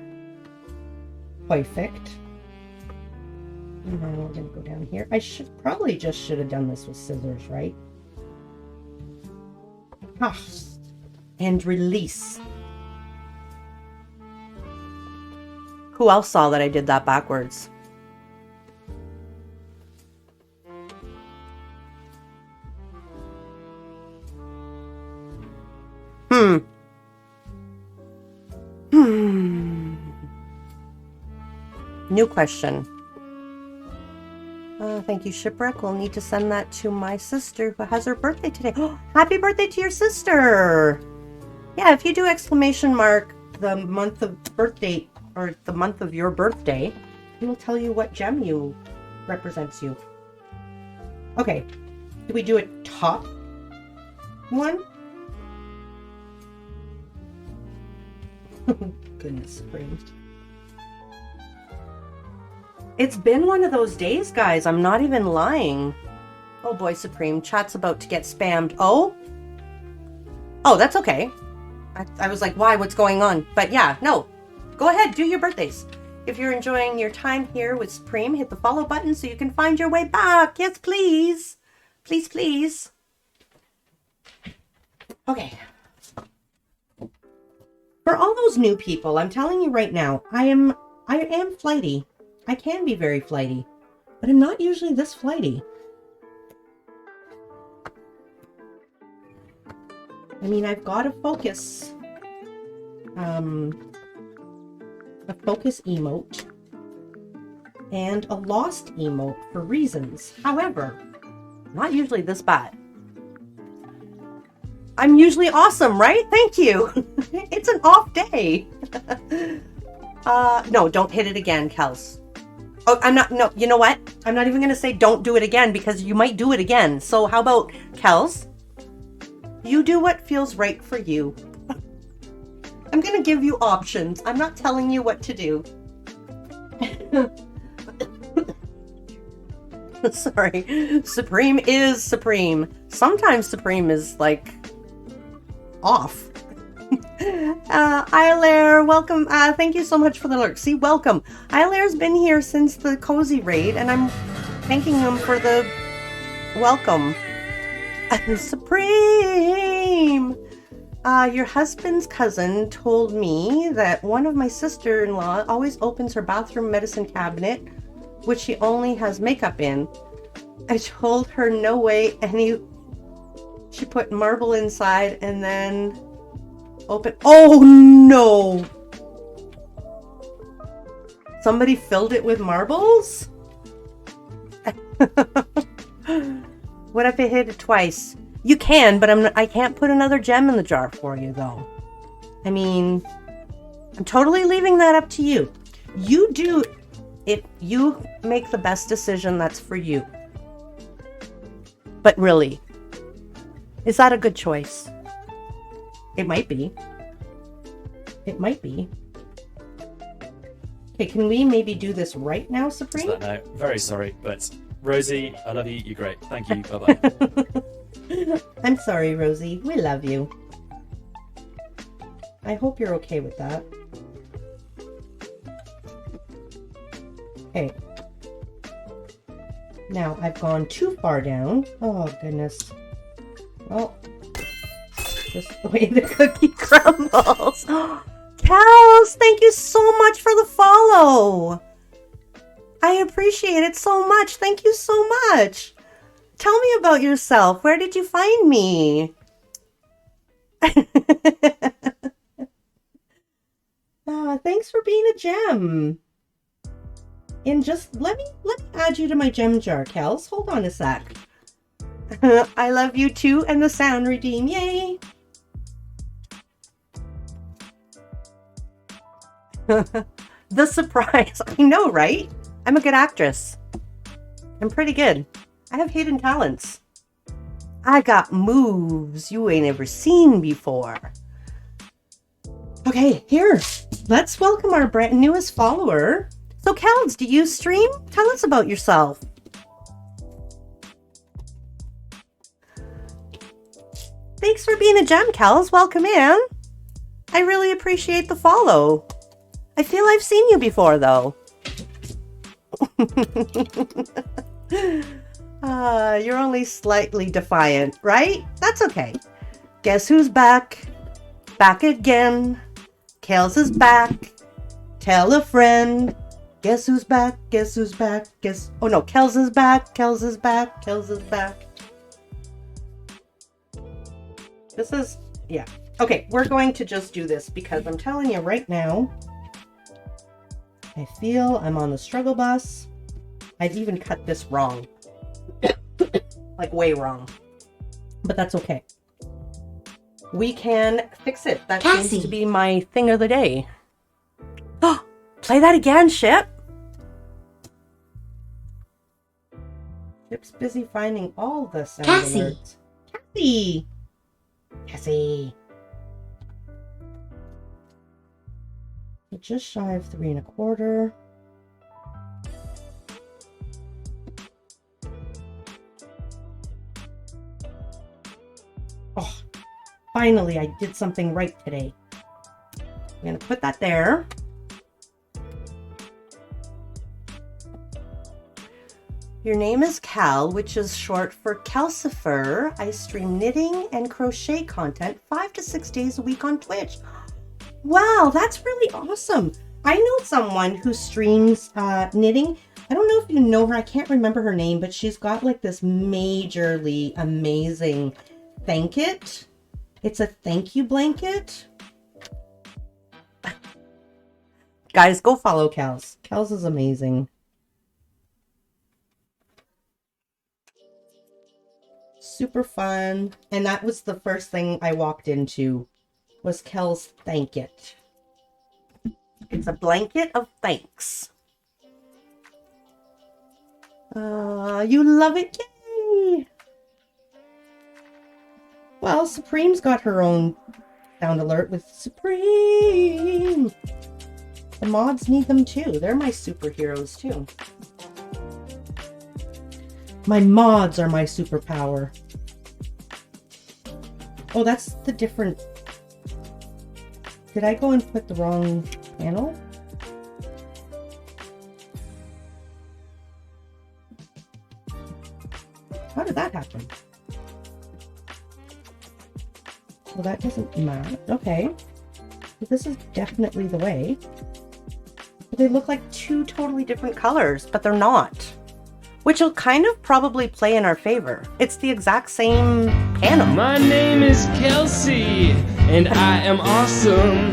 Perfect. And then we're going to go down here. I should have done this with scissors, right? Ah, and release. Who else saw that I did that backwards? New question. Thank you, Shipwreck. We'll need to send that to my sister who has her birthday today. Happy birthday to your sister! Yeah, if you do exclamation mark the month of birthday or the month of your birthday, it will tell you what gem you represents you. Okay, do we do a top one? Goodness Supreme. It's been one of those days, guys. I'm not even lying. Oh boy, Supreme. Chat's about to get spammed. Oh? Oh, that's okay. I was like, why? What's going on? But yeah, no. Go ahead, do your birthdays. If you're enjoying your time here with Supreme, hit the follow button so you can find your way back. Yes, please. Please, please. Okay. For all those new people, I'm telling you right now, I am flighty. I can be very flighty, but I'm not usually this flighty. I mean, I've got a focus emote and a lost emote for reasons. However, not usually this bad. I'm usually awesome, right? Thank you. It's an off day. No, don't hit it again, Kels. Oh, no, you know what? I'm not even going to say don't do it again because you might do it again. So how about, Kels? You do what feels right for you. I'm going to give you options. I'm not telling you what to do. Sorry. Supreme is Supreme. Sometimes Supreme is like off. Eilair, welcome. Thank you so much for the lurk. See, welcome. Eilair's been here since the cozy raid, and I'm thanking him for the welcome. Supreme! Your husband's cousin told me that one of my sister-in-law always opens her bathroom medicine cabinet, which she only has makeup in. I told her no way, and she put marble inside and then open. Oh no! Somebody filled it with marbles? What if I hit it twice? You can, but I can't put another gem in the jar for you, though. I mean, I'm totally leaving that up to you. You do it. You make the best decision that's for you. But really, is that a good choice? It might be. It might be. Okay, can we maybe do this right now, Supreme? No, very sorry, but Rosie, I love you. You're great. Thank you. Bye-bye. I'm sorry, Rosie. We love you. I hope you're okay with that. Okay. Now, I've gone too far down. Oh, goodness. Well, just the way the cookie crumbles. Cows, thank you so much for the follow. I appreciate it so much. Thank you so much. Tell me about yourself. Where did you find me? Thanks for being a gem. And just let me add you to my gem jar, Kels. Hold on a sec. I love you too, and the sound redeem. Yay! The surprise. I know, right? I'm a good actress. I'm pretty good. I have hidden talents. I got moves you ain't ever seen before. Okay, here. Let's welcome our brand newest follower. So, Kels, do you stream? Tell us about yourself. Thanks for being a gem, Kels. Welcome in. I really appreciate the follow. I feel I've seen you before, though. You're only slightly defiant, right? That's okay. Guess who's back? Back again. Kels is back. Tell a friend. Guess who's back? Guess who's back? Guess... Oh no, Kels is back. Kels is back. Kels is back. This is... Yeah. Okay, we're going to just do this because I'm telling you right now, I feel I'm on the struggle bus. I've even cut this wrong. Like way wrong. But that's okay. We can fix it. That seems to be my thing of the day. Oh, play that again, Ship. Ship's busy finding all the sound alerts. Cassie! Cassie! Just shy of 3 1/4. Oh, finally I did something right today. I'm gonna put that there. Your name is Cal, which is short for Calcifer. I stream knitting and crochet content 5 to 6 days a week on Twitch. Wow, that's really awesome. I know someone who streams knitting. I don't know if you know her. I can't remember her name, but she's got like this majorly amazing thank-it. It's a thank you blanket. Guys, go follow Cal's. Cal's is amazing. Super fun. And that was the first thing I walked into, was Kel's Thank It. It's a blanket of thanks. You love it, yay! Well, Supreme's got her own sound alert with Supreme. The mods need them too. They're my superheroes too. My mods are my superpower. Oh, that's the different... Did I go and put the wrong panel? How did that happen? Well, that doesn't matter. Okay. So this is definitely the way. But they look like two totally different colors, but they're not. Which will kind of probably play in our favor. It's the exact same panel. My name is Kelsey, and I am awesome.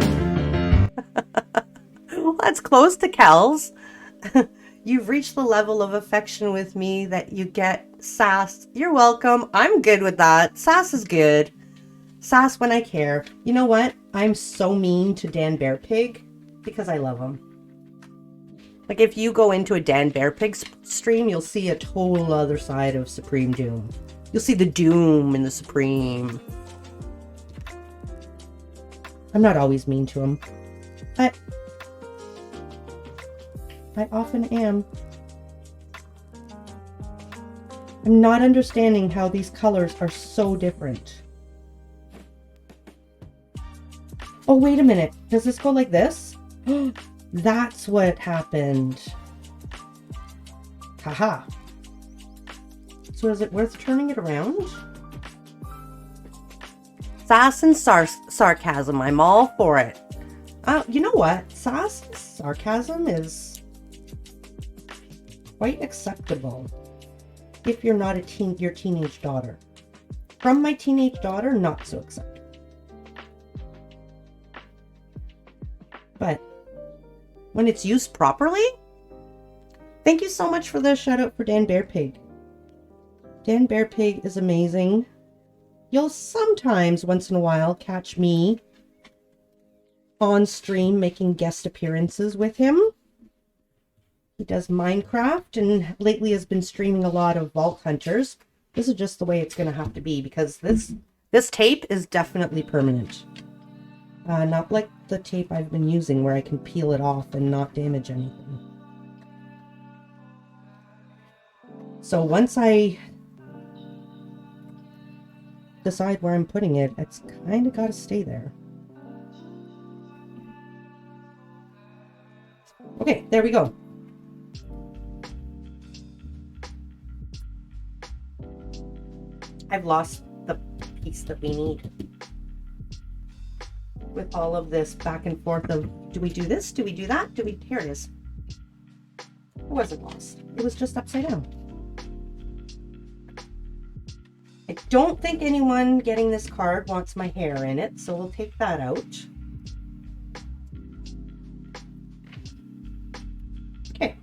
Well, that's close to Kel's. You've reached the level of affection with me that you get sass. You're welcome. I'm good with that. Sass is good. Sass when I care. You know what? I'm so mean to Dan Bear Pig because I love him. Like, if you go into a Dan Bear Pig stream, you'll see a total other side of Supreme Doom. You'll see the Doom in the Supreme. I'm not always mean to him, but I often am. I'm not understanding how these colors are so different. Oh, wait a minute. Does this go like this? That's what happened. Haha. So is it worth turning it around? Sass and sarcasm. I'm all for it. You know what? Sass and sarcasm is quite acceptable if you're not your teenage daughter. From my teenage daughter, not so acceptable. But when it's used properly, thank you so much for the shout out for Dan Bear Pig. Dan Bear Pig is amazing. You'll sometimes, once in a while, catch me on stream making guest appearances with him. He does Minecraft and lately has been streaming a lot of Vault Hunters. This is just the way it's going to have to be because this tape is definitely permanent. Not like the tape I've been using where I can peel it off and not damage anything. So once I decide where I'm putting it, it's kind of got to stay there. Okay, there we go. I've lost the piece that we need. With all of this back and forth of, do we do this? Do we do that? Here it is. It wasn't lost. It was just upside down. I don't think anyone getting this card wants my hair in it, so we'll take that out. Okay.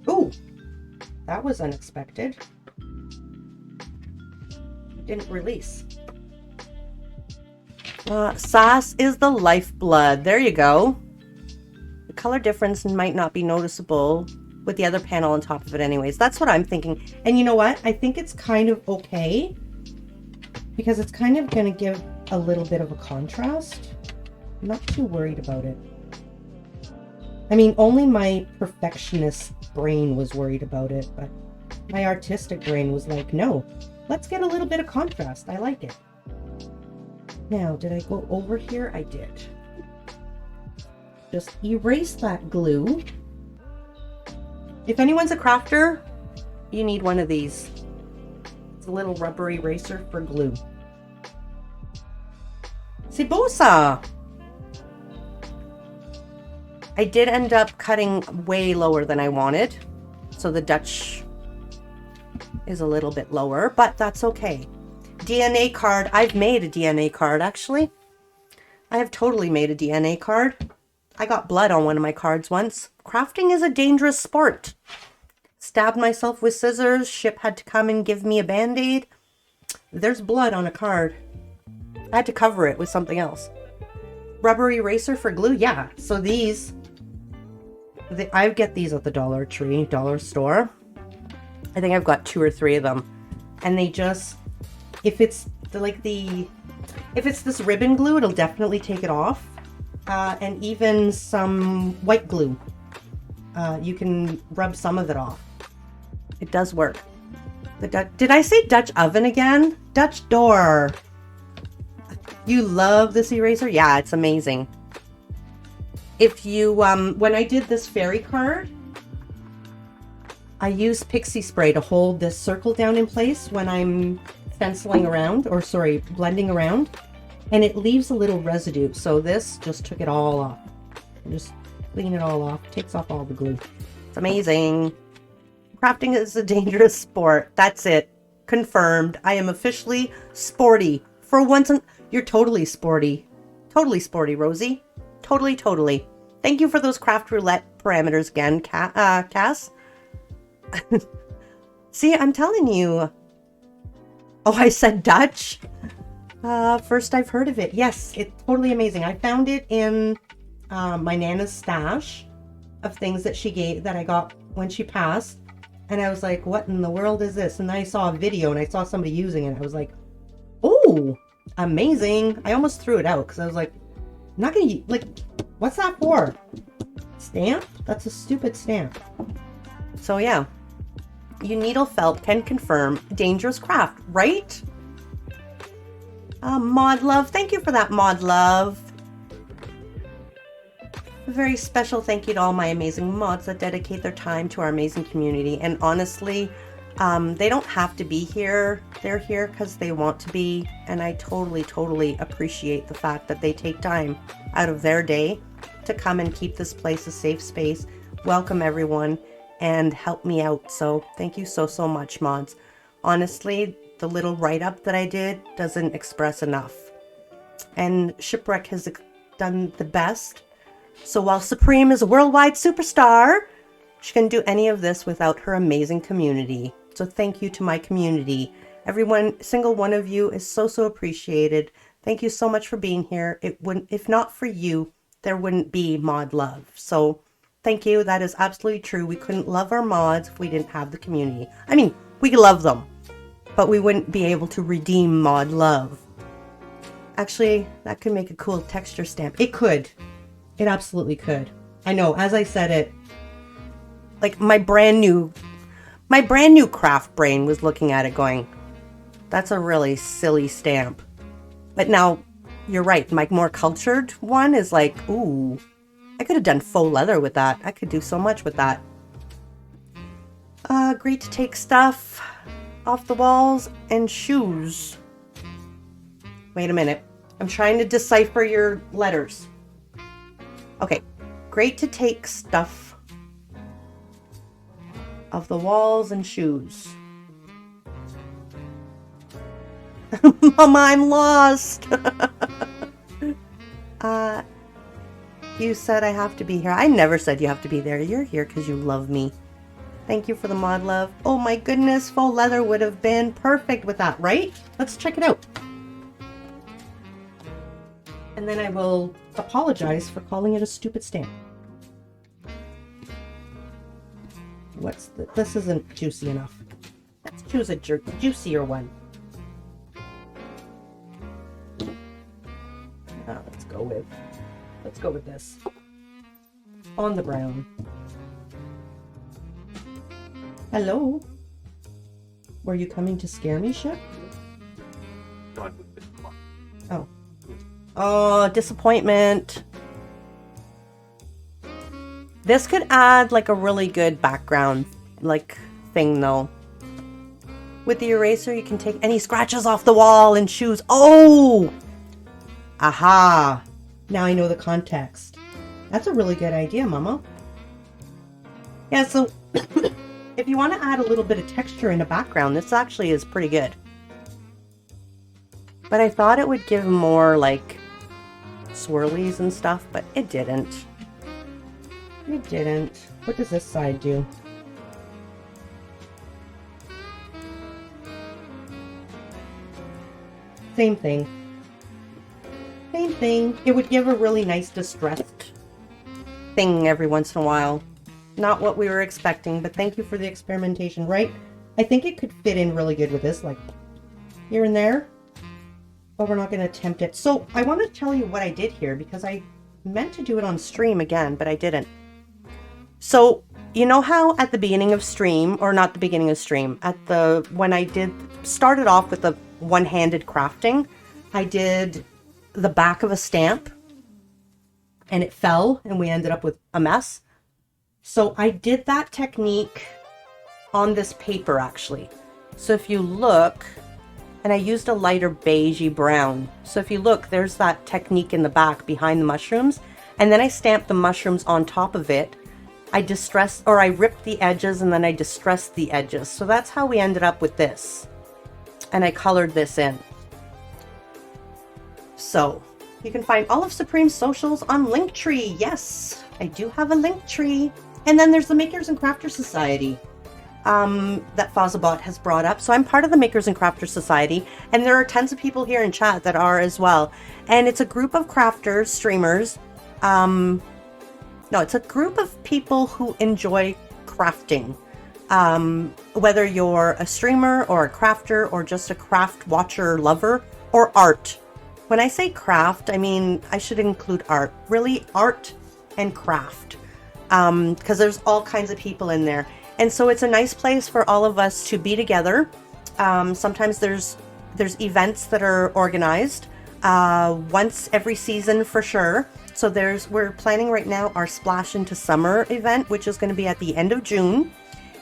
Ooh, that was unexpected. Didn't release. Sauce is the lifeblood. There you go. The color difference might not be noticeable with the other panel on top of it anyways. That's what I'm thinking. And you know what? I think it's kind of okay because it's kind of going to give a little bit of a contrast. I'm not too worried about it. I mean, only my perfectionist brain was worried about it, but my artistic brain was like, no, let's get a little bit of contrast. I like it. Now, did I go over here? I did. Just erase that glue. If anyone's a crafter, you need one of these. It's a little rubber eraser for glue. Sibosa! I did end up cutting way lower than I wanted. So the Dutch is a little bit lower, but that's okay. DNA card. I've made a DNA card, actually. I have totally made a DNA card. I got blood on one of my cards once. Crafting is a dangerous sport. Stabbed myself with scissors. Ship had to come and give me a band-aid. There's blood on a card. I had to cover it with something else. Rubber eraser for glue? Yeah. So these, I get these at the Dollar Tree, dollar store. I think I've got 2 or 3 of them. And they just, if it's this ribbon glue, it'll definitely take it off. And even some white glue. You can rub some of it off. It does work. Did I say Dutch oven again? Dutch door. You love this eraser? Yeah, it's amazing. If you, when I did this fairy card, I used pixie spray to hold this circle down in place when I'm stenciling around, or sorry, blending around. And it leaves a little residue. So this just took it all off. Just clean it all off. Takes off all the glue. It's amazing. Crafting is a dangerous sport. That's it. Confirmed. I am officially sporty. For once, you're totally sporty. Totally sporty, Rosie. Totally, totally. Thank you for those Craft Roulette parameters again, Cass. See, I'm telling you. Oh, I said Dutch? First I've heard of it. Yes, it's totally amazing. I found it in my Nana's stash of things that she gave, that I got when she passed. And I was like, what in the world is this? And then I saw a video and I saw somebody using it. I was like, oh, amazing. I almost threw it out because I was like, I'm not going to, like, what's that for? Stamp? That's a stupid stamp. So yeah, you needle felt can confirm dangerous craft, right? Mod Love, thank you for that, Mod Love. A very special thank you to all my amazing mods that dedicate their time to our amazing community. And honestly, they don't have to be here. They're here because they want to be. And I totally, totally appreciate the fact that they take time out of their day to come and keep this place a safe space, welcome everyone, and help me out. So thank you so, so much, mods. Honestly, the little write-up that I did doesn't express enough. And Shipwreck has done the best. So while Supreme is a worldwide superstar, she couldn't do any of this without her amazing community. So thank you to my community. Everyone, single one of you is so, so appreciated. Thank you so much for being here. It wouldn't, if not for you, there wouldn't be Mod Love. So thank you. That is absolutely true. We couldn't love our mods if we didn't have the community. I mean, we could love them, but we wouldn't be able to redeem Mod Love. Actually, that could make a cool texture stamp. It could. It absolutely could. I know, as I said it, like my brand new craft brain was looking at it going, that's a really silly stamp. But now, you're right, my more cultured one is like, ooh, I could have done faux leather with that. I could do so much with that. Great to take stuff off the walls and shoes. Wait a minute. I'm trying to decipher your letters. Okay. Great to take stuff of the walls and shoes. Mama, I'm lost. You said I have to be here. I never said you have to be there. You're here because you love me. Thank you for the mod love. Oh my goodness, faux leather would have been perfect with that, right? Let's check it out. And then I will apologize for calling it a stupid stamp. This isn't juicy enough. Let's choose a juicier one. Let's go with this. On the brown. Hello? Were you coming to scare me, Ship? Oh. Oh, disappointment. This could add like a really good background like thing though. With the eraser you can take any scratches off the wall and shoes. Oh! Aha! Now I know the context. That's a really good idea, Mama. Yeah, so if you want to add a little bit of texture in the background, this actually is pretty good. But I thought it would give more like swirlies and stuff, but it didn't. It didn't. What does this side do? Same thing. Same thing. It would give a really nice distressed thing every once in a while. Not what we were expecting, but thank you for the experimentation, right? I think it could fit in really good with this, like here and there. But we're not going to attempt it. So I want to tell you what I did here because I meant to do it on stream again, but I didn't. So you know how at the beginning of stream, or not the beginning of stream, when I started off with the one-handed crafting, I did the back of a stamp and it fell and we ended up with a mess. So I did that technique on this paper actually. So if you look, and I used a lighter beigey brown. So if you look, there's that technique in the back behind the mushrooms. And then I stamped the mushrooms on top of it. I ripped the edges and then I distressed the edges. So that's how we ended up with this. And I colored this in. So you can find all of Supreme's socials on Linktree. Yes, I do have a Linktree. And then there's the Makers and Crafters Society that Fozabot has brought up. So I'm part of the Makers and Crafters Society, and there are tons of people here in chat that are as well. And it's a group of crafters, streamers. No, it's a group of people who enjoy crafting. Whether you're a streamer or a crafter or just a craft watcher lover or art. When I say craft, I mean, I should include art. Really, art and craft. Because there's all kinds of people in there. And so it's a nice place for all of us to be together. Sometimes there's events that are organized once every season for sure. So we're planning right now our Splash into Summer event, which is going to be at the end of June.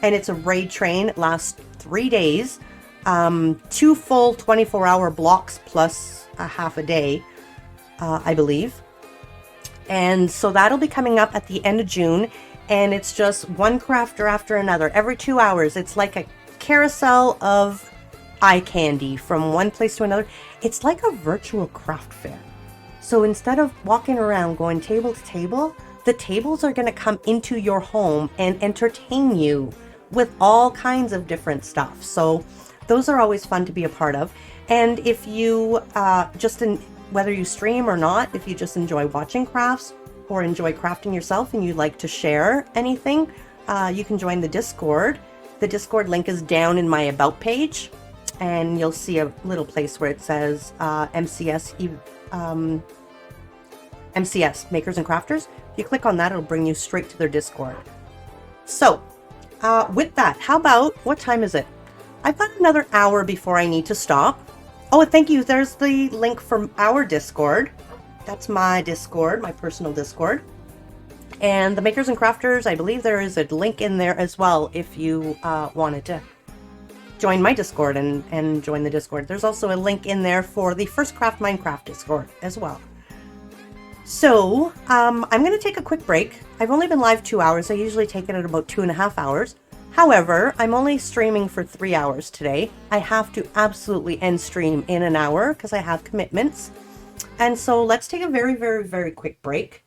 And it's a raid train. It lasts 3 days. 2 full 24-hour blocks plus a half a day, I believe. And so that'll be coming up at the end of June. And it's just one crafter after another. Every 2 hours, it's like a carousel of eye candy from one place to another. It's like a virtual craft fair. So instead of walking around going table to table, the tables are going to come into your home and entertain you with all kinds of different stuff. So those are always fun to be a part of. And if you whether you stream or not, if you just enjoy watching crafts or enjoy crafting yourself and you like to share anything, you can join the Discord. The Discord link is down in my About page, and you'll see a little place where it says MCS, Makers and Crafters. If you click on that, it'll bring you straight to their Discord. So, with that, how about, what time is it? I've got another hour before I need to stop. Oh, thank you. There's the link from our Discord. That's my Discord, my personal Discord. And the Makers and Crafters, I believe there is a link in there as well if you wanted to join my Discord and join the Discord. There's also a link in there for the First Craft Minecraft Discord as well. So, I'm going to take a quick break. I've only been live 2 hours. I usually take it at about 2.5 hours. However, I'm only streaming for 3 hours today. I have to absolutely end stream in an hour because I have commitments. And so let's take a very, very, very quick break.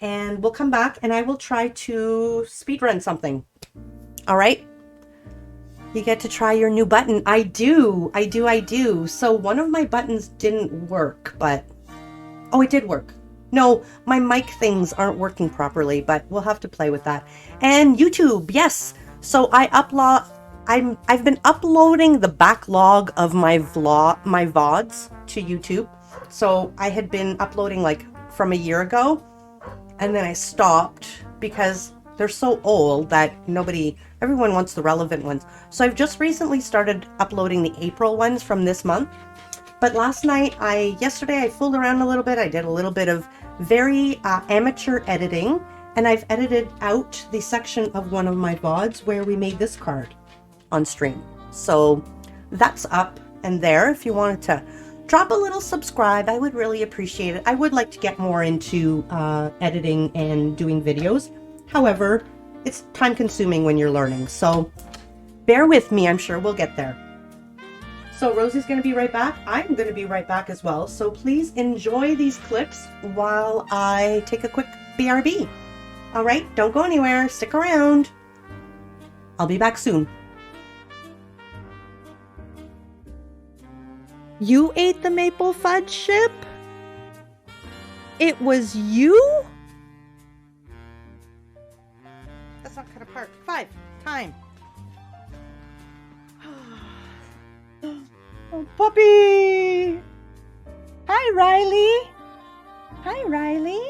And we'll come back and I will try to speedrun something. All right? You get to try your new button. I do. So one of my buttons didn't work, but... Oh, it did work. No, my mic things aren't working properly, but we'll have to play with that. And YouTube, yes. So I've been uploading the backlog of my VODs to YouTube. So I had been uploading like from a year ago, and then I stopped because they're so old that everyone wants the relevant ones. So I've just recently started uploading the April ones from this month. But yesterday I fooled around a little bit. I did a little bit of very amateur editing, and I've edited out the section of one of my VODs where we made this card on stream. So that's up and there. If you wanted to drop a little subscribe, I would really appreciate it. I would like to get more into editing and doing videos. However, it's time consuming when you're learning. So bear with me, I'm sure we'll get there. So Rosie's going to be right back. I'm going to be right back as well. So please enjoy these clips while I take a quick BRB. All right, don't go anywhere. Stick around. I'll be back soon. You ate the maple fudge chip? It was you? That's not cut apart. 5. Time. Oh, puppy! Hi, Riley. Hi, Riley.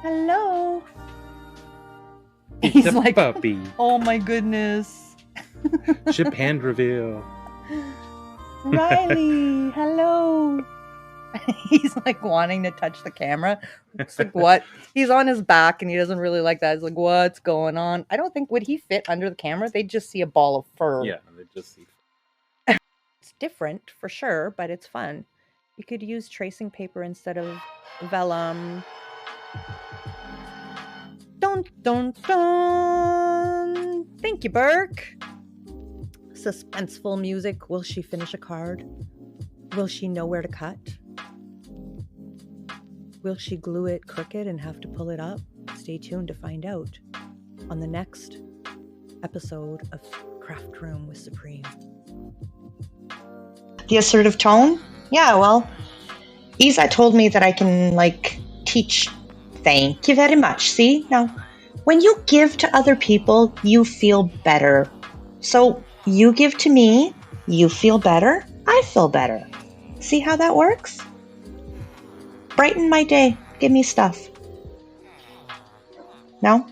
Hello. He's like, puppy. Oh my goodness. Ship hand reveal. Riley, hello. He's like wanting to touch the camera. It's like, what? He's on his back and he doesn't really like that. He's like, what's going on? I don't think, would he fit under the camera? They'd just see a ball of fur. Yeah, they just see. It's different for sure, but it's fun. You could use tracing paper instead of vellum. Dun, dun, dun. Thank you, Burke. Suspenseful music. Will she finish a card? Will she know where to cut? Will she glue it crooked and have to pull it up? Stay tuned to find out on the next episode of Craft Room with Supreme. The assertive tone? Yeah, well, Isa told me that I can, teach. Thank you very much. See? Now, when you give to other people, you feel better. So, you give to me, you feel better, I feel better. See how that works? Brighten my day. Give me stuff. No?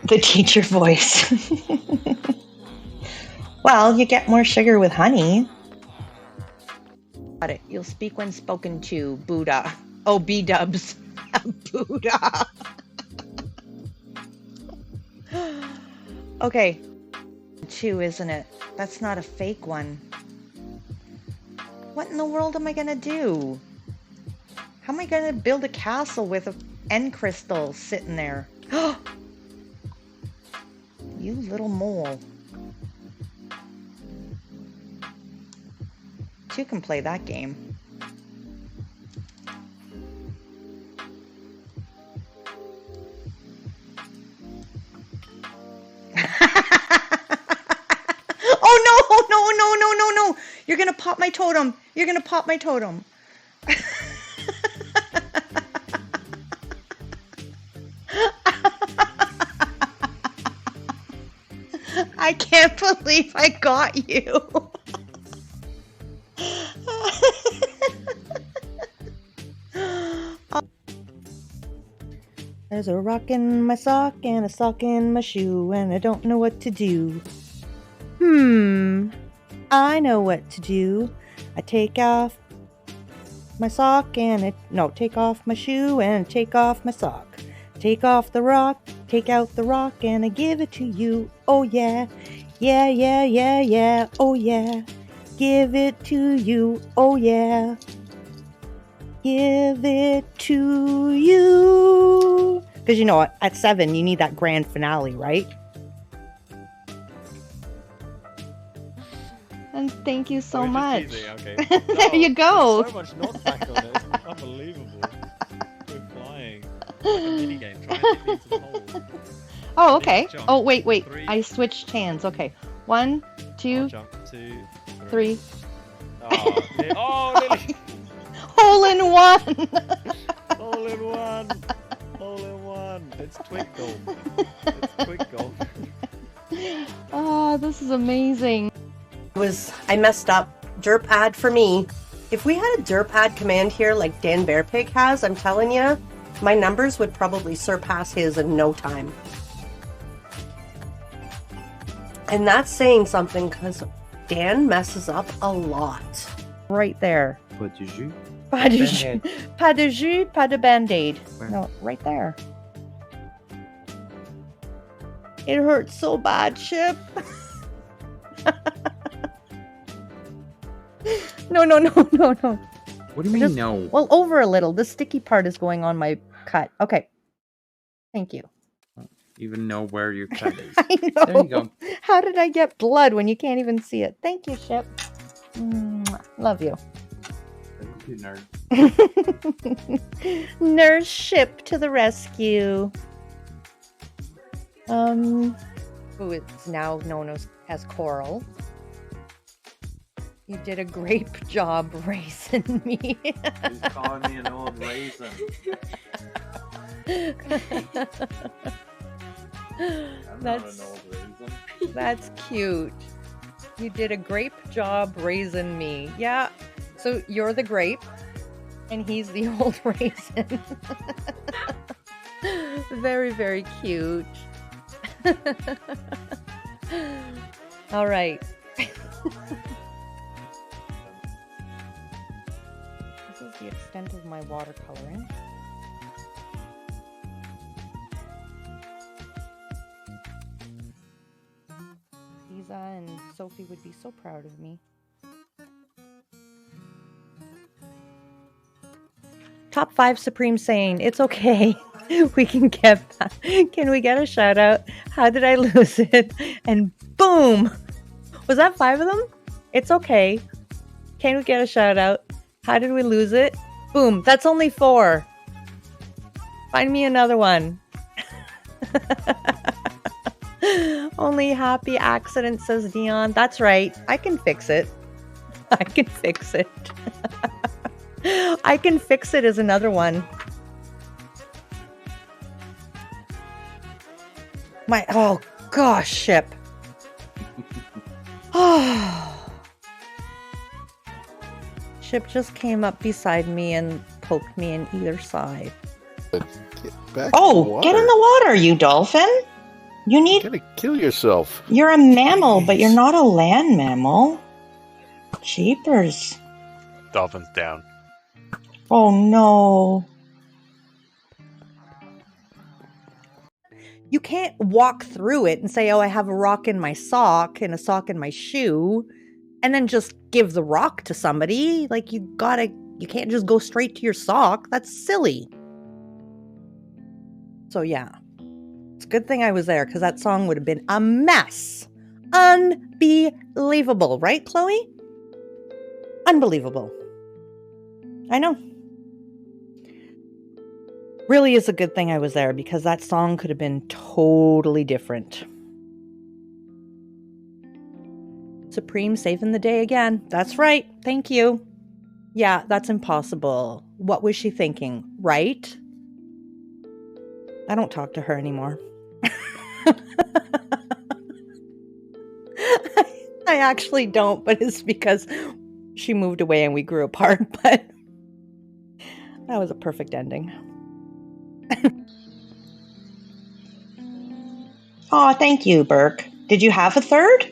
The teacher voice. Well, you get more sugar with honey. Got it. You'll speak when spoken to, Buddha. Oh, B-dubs. Buddha. Okay. 2, isn't it? That's not a fake one. What in the world am I gonna do? How am I gonna build a castle with an end crystal sitting there? You little mole. 2 can play that game. Oh no! You're gonna pop my totem. You're gonna pop my totem. I can't believe I got you. There's a rock in my sock and a sock in my shoe, and I don't know what to do. I know what to do. I take off my sock and take off my shoe and take off my sock. Take off the rock, take out the rock, and I give it to you. Oh yeah, yeah, yeah, yeah, yeah, oh yeah. Give it to you, oh yeah. Give it to you. Because, you know, at 7, you need that grand finale, right? And thank you so much. Okay. There you go. So much knock back on it. It's unbelievable. We're flying. It's like a mini game. Trying to get into the hole. Oh, okay. Jump. Oh, wait. 3. I switched hands. Okay. 1, 2, I'll jump 2, 3. Oh, Lily. Hole in one. Hole in one. Hole in one. It's Twinkle. It's Twinkle. Oh, this is amazing. I messed up. Derp ad for me. If we had a derp ad command here like Dan Bearpig has, I'm telling you, my numbers would probably surpass his in no time. And that's saying something because Dan messes up a lot. Right there. What did you? Pas de jus. Pas de jus, pas de band-aid. No, right there. It hurts so bad, Chip. No. What do you mean, no? Well, over a little. The sticky part is going on my cut. Okay. Thank you. Even know where your cut is. I know. There you go. How did I get blood when you can't even see it? Thank you, Chip. Love you. Thank you, nerd. Nurse Ship to the rescue. Who is now known as Coral. You did a great job raising me. He's calling me an old raisin. I'm not an old raisin. That's cute. You did a great job raising me. Yeah. So you're the grape, and he's the old raisin. Very, very cute. All right. This is the extent of my watercoloring. Lisa and Sophie would be so proud of me. Top 5 Supreme saying, it's okay. We can get that. Can we get a shout out? How did I lose it? And boom! Was that 5 of them? It's okay. Can we get a shout out? How did we lose it? Boom. That's only 4. Find me another one. Only happy accident, says Dion. That's right. I can fix it. I can fix it. I can fix it is another one. Oh gosh, Ship. Ship just came up beside me and poked me in either side. Get in the water, you dolphin. You need... You're gonna kill yourself. You're a mammal, but you're not a land mammal. Jeepers. Dolphin's down. Oh no. You can't walk through it and say, oh, I have a rock in my sock and a sock in my shoe, and then just give the rock to somebody. Like, you can't just go straight to your sock. That's silly. So yeah. It's a good thing I was there, because that song would have been a mess. Unbelievable, right, Chloe? Unbelievable. I know. Really is a good thing I was there, because that song could have been totally different. Supreme saving the day again. That's right. Thank you. Yeah, that's impossible. What was she thinking, right? I don't talk to her anymore. I actually don't, but it's because she moved away and we grew apart, but that was a perfect ending. Oh, thank you, Burke. Did you have a third?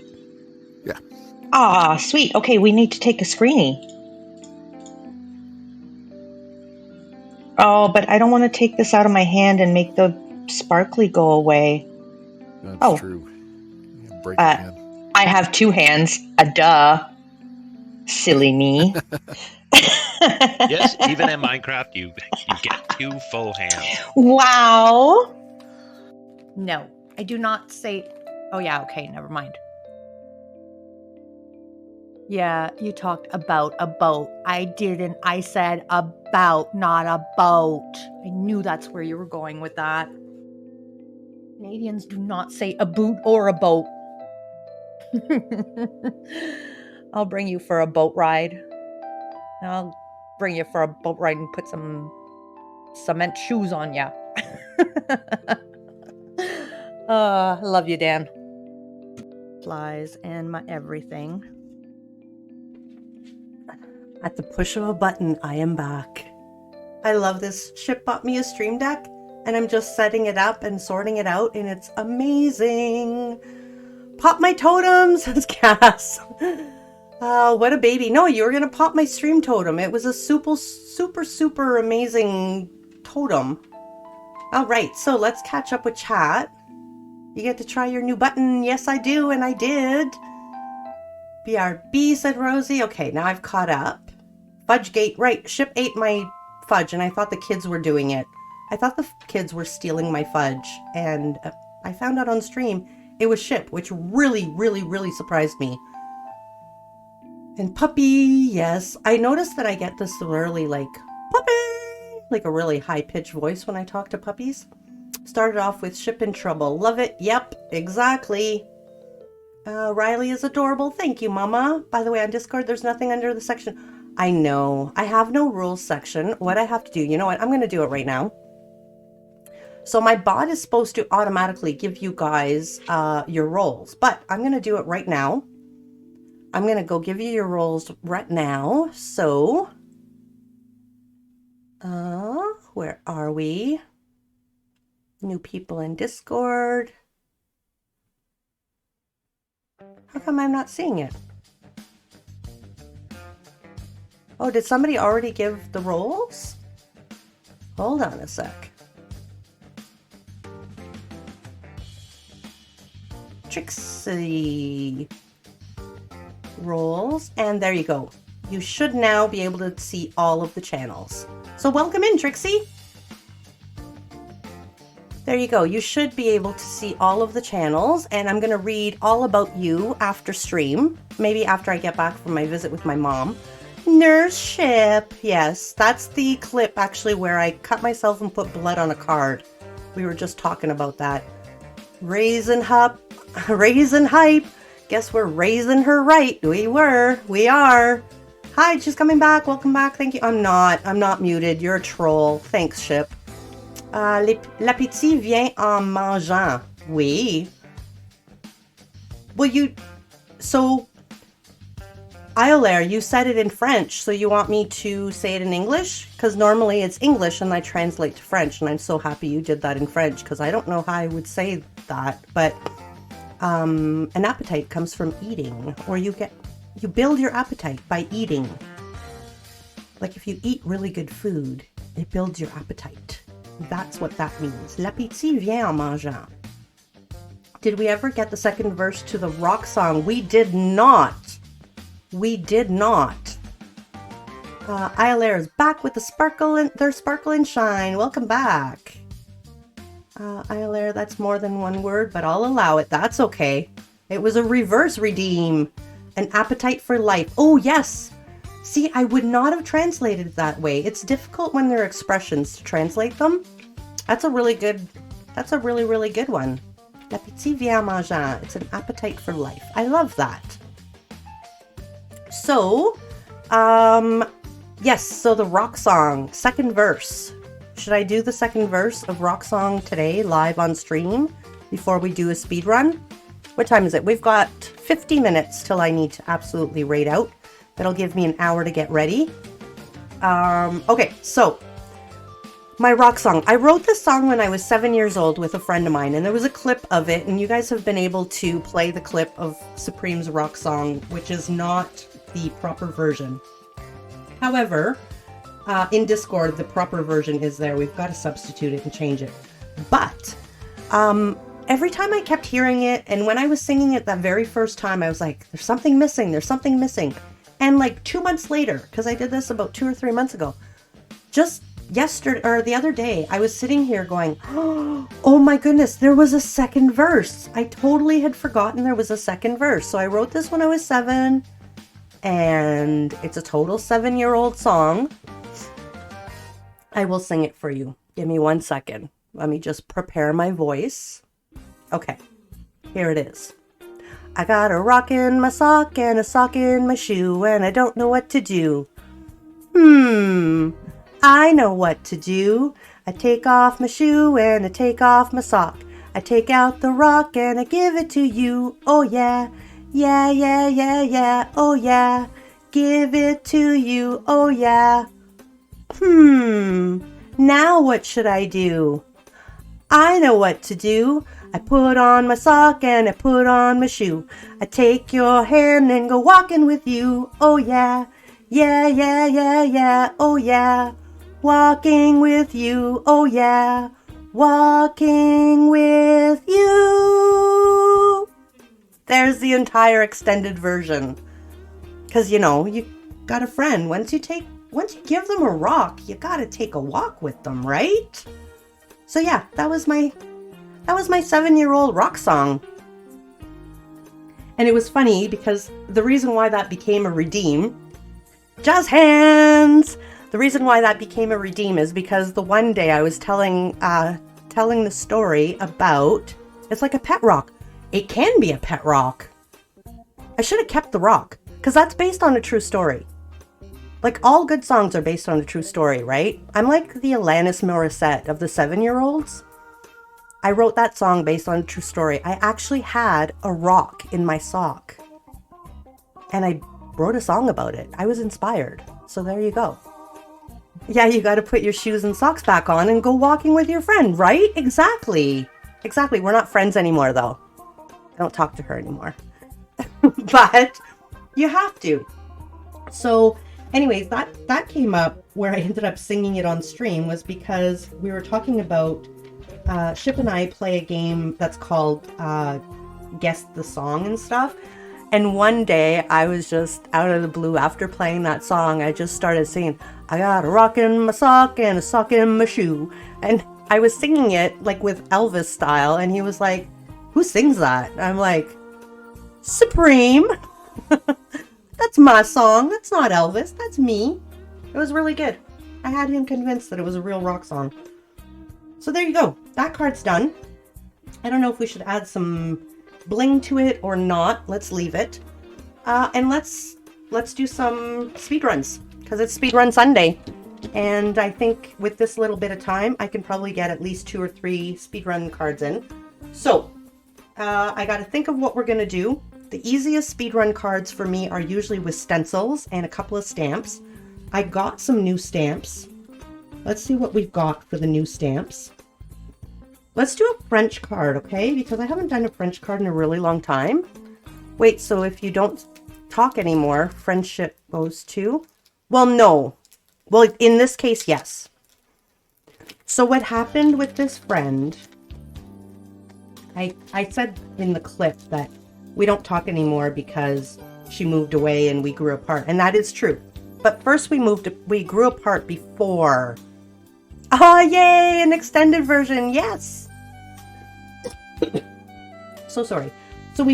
Yeah. Ah, sweet. Okay, we need to take a screenie. Oh, but I don't want to take this out of my hand and make the sparkly go away. That's true. Break your hand. I have 2 hands. A duh. Silly me. Yes, even in Minecraft, you get 2 full hands. Wow. No, I do not say. Oh, yeah, okay, never mind. Yeah, you talked about a boat. I didn't. I said about, not a boat. I knew that's where you were going with that. Canadians do not say a boot or a boat. I'll bring you for a boat ride. I'll bring you for a boat ride and put some cement shoes on ya. Love you, Dan. Flies and my everything. At the push of a button, I am back. I love this. Ship bought me a stream deck, and I'm just setting it up and sorting it out, and it's amazing. Pop my totems, says Cass. What a baby. No, you were going to pop my stream totem. It was a super amazing totem. All right, so let's catch up with chat. You get to try your new button. Yes, I do, and I did. BRB, said Rosie. Okay, now I've caught up. Fudgegate, right. Ship ate my fudge, and I thought the kids were doing it. I thought the kids were stealing my fudge, and I found out on stream it was Ship, which really surprised me. And Puppy, yes. I noticed that I get this really like, Puppy! Like a really high-pitched voice when I talk to puppies. Started off with Ship in trouble. Love it. Yep, exactly. Riley is adorable. Thank you, Mama. By the way, on Discord, there's nothing under the section. I know. I have no rules section. What I have to do, you know what? I'm going to do it right now. So my bot is supposed to automatically give you guys your roles, but I'm going to do it right now. I'm going to go give you your roles right now. So, where are we? New people in Discord. How come I'm not seeing it? Oh, did somebody already give the roles? Hold on a sec. Trixie roles, and there you go. You should now be able to see all of the channels. So welcome in, Trixie. There you go. You should be able to see all of the channels, and I'm going to read all about you after stream. Maybe after I get back from my visit with my mom. Nurse Ship. Yes, that's the clip actually where I cut myself and put blood on a card. We were just talking about that. Raisin Hype. Guess we're raising her right. We are. Hi, she's coming back. Welcome back. Thank you. I'm not muted. You're a troll. Thanks, Ship. L'appétit vient en mangeant. Oui. Well, so, Iolaire, you said it in French, so you want me to say it in English? Because normally it's English and I translate to French, and I'm so happy you did that in French, because I don't know how I would say that, but an appetite comes from eating, or you build your appetite by eating. Like if you eat really good food, it builds your appetite. That's what that means. L'appétit vient en mangeant. Did we ever get the second verse to the rock song? We did not. Iolaire is back with their sparkle and shine. Welcome back. Iolaire, that's more than one word, but I'll allow it. That's okay. It was a reverse redeem. An appetite for life. Oh, yes. See, I would not have translated it that way. It's difficult when there are expressions to translate them. That's a really good one. L'appétit vient en mangeant. It's an appetite for life. I love that. So, yes, so the rock song, second verse. Should I do the second verse of rock song today, live on stream, before we do a speed run? What time is it? We've got 50 minutes till I need to absolutely raid out. That'll give me an hour to get ready. Okay, so my rock song. I wrote this song when I was 7 years old with a friend of mine, and there was a clip of it, and you guys have been able to play the clip of Supreme's rock song, which is not the proper version. However, in Discord, the proper version is there. We've got to substitute it and change it. But every time I kept hearing it, and when I was singing it that very first time, I was like, there's something missing. And like 2 months later, because I did this about 2 or 3 months ago, just yesterday or the other day, I was sitting here going, oh my goodness, there was a second verse. I totally had forgotten there was a second verse. So I wrote this when I was 7, and it's a total 7-year-old song. I will sing it for you. Give me 1 second. Let me just prepare my voice. Okay, here it is. I got a rock in my sock and a sock in my shoe, and I don't know what to do. I know what to do. I take off my shoe and I take off my sock. I take out the rock and I give it to you. Oh yeah, yeah, yeah, yeah, yeah, oh yeah. Give it to you, oh yeah. Now what should I do? I know what to do. I put on my sock and I put on my shoe. I take your hand and go walking with you. Oh yeah, yeah, yeah, yeah, yeah, oh yeah. Walking with you, oh yeah. Walking with you. There's the entire extended version. Because, you know, you got a friend. Once you give them a rock, you gotta take a walk with them, right? So yeah, that was my 7-year-old rock song. And it was funny because the reason why that became a redeem, jazz hands! The reason why that became a redeem is because the one day I was telling the story about, it's like a pet rock. It can be a pet rock. I should have kept the rock, because that's based on a true story. Like, all good songs are based on a true story, right? I'm like the Alanis Morissette of the 7-year-olds. I wrote that song based on a true story. I actually had a rock in my sock. And I wrote a song about it. I was inspired. So there you go. Yeah, you gotta put your shoes and socks back on and go walking with your friend, right? Exactly. Exactly. We're not friends anymore, though. I don't talk to her anymore. But you have to. So anyways, that came up where I ended up singing it on stream was because we were talking about Ship and I play a game that's called Guess the Song and stuff. And one day I was just out of the blue after playing that song, I just started singing, I got a rock in my sock and a sock in my shoe. And I was singing it like with Elvis style, and he was like, who sings that? I'm like, Supreme. That's my song. That's not Elvis. That's me. It was really good. I had him convinced that it was a real rock song. So there you go. That card's done. I don't know if we should add some bling to it or not. Let's leave it. And let's do some speed runs because it's Speedrun Sunday. And I think with this little bit of time, I can probably get at least 2 or 3 speedrun cards in. So I got to think of what we're going to do. The easiest speedrun cards for me are usually with stencils and a couple of stamps. I got some new stamps. Let's see what we've got for the new stamps. Let's do a French card, okay? Because I haven't done a French card in a really long time. Wait, so if you don't talk anymore, friendship goes to? Well, no. Well, in this case, yes. So what happened with this friend, I said in the clip that we don't talk anymore because she moved away and we grew apart. And that is true. But first we grew apart before. Oh, yay! An extended version. Yes! So sorry. So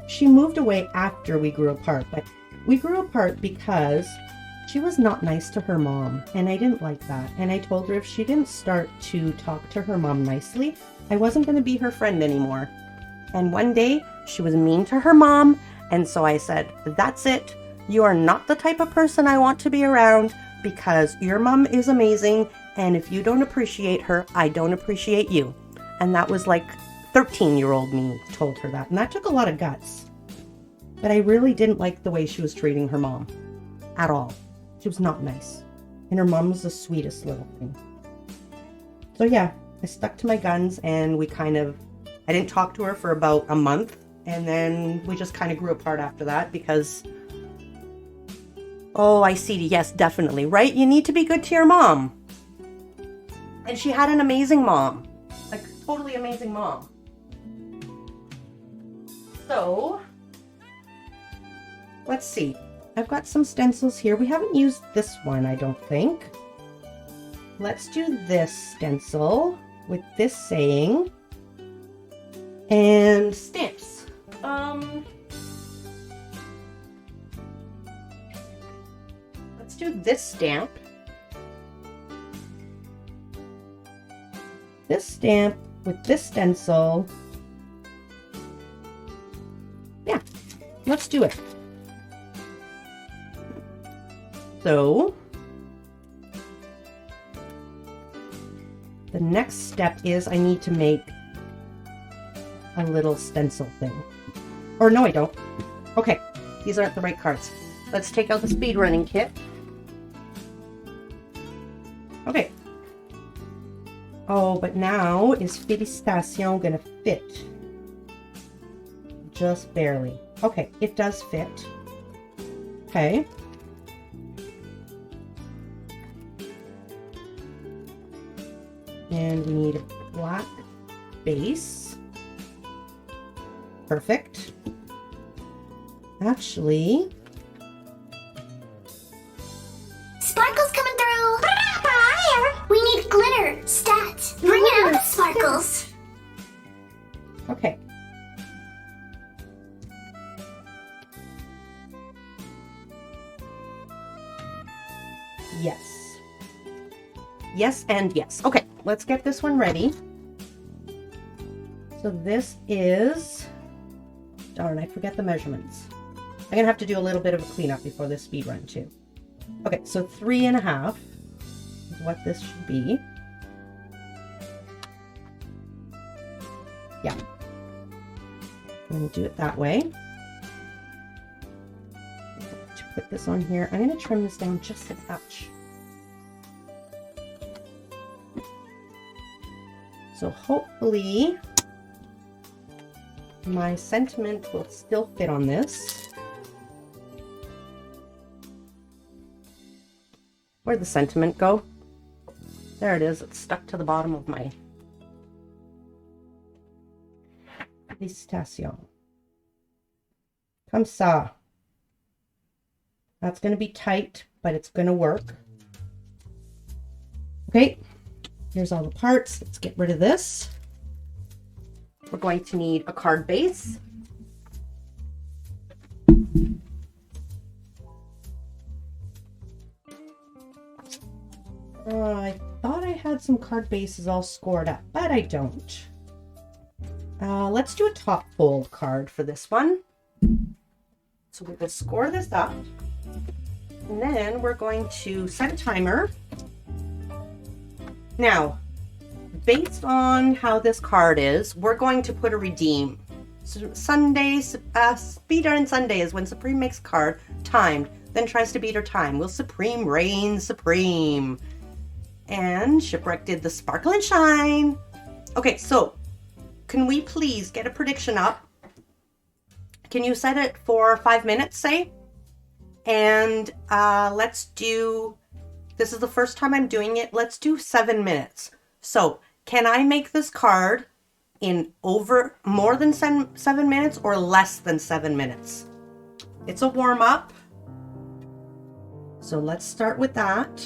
she moved away after we grew apart. But we grew apart because she was not nice to her mom. And I didn't like that. And I told her if she didn't start to talk to her mom nicely, I wasn't going to be her friend anymore. And one day, she was mean to her mom, and so I said, that's it. You are not the type of person I want to be around because your mom is amazing, and if you don't appreciate her, I don't appreciate you. And that was like 13-year-old me told her that, and that took a lot of guts. But I really didn't like the way she was treating her mom at all. She was not nice, and her mom was the sweetest little thing. So yeah, I stuck to my guns, and I didn't talk to her for about a month, and then we just kind of grew apart after that because, oh, I see. Yes, definitely, right? You need to be good to your mom. And she had an amazing mom, like totally amazing mom. So, let's see. I've got some stencils here. We haven't used this one, I don't think. Let's do this stencil with this saying and stamps. Let's do this stamp. This stamp with this stencil. Yeah, let's do it. So the next step is I need to make a little stencil thing. Or no, I don't. Okay, these aren't the right cards. Let's take out the speed running kit. Okay. Oh, but now is Félicitation gonna fit? Just barely. Okay, it does fit. Okay. And we need a black base. Perfect. Actually, Sparkles coming through! Fire! We need glitter! Stat! Bring it out, Sparkles! okay. Yes. Yes and yes. Okay, let's get this one ready. So this is... Darn, I forget the measurements. I'm gonna have to do a little bit of a cleanup before this speed run too. Okay, so 3.5 is what this should be. Yeah. I'm gonna do it that way. To put this on here, I'm gonna trim this down just a touch. So hopefully my sentiment will still fit on this. Where'd the sentiment go? There it is. It's stuck to the bottom of my Félicitation. Comme ça. That's going to be tight, but it's going to work. Okay, here's all the parts. Let's get rid of this. We're going to need a card base. I thought I had some card bases all scored up, but I don't. Let's do a top fold card for this one. So we're going to score this up. And then we're going to set a timer. Now, based on how this card is, we're going to put a redeem. So Sundays, speed run Sunday is when Supreme makes a card timed, then tries to beat her time. Will Supreme reign supreme? And Shipwreck did the sparkle and shine. Okay, so can we please get a prediction up? Can you set it for 5 minutes, say? And let's do, this is the first time I'm doing it, let's do 7 minutes. So can I make this card in over more than 7 minutes or less than 7 minutes? It's a warm-up. So let's start with that.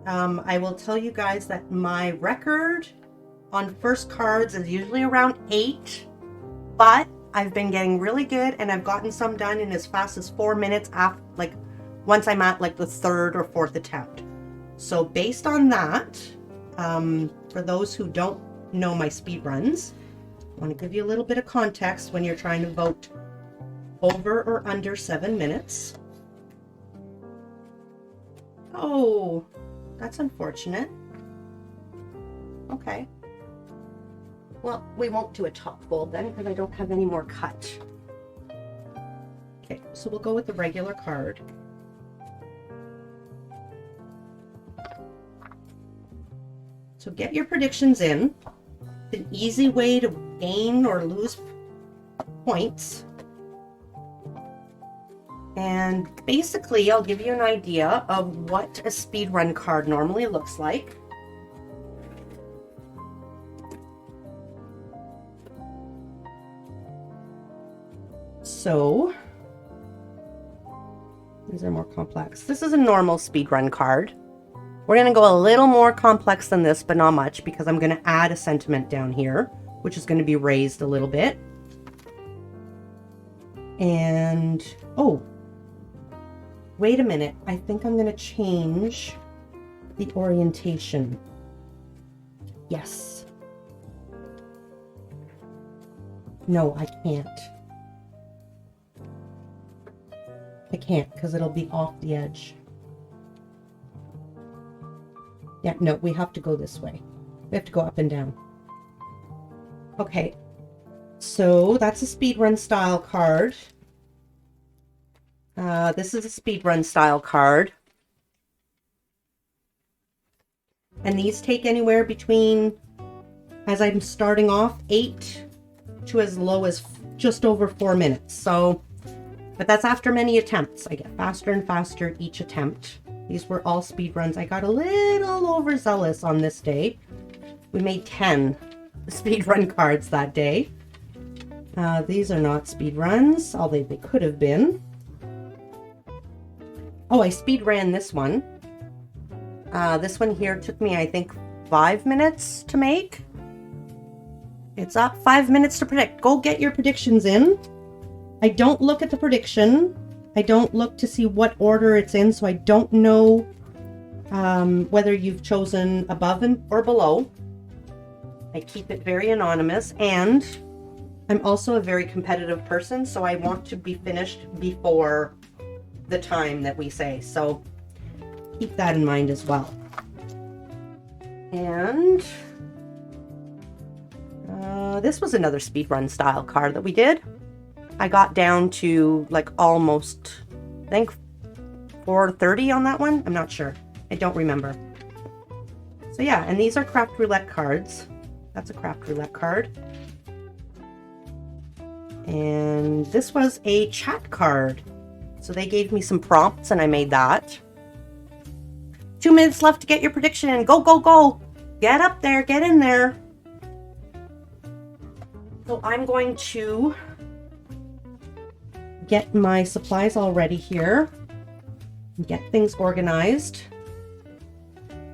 I will tell you guys that my record on first cards is usually around 8, but I've been getting really good and I've gotten some done in as fast as 4 minutes after, like once I'm at like the 3rd or 4th attempt. So based on that, for those who don't know my speed runs, I want to give you a little bit of context when you're trying to vote over or under 7 minutes. Oh, that's unfortunate. Okay. Well, we won't do a top fold then because I don't have any more cut. Okay, so we'll go with the regular card. So get your predictions in. It's an easy way to gain or lose points. And basically, I'll give you an idea of what a speedrun card normally looks like. So, These are more complex. This is a normal speedrun card. We're going to go a little more complex than this, but not much, because I'm going to add a sentiment down here, which is going to be raised a little bit. And, oh, wait a minute. I think I'm going to change the orientation. Yes. No, I can't. I can't, because it'll be off the edge. Yeah, no, we have to go this way. We have to go up and down. Okay. So that's a speedrun style card. This is a speedrun style card. And these take anywhere between, as I'm starting off, 8 to as low as just over 4 minutes. So, but that's after many attempts. I get faster and faster each attempt. These were all speed runs. I got a little overzealous on this day. We made 10 speed run cards that day. These are not speed runs, although they could have been. Oh, I speed ran this one. This one here took me, I think, 5 minutes to make. It's up 5 minutes to predict. Go get your predictions in. I don't look at the prediction. I don't look to see what order it's in, so I don't know whether you've chosen above or below. I keep it very anonymous, and I'm also a very competitive person, so I want to be finished before the time that we say. So keep that in mind as well. And this was another speedrun style card that we did. I got down to like almost, I think 4:30 on that one. I'm not sure. I don't remember. So yeah, and these are Craft Roulette cards. That's a Craft Roulette card. And this was a chat card. So they gave me some prompts and I made that. 2 minutes left to get your prediction. Go, go, go. Get up there. Get in there. So I'm going to get my supplies all ready here. Get things organized.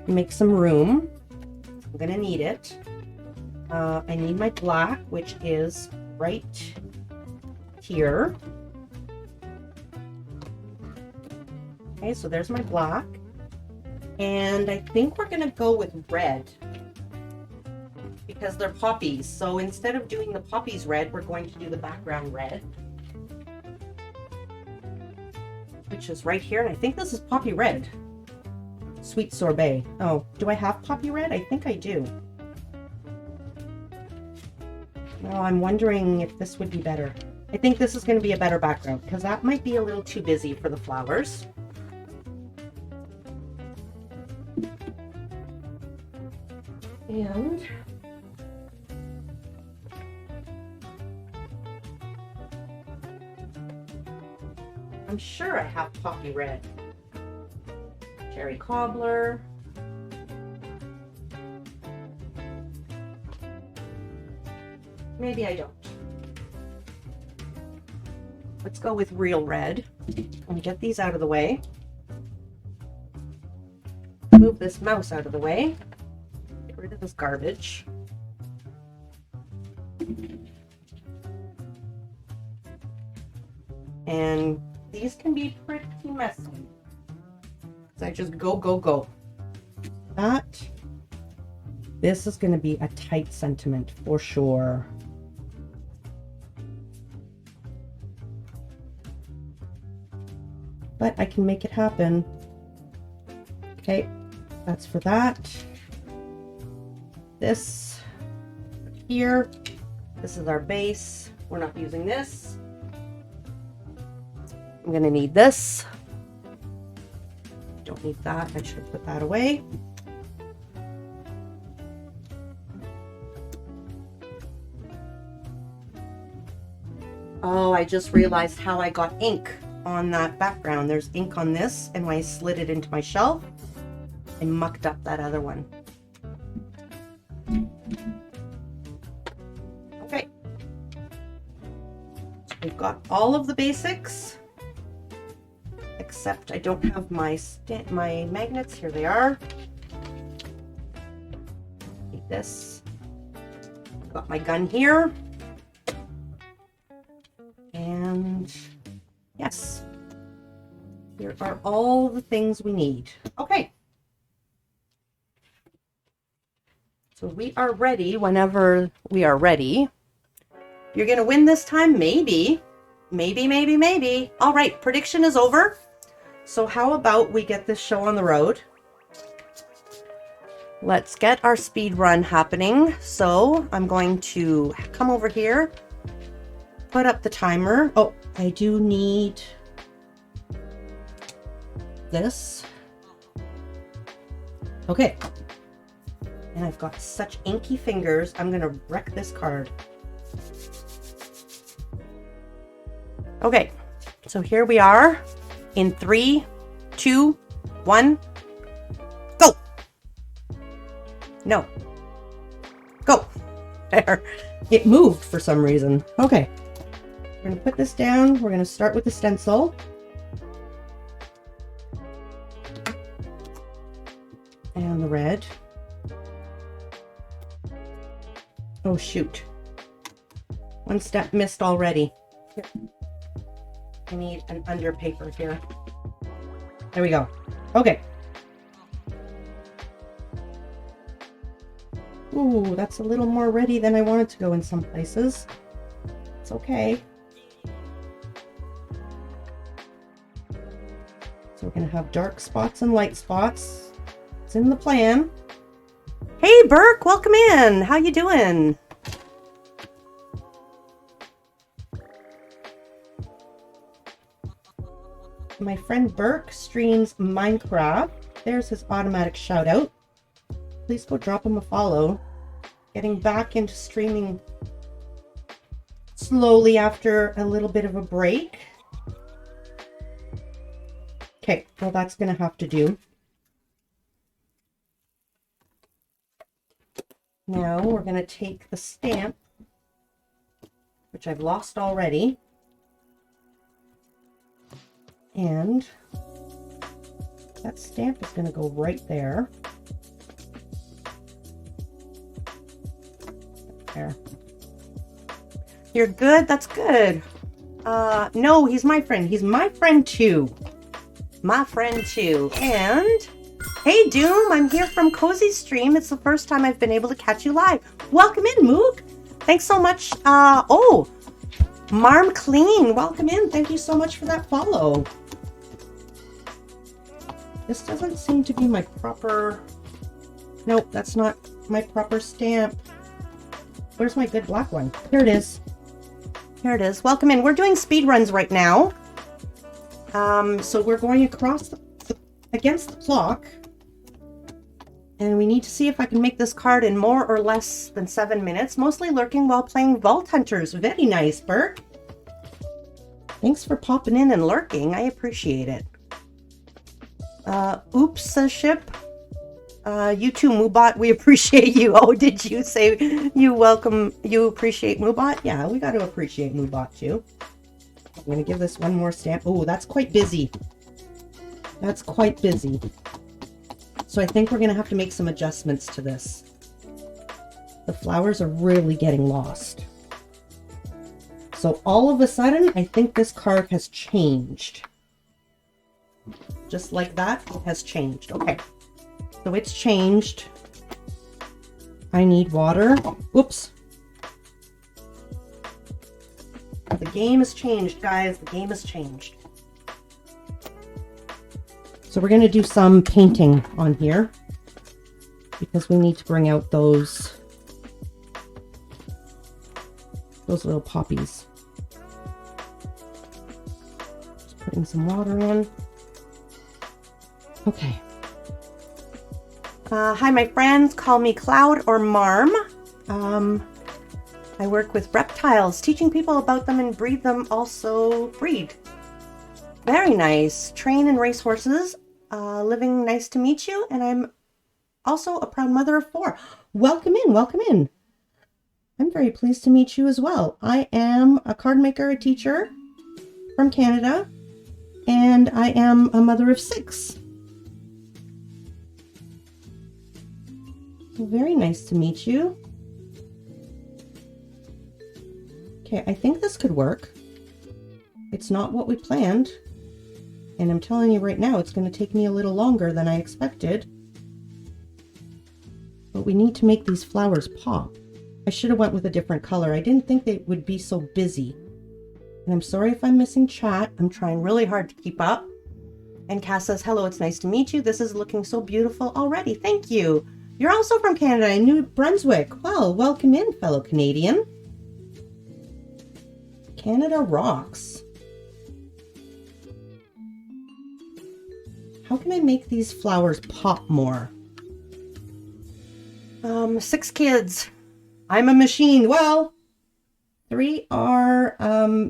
Make some room. I'm going to need it. I need my black, which is right here. Okay, so there's my black. And I think we're going to go with red because they're poppies. So instead of doing the poppies red, we're going to do the background red, which is right here. And I think this is poppy red. Sweet sorbet. Oh, do I have poppy red? I think I do. Well, I'm wondering if this would be better. I think this is going to be a better background because that might be a little too busy for the flowers. And I'm sure I have poppy red. Cherry cobbler. Maybe I don't. Let's go with real red and get these out of the way. Move this mouse out of the way. Get rid of this garbage. And these can be pretty messy. So I just go, go, go. This is going to be a tight sentiment for sure. But I can make it happen. Okay, that's for that. This here, this is our base. We're not using this. I'm gonna need this. Don't need that. I should have put that away. Oh, I just realized how I got ink on that background. There's ink on this, and when I slid it into my shelf, I mucked up that other one. Okay. So we've got all of the basics, except I don't have my magnets. Here they are. Take this. Got my gun here. And yes, here are all the things we need. Okay. So we are ready whenever we are ready. You're going to win this time? Maybe. Maybe, maybe, maybe. All right, prediction is over. So how about we get this show on the road? Let's get our speed run happening. So I'm going to come over here, put up the timer. Oh, I do need this. Okay. And I've got such inky fingers, I'm gonna wreck this card. Okay, so here we are in 3, 2, 1, go! No. Go! There. It moved for some reason. Okay. We're gonna put this down. We're gonna start with the stencil. And the red. Oh, shoot. One step missed already. Here. I need an under paper here. There we go. Okay. Ooh, that's a little more ready than I wanted to go in some places. It's okay. So we're going to have dark spots and light spots. It's in the plan. Hey, Burke, welcome in. How you doing? My friend Burke streams Minecraft. There's his automatic shout out. Please go drop him a follow. Getting back into streaming slowly after a little bit of a break. Okay, well that's gonna have to do. Now we're going to take the stamp, which I've lost already, and that stamp is going to go right there. There. You're good? That's good. No, he's my friend. He's my friend too. My friend too. And hey, Doom, I'm here from Cozy Stream. It's the first time I've been able to catch you live. Welcome in, Mook. Thanks so much. Oh, Marm Clean, welcome in. Thank you so much for that follow. This doesn't seem to be my proper... Nope, that's not my proper stamp. Where's my good black one? Here it is. Here it is. Welcome in. We're doing speed runs right now. So we're going across against the clock. And we need to see if I can make this card in more or less than 7 minutes. Mostly lurking while playing Vault Hunters. Very nice, Bert. Thanks for popping in and lurking. I appreciate it. Oops, says Ship. You too, Moobot. We appreciate you. Oh, did you say you appreciate Moobot? Yeah, we got to appreciate Moobot too. I'm going to give this one more stamp. Oh, that's quite busy. That's quite busy. So I think we're going to have to make some adjustments to this. The flowers are really getting lost. So all of a sudden, I think this card has changed. Just like that, it has changed. Okay. So it's changed. I need water. Oops. The game has changed, guys. The game has changed. So we're going to do some painting on here because we need to bring out those little poppies. Just putting some water in. Okay. Hi, my friends. Call me Cloud or Marm. I work with reptiles, teaching people about them and breed them. Also breed. Very nice. Train and race horses. Living. Nice to meet you. And I'm also a proud mother of 4. Welcome in. Welcome in. I'm very pleased to meet you as well. I am a card maker, a teacher from Canada. and I am a mother of 6. Well, very nice to meet you. Okay, I think this could work. It's not what we planned. And I'm telling you right now, it's going to take me a little longer than I expected. But we need to make these flowers pop. I should have went with a different color. I didn't think they would be so busy. And I'm sorry if I'm missing chat. I'm trying really hard to keep up. And Cass says, hello, it's nice to meet you. This is looking so beautiful already. Thank you. You're also from Canada, New Brunswick. Well, welcome in, fellow Canadian. Canada rocks. How can I make these flowers pop more? 6 kids. I'm a machine. Well, 3 are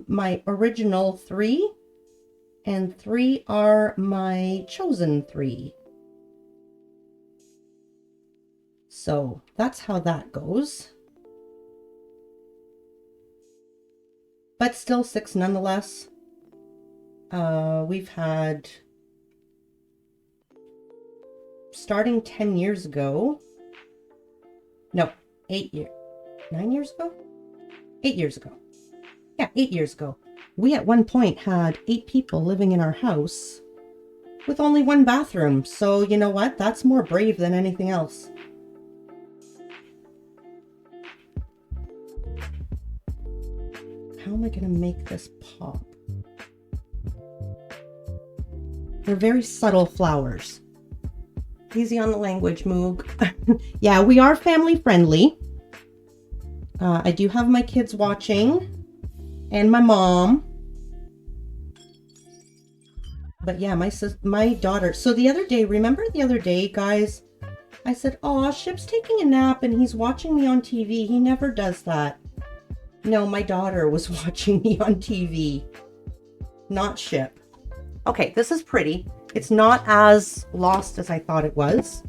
my original 3, and 3 are my chosen 3. So that's how that goes. But still 6 nonetheless. We've had, starting 10 years ago, no, 8 years, 9 years ago? 8 years ago. Yeah, 8 years ago. We at one point had 8 people living in our house with only 1 bathroom. So you know what? That's more brave than anything else. How am I going to make this pop? They're very subtle flowers. Easy on the language, Moog. Yeah, we are family friendly. I do have my kids watching and my mom. But yeah, my daughter. So the other day, remember the other day, guys? I said, "Oh, Ship's taking a nap and he's watching me on TV. He never does that." No, my daughter was watching me on TV, not Ship. Okay, this is pretty. It's not as lost as I thought it was.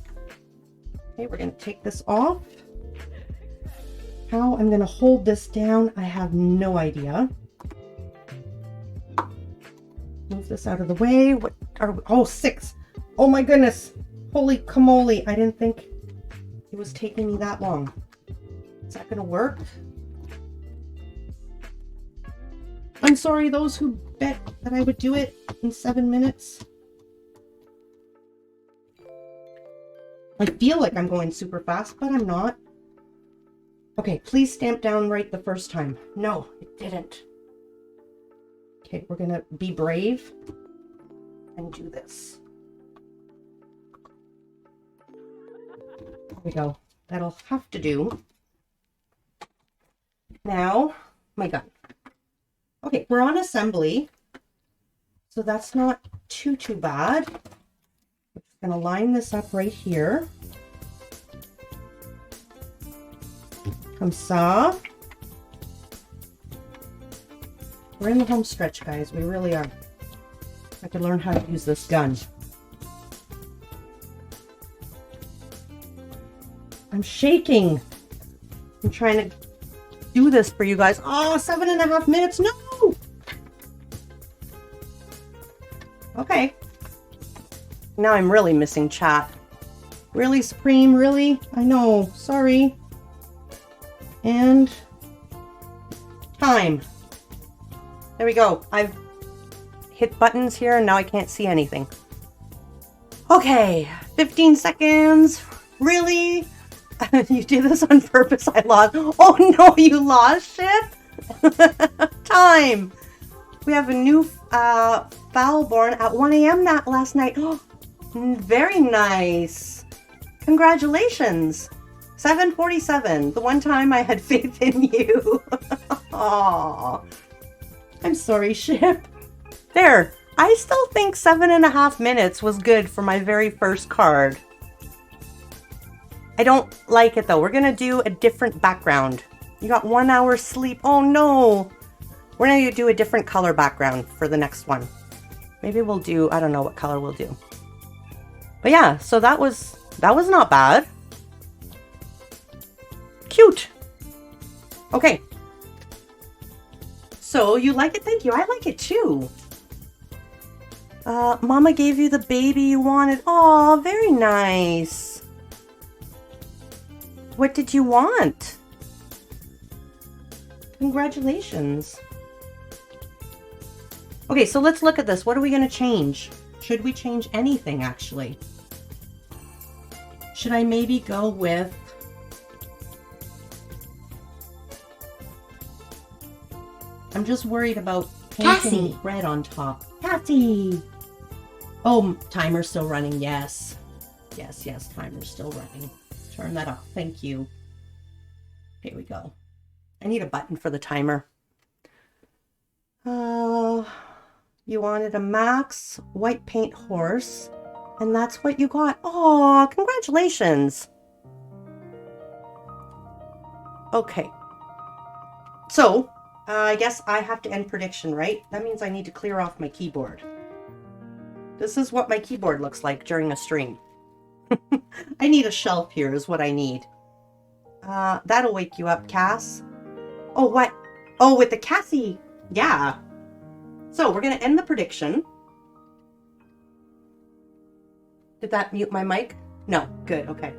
Okay, we're going to take this off. How I'm going to hold this down, I have no idea. Move this out of the way. What are, oh, 6. Oh my goodness. Holy camole. I didn't think it was taking me that long. Is that going to work? I'm sorry, those who bet that I would do it in 7 minutes. I feel like I'm going super fast, but I'm not. Okay, please stamp down right the first time. No, it didn't. Okay, we're gonna be brave and do this. There we go. That'll have to do. Now, my gun. Okay, we're on assembly, so that's not too bad. We're just gonna line this up right here. Comme ça. We're in the home stretch, guys. We really are. I could learn how to use this gun. I'm shaking. I'm trying to do this for you guys. Oh, 7.5 minutes. No! Okay. Now I'm really missing chat. Really, Supreme? Really? I know. Sorry. And time. There we go. I've hit buttons here and now I can't see anything. Okay, 15 seconds. Really? You did this on purpose? I lost. Oh no, you lost, Ship? Time. We have a new fowl born at 1 a.m. last night. Oh, very nice. Congratulations. 7:47. The one time I had faith in you. Aww. I'm sorry, Ship. There. I still think 7.5 minutes was good for my very first card. I don't like it though. We're gonna do a different background. You got 1 hour sleep. Oh no. We're gonna do a different color background for the next one. Maybe we'll do, I don't know what color we'll do. But yeah, so that was not bad. Cute. Okay. So you like it? Thank you. I like it too. Mama gave you the baby you wanted. Aw, very nice. What did you want? Congratulations. Okay, so let's look at this. What are we going to change? Should we change anything, actually? Should I maybe go with... I'm just worried about painting Cassie. red on top. Cassie! Oh, timer's still running. Yes. Yes, timer's still running. Turn that off. Thank you. Here we go. I need a button for the timer. You wanted a Max white paint horse, and that's what you got. Oh, congratulations. Okay. So, I guess I have to end prediction, right? That means I need to clear off my keyboard. This is what my keyboard looks like during a stream. I need a shelf here is what I need. That'll wake you up, Cass. Oh, what? Oh, with the Cassie. Yeah. So we're going to end the prediction. Did that mute my mic? No. Good. Okay.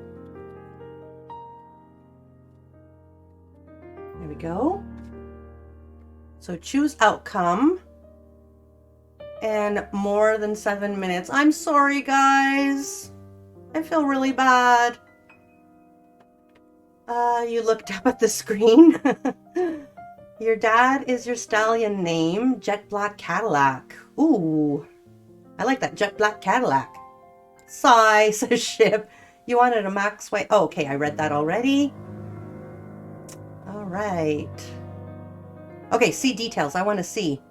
There we go. So choose outcome. And more than 7 minutes. I'm sorry, guys. I feel really bad. You looked up at the screen. Your dad is your stallion name, Jet Black Cadillac. Ooh, I like that, Jet Black Cadillac. Sigh, says Ship. You wanted a Max White. Oh, okay, I read that already. All right. Okay, see details. I want to see.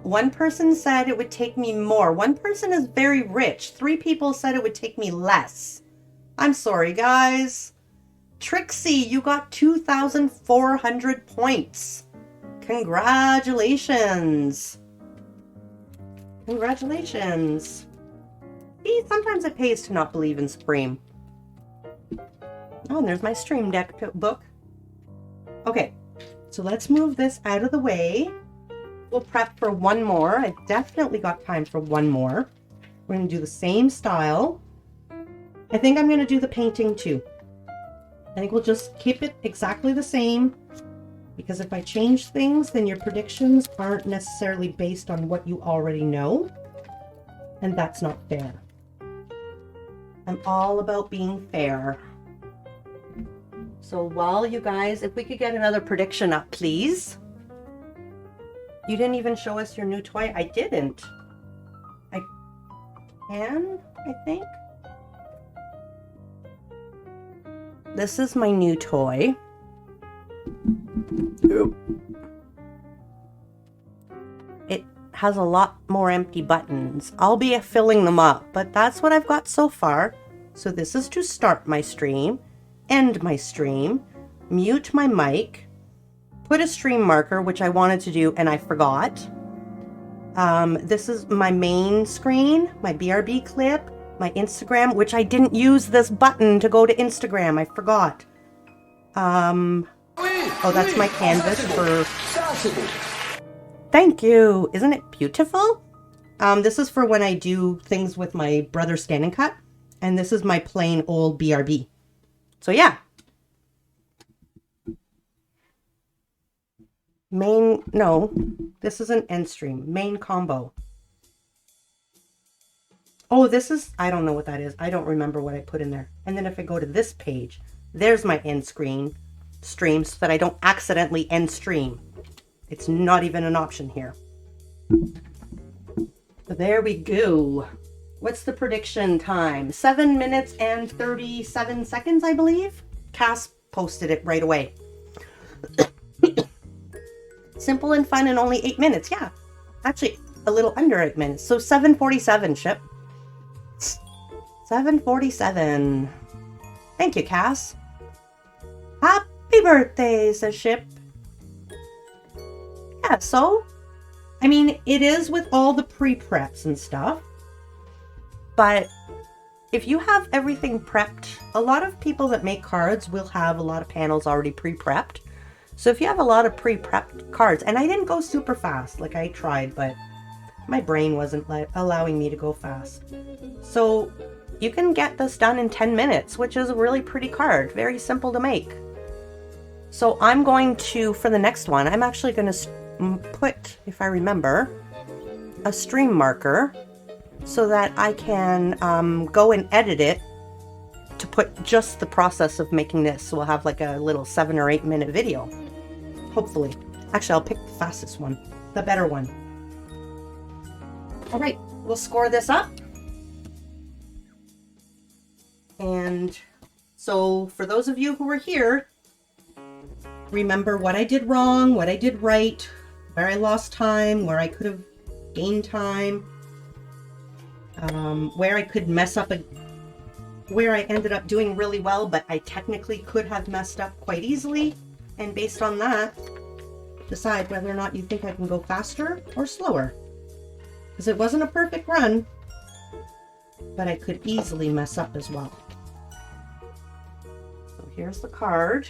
One person said it would take me more. One person is very rich. 3 people said it would take me less. I'm sorry, guys. Trixie, you got 2,400 points. Congratulations. Congratulations. See, sometimes it pays to not believe in Supreme. Oh, and there's my Stream Deck book. Okay, so let's move this out of the way. We'll prep for one more. I've definitely got time for one more. We're going to do the same style. I think I'm going to do the painting too. I think we'll just keep it exactly the same, because if I change things, then your predictions aren't necessarily based on what you already know, and that's not fair. I'm all about being fair. So while you guys, if we could get another prediction up, please. You didn't even show us your new toy. I didn't. I can, I think. This is my new toy. It has a lot more empty buttons. I'll be filling them up, but that's what I've got so far. So this is to start my stream, end my stream, mute my mic, put a stream marker, which I wanted to do and I forgot. This is my main screen, my BRB clip, my Instagram, which I didn't use this button to go to Instagram. I forgot. Oh, that's my canvas for... Thank you. Isn't it beautiful? This is for when I do things with my brother Scan and Cut. And this is my plain old BRB. So yeah. Main, no, this is an end stream. Main combo. Oh, this is, I don't know what that is. I don't remember what I put in there. And then if I go to this page, there's my end stream so that I don't accidentally end stream. It's not even an option here. So there we go. What's the prediction time? 7 minutes and 37 seconds, I believe. Cass posted it right away. Simple and fun in only 8 minutes. Yeah, actually a little under 8 minutes. So 7:47, Ship. 7:47. Thank you, Cass. Happy birthday, says Ship. Yeah, so, I mean, it is with all the pre-preps and stuff. But if you have everything prepped, a lot of people that make cards will have a lot of panels already pre-prepped. So if you have a lot of pre-prepped cards, and I didn't go super fast, like I tried, but my brain wasn't allowing me to go fast. So you can get this done in 10 minutes, which is a really pretty card. Very simple to make. So I'm going to, for the next one, I'm actually going to put, if I remember, a stream marker so that I can go and edit it to put just the process of making this. So we'll have like a little 7 or 8 minute video, hopefully. Actually, I'll pick the fastest one, the better one. All right, we'll score this up. And so for those of you who were here, remember what I did wrong, what I did right, where I lost time, where I could have gained time, where I could mess up, where I ended up doing really well, but I technically could have messed up quite easily. And based on that, decide whether or not you think I can go faster or slower. Because it wasn't a perfect run, but I could easily mess up as well. So here's the card.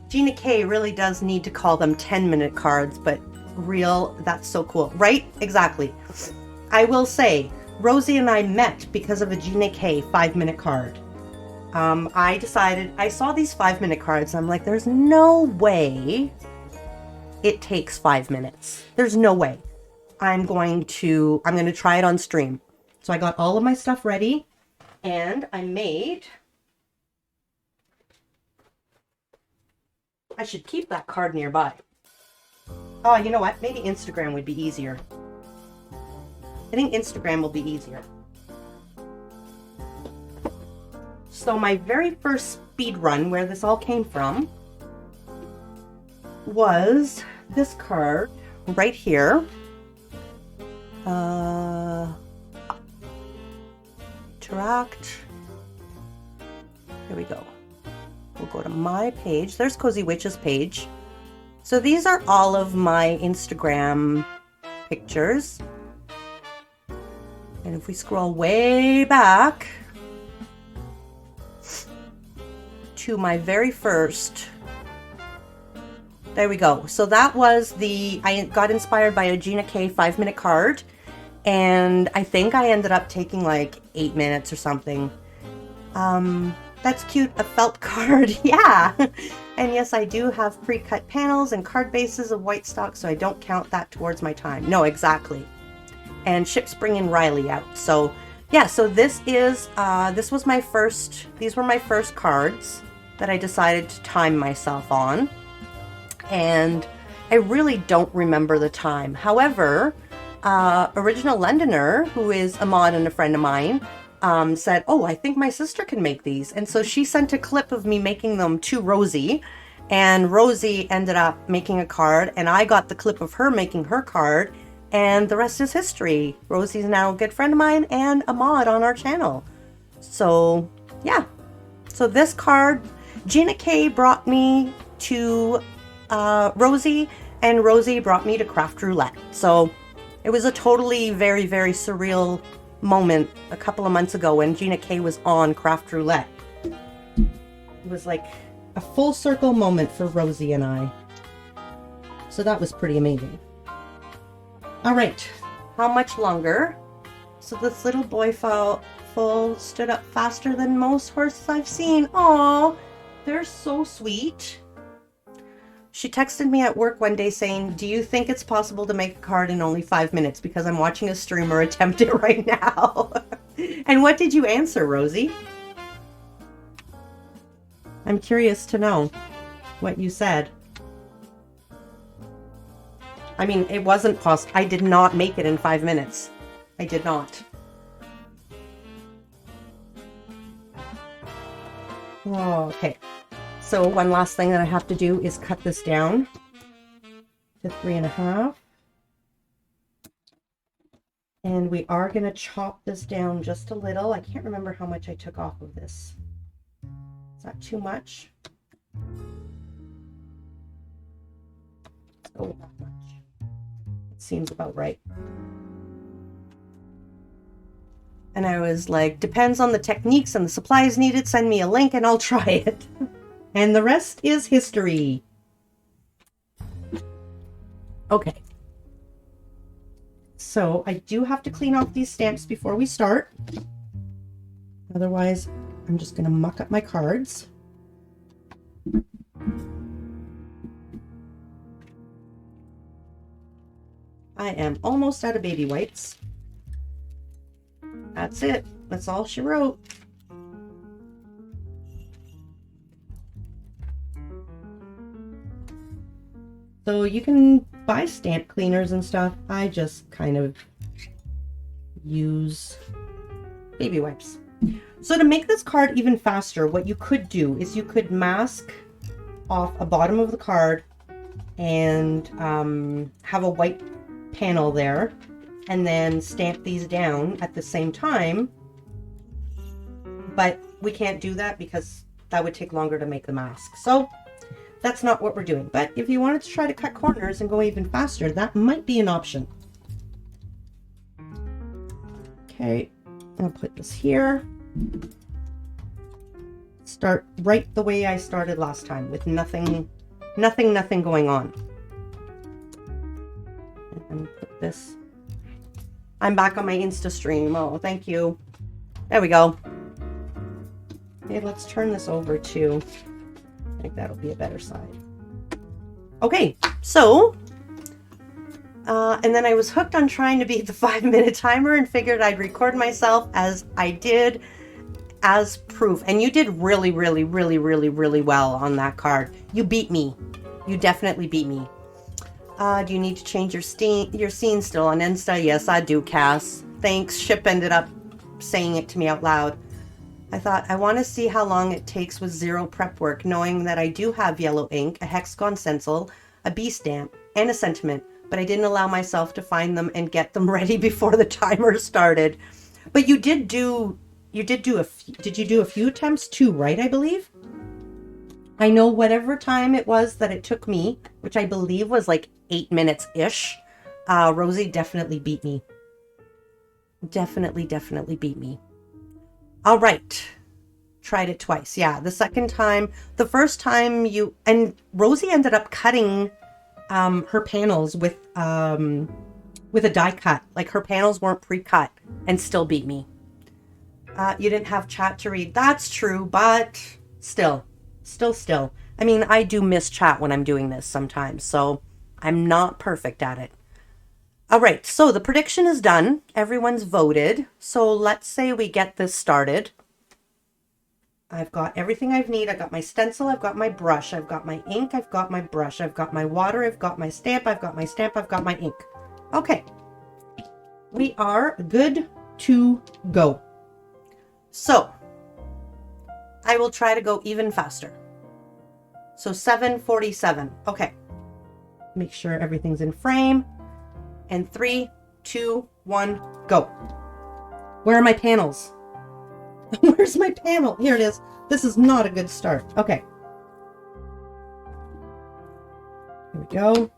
Gina K really does need to call them 10-minute cards, but real, that's so cool. Right? Exactly. I will say, Rosie and I met because of a Gina K 5-minute card. I decided, I saw these 5-minute cards, and I'm like, there's no way it takes 5 minutes. There's no way. I'm going to try it on stream. So I got all of my stuff ready, and I made... I should keep that card nearby. Oh, you know what? Maybe Instagram would be easier. I think Instagram will be easier. So my very first speed run, where this all came from, was this card right here. Interact. Here we go. We'll go to my page. There's Cozy Witch's page. So these are all of my Instagram pictures. And if we scroll way back to my very first, there we go. So that was I got inspired by a Gina K 5-minute card. And I think I ended up taking like 8 minutes or something. That's cute, a felt card, yeah. And yes, I do have pre-cut panels and card bases of white stock, so I don't count that towards my time. No, exactly. And Ship's bringing Riley out. So yeah, so this is, these were my first cards that I decided to time myself on. And I really don't remember the time. However, Original Londoner, who is a mod and a friend of mine, said, oh, I think my sister can make these. And so she sent a clip of me making them to Rosie, and Rosie ended up making a card, and I got the clip of her making her card, and the rest is history. Rosie's now a good friend of mine and a mod on our channel. So yeah, so this card, Gina K brought me to Rosie, and Rosie brought me to Craft Roulette. So it was a totally very, very surreal moment a couple of months ago when Gina K was on Craft Roulette. It was like a full circle moment for Rosie and I. So that was pretty amazing. All right, how much longer? So this little boy foal stood up faster than most horses I've seen. Aw, they're so sweet. She texted me at work one day saying, do you think it's possible to make a card in only 5 minutes? Because I'm watching a streamer attempt it right now. And what did you answer, Rosie? I'm curious to know what you said. I mean, it wasn't possible. I did not make it in 5 minutes. I did not. Oh, okay. So one last thing that I have to do is cut this down to 3.5. And we are going to chop this down just a little. I can't remember how much I took off of this. Is that too much? Let's go with that much. It seems about right. And I was like, depends on the techniques and the supplies needed. Send me a link and I'll try it. And the rest is history. Okay. So I do have to clean off these stamps before we start. Otherwise, I'm just going to muck up my cards. I am almost out of baby wipes. That's it. That's all she wrote. So you can buy stamp cleaners and stuff. I just kind of use baby wipes. So to make this card even faster, what you could do is you could mask off a bottom of the card and have a white panel there, and then stamp these down at the same time. But we can't do that because that would take longer to make the mask. So that's not what we're doing. But if you wanted to try to cut corners and go even faster, that might be an option. Okay, I'll put this here. Start right the way I started last time, with nothing going on. And put this. I'm back on my Insta stream. Oh, thank you. There we go. Okay, let's turn this over to, I think that'll be a better side. Okay, so, and then I was hooked on trying to beat the 5-minute timer and figured I'd record myself as I did as proof. And you did really, really, really, really, really well on that card. You beat me. You definitely beat me. Do you need to change your scene still on Insta? Yes, I do, Cass. Thanks. Ship ended up saying it to me out loud. I thought, I want to see how long it takes with zero prep work, knowing that I do have yellow ink, a hexagon stencil, a bee stamp, and a sentiment, but I didn't allow myself to find them and get them ready before the timer started. But you did do a few attempts too, right, I believe? I know whatever time it was that it took me, which I believe was like 8 minutes-ish, Rosie definitely beat me. Definitely beat me. All right. Tried it twice. Yeah, the second time, the first time and Rosie ended up cutting her panels with a die cut. Like her panels weren't pre-cut and still beat me. You didn't have chat to read. That's true, but still. I mean, I do miss chat when I'm doing this sometimes, so I'm not perfect at it. All right, so the prediction is done. Everyone's voted. So let's say we get this started. I've got everything I need. I've got my stencil. I've got my brush. I've got my ink. I've got my brush. I've got my water. I've got my stamp. I've got my stamp. I've got my ink. Okay. We are good to go. So I will try to go even faster. So 7:47. Okay. Make sure everything's in frame. And 3, 2, 1, go. Where are my panels? Where's my panel? Here it is. This is not a good start. Okay. Here we go.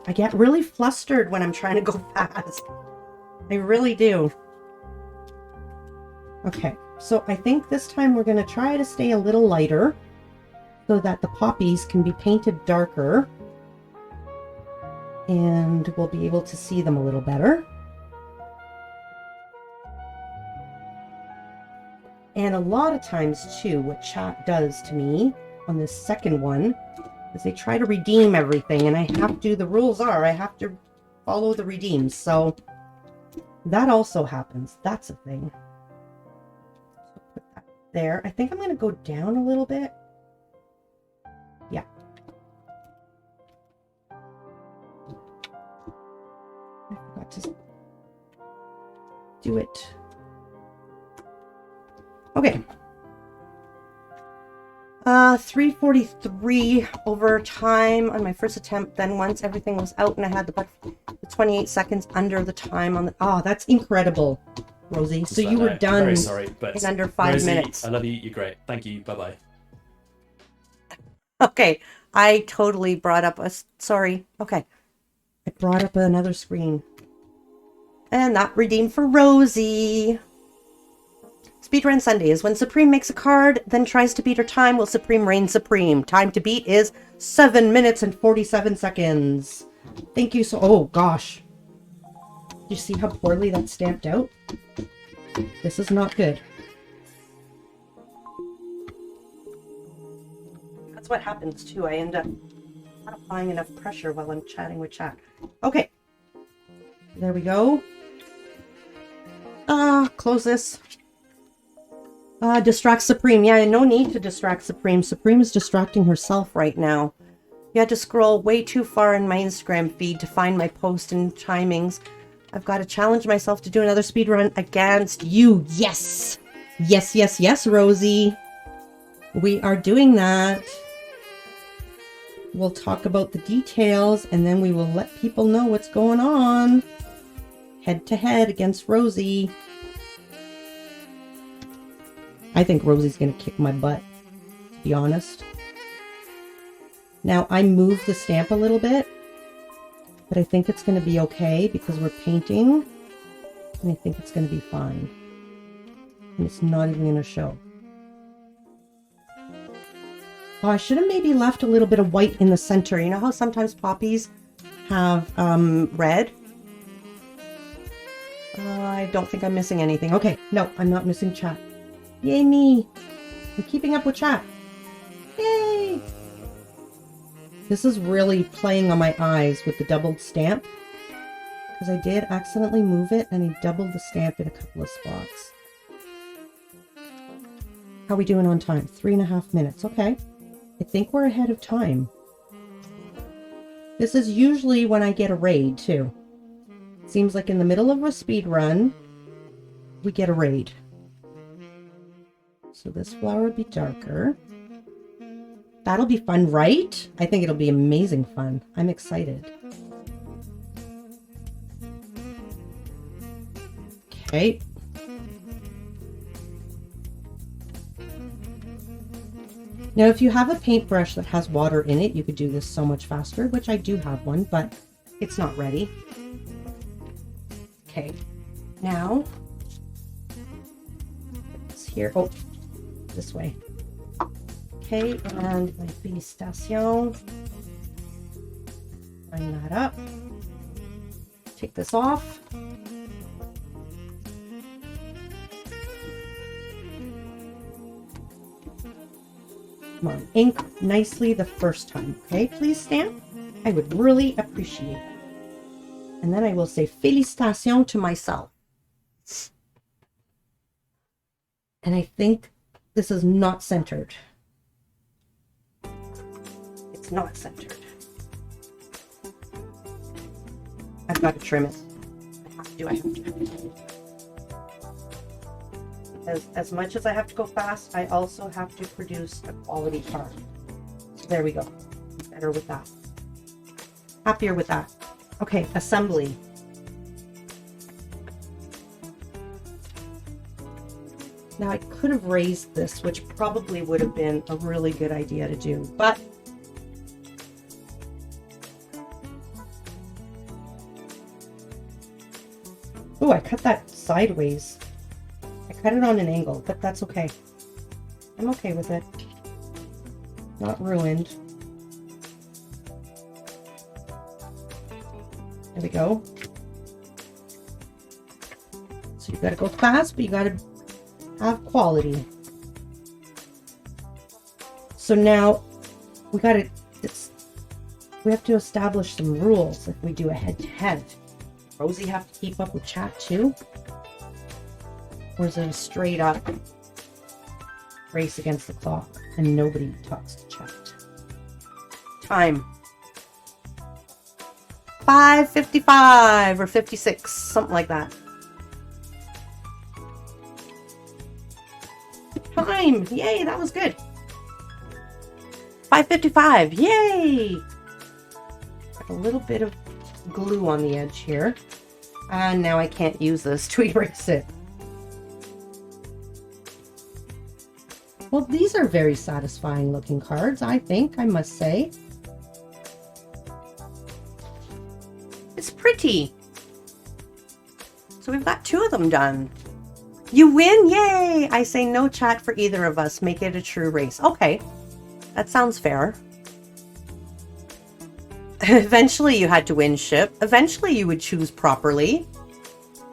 I get really flustered when I'm trying to go fast. I really do. Okay, so I think this time we're going to try to stay a little lighter so that the poppies can be painted darker. And we'll be able to see them a little better. And a lot of times too, what chat does to me on this second one is they try to redeem everything, and I have to, the rules are I have to follow the redeems, so that also happens. That's a thing. So put that there. I think I'm going to go down a little bit. Yeah. I forgot to do it. Okay. 3:43 over time on my first attempt. Then once everything was out and I had the 28 seconds under the time on the... Oh, that's incredible, Rosie. So you were done very sorry, but in under 5 Rosie, minutes. I love you. You're great. Thank you. Bye-bye. Okay. I totally brought up a... Sorry. Okay. I brought up another screen. And that redeemed for Rosie. Speedrun Sunday is when Supreme makes a card, then tries to beat her time while Supreme reigns supreme. Time to beat is 7 minutes and 47 seconds. Thank you so... Oh, gosh. You see how poorly that's stamped out? This is not good. That's what happens, too. I end up not applying enough pressure while I'm chatting with chat. Okay. There we go. Close this. Distract Supreme. Yeah, no need to distract Supreme. Supreme is distracting herself right now. You had to scroll way too far in my Instagram feed to find my post and timings. I've got to challenge myself to do another speedrun against you. Yes! Yes, yes, yes, Rosie. We are doing that. We'll talk about the details and then we will let people know what's going on. Head to head against Rosie. I think Rosie's going to kick my butt, to be honest. Now, I moved the stamp a little bit, but I think it's going to be okay because we're painting, and I think it's going to be fine. And it's not even going to show. Oh, I should have maybe left a little bit of white in the center. You know how sometimes poppies have red? I don't think I'm missing anything. Okay, no, I'm not missing chat. Yay me! I'm keeping up with chat. Yay! This is really playing on my eyes with the doubled stamp. Because I did accidentally move it and I doubled the stamp in a couple of spots. How are we doing on time? 3.5 minutes. Okay. I think we're ahead of time. This is usually when I get a raid too. Seems like in the middle of a speed run, we get a raid. So this flower would be darker. That'll be fun, right? I think it'll be amazing fun. I'm excited. Okay. Now, if you have a paintbrush that has water in it, you could do this so much faster, which I do have one, but it's not ready. Okay. Now, it's here. Oh, this way. Okay, and my Félicitation. Line that up. Take this off. Come on, ink nicely the first time. Okay, please stamp. I would really appreciate it. And then I will say Félicitation to myself. And I think this is not centered. It's not centered. I've got to trim it. I have to. As much as I have to go fast, I also have to produce a quality card. So there we go. Better with that. Happier with that. Okay, assembly. Now I could have raised this, which probably would have been a really good idea to do, but oh, I cut that sideways. I cut it on an angle, but that's okay. I'm okay with it. Not ruined. There we go. So you gotta go fast, but you gotta have quality. So now we have to establish some rules if we do a head-to-head. Rosie have to keep up with chat too? Or is it a straight up race against the clock and nobody talks to chat? Time. 5:55 or 56, something like that. Time! Yay, that was good. 5:55, yay! Got a little bit of glue on the edge here. And now I can't use this to erase it. Well, these are very satisfying looking cards, I think, I must say. It's pretty. So we've got 2 of them done. You win, yay! I say no chat for either of us. Make it a true race. Okay, that sounds fair. Eventually you had to win, Ship. Eventually you would choose properly.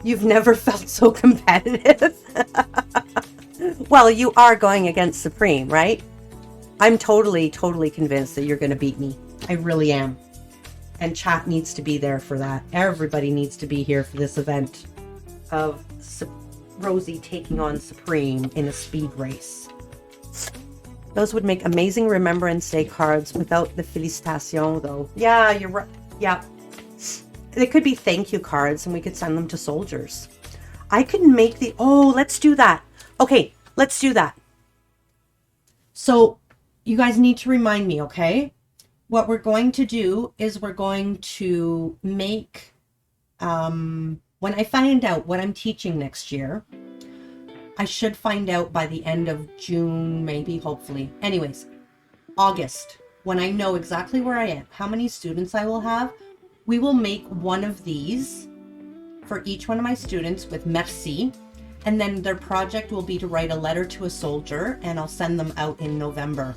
You've never felt so competitive. Well, you are going against Supreme, right? I'm totally convinced that you're going to beat me. I really am. And chat needs to be there for that. Everybody needs to be here for this event of Rosie taking on Supreme in a speed race. Those would make amazing Remembrance Day cards without the Félicitations, though. Yeah, you're right. Yeah. They could be thank you cards, and we could send them to soldiers. I could make the... Oh, let's do that. Okay, let's do that. So, you guys need to remind me, okay? What we're going to do is we're going to make... when I find out what I'm teaching next year... I should find out by the end of June, maybe, hopefully. Anyways, August, when I know exactly where I am, how many students I will have, we will make one of these for each one of my students with merci. And then their project will be to write a letter to a soldier, and I'll send them out in November.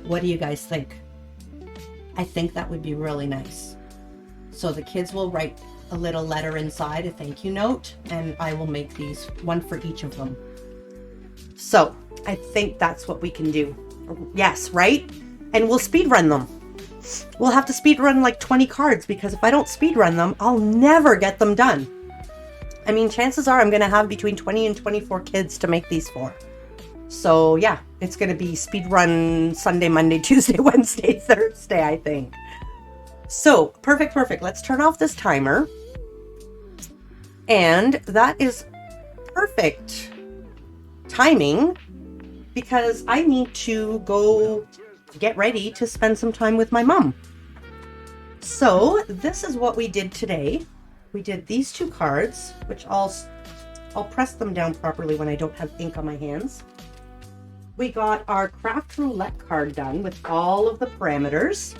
What do you guys think? I think that would be really nice. So the kids will write a little letter inside, a thank you note, and I will make these, one for each of them. So I think that's what we can do. Yes, right? And we'll speed run them. We'll have to speed run like 20 cards, because if I don't speed run them, I'll never get them done. I mean, chances are I'm going to have between 20 and 24 kids to make these for. So yeah, it's going to be speed run Sunday, Monday, Tuesday, Wednesday, Thursday, I think. So perfect. Let's turn off this timer. And that is perfect timing, because I need to go get ready to spend some time with my mom. So this is what we did today. We did these 2 cards, which I'll press them down properly when I don't have ink on my hands. We got our Craft Roulette card done with all of the parameters.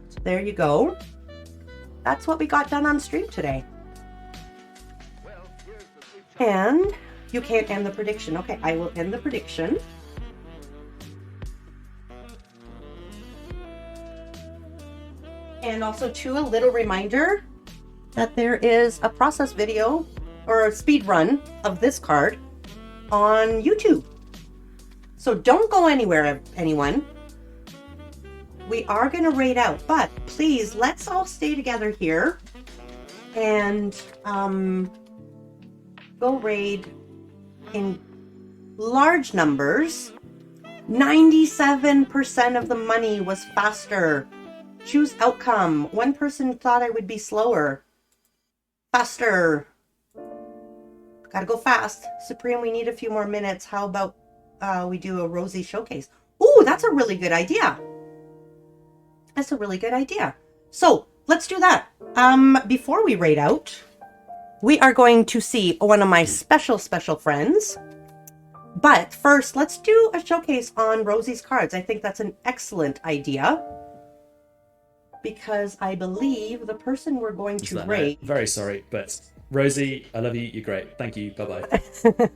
So there you go. That's what we got done on stream today. And you can't end the prediction. Okay, I will end the prediction. And also, too, a little reminder that there is a process video or a speed run of this card on YouTube. So don't go anywhere, anyone. We are going to raid out, but please, let's all stay together here and go raid in large numbers. 97% of the money was faster. Choose outcome. One person thought I would be slower. Faster. Gotta go fast. Supreme, we need a few more minutes. How about we do a Rosie showcase? Ooh, that's a really good idea. That's a really good idea. So let's do that. Before we raid out, we are going to see one of my special friends. But first, let's do a showcase on Rosie's cards. I think that's an excellent idea, because I believe the person we're going to raid... Very sorry, but Rosie, I love you. You're great. Thank you. Bye-bye.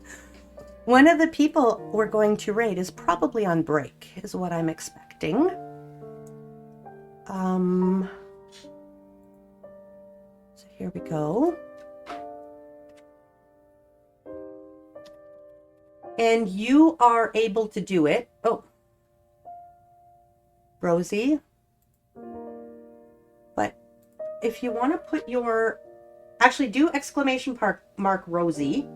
One of the people we're going to raid is probably on break, is what I'm expecting. So here we go. And you are able to do it. Oh, Rosie. But if you want to put your... Actually, do exclamation mark Rosie.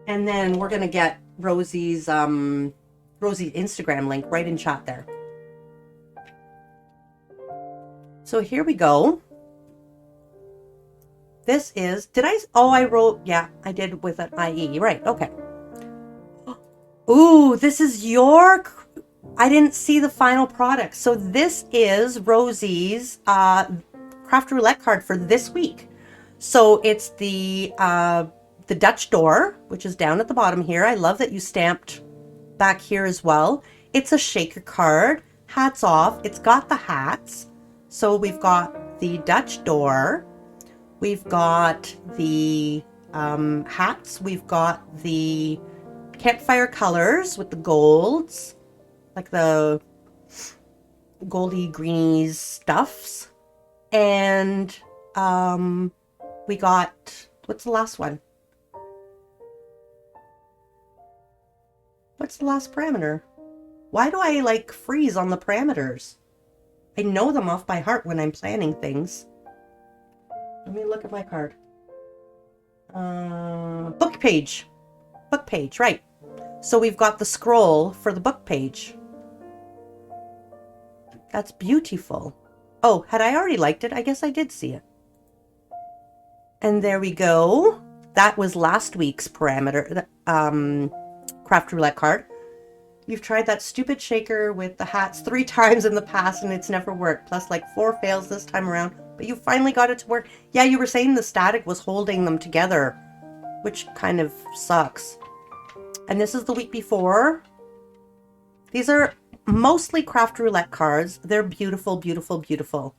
And then we're going to get Rosie's Instagram link right in chat there. So here we go. This is... Did I... Oh, I wrote... Yeah, I did with an IE. Right, okay. Ooh, this is your... I didn't see the final product. So this is Rosie's Craft Roulette card for this week. So it's the Dutch door, which is down at the bottom here. I love that you stamped back here as well. It's a shaker card. Hats off. It's got the hats. So we've got the Dutch door. We've got the hats. We've got the campfire colors with the golds, like the goldy greenies stuffs. And we got, what's the last one? What's the last parameter? Why do I like freeze on the parameters? I know them off by heart when I'm planning things. Let me look at my card. Book page. Book page, right. So we've got the scroll for the book page. That's beautiful. Oh, had I already liked it? I guess I did see it. And there we go. That was last week's parameter, Craft Roulette card. You've tried that stupid shaker with the hats 3 times in the past and it's never worked. Plus like 4 fails this time around. But you finally got it to work. Yeah, you were saying the static was holding them together, which kind of sucks. And this is the week before. These are mostly Craft Roulette cards. They're beautiful, beautiful, beautiful.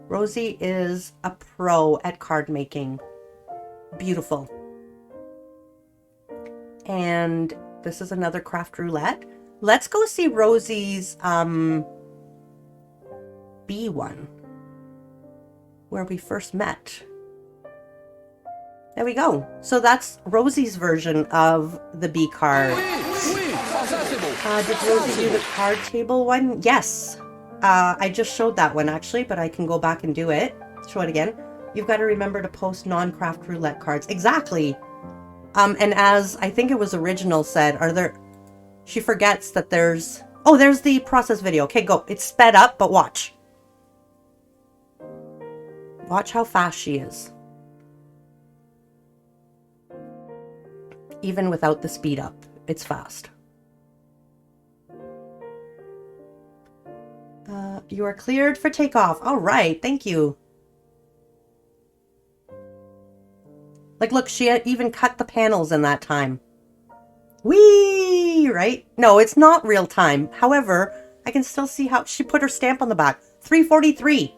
Rosie is a pro at card making. Beautiful. And this is another Craft Roulette. Let's go see Rosie's B one, where we first met. There we go. So that's Rosie's version of the B card. Did Rosie do the card table one? Yes. I just showed that one actually, but I can go back and do it. Show it again. You've got to remember to post non-Craft Roulette cards. Exactly. And as I think it was Original said, she forgets that there's the process video. Okay, go. It's sped up, but watch. Watch how fast she is. Even without the speed up, it's fast. You are cleared for takeoff. All right, thank you. Like, look, she had even cut the panels in that time. Whee! Right? No, it's not real time. However, I can still see how she put her stamp on the back. 3:43.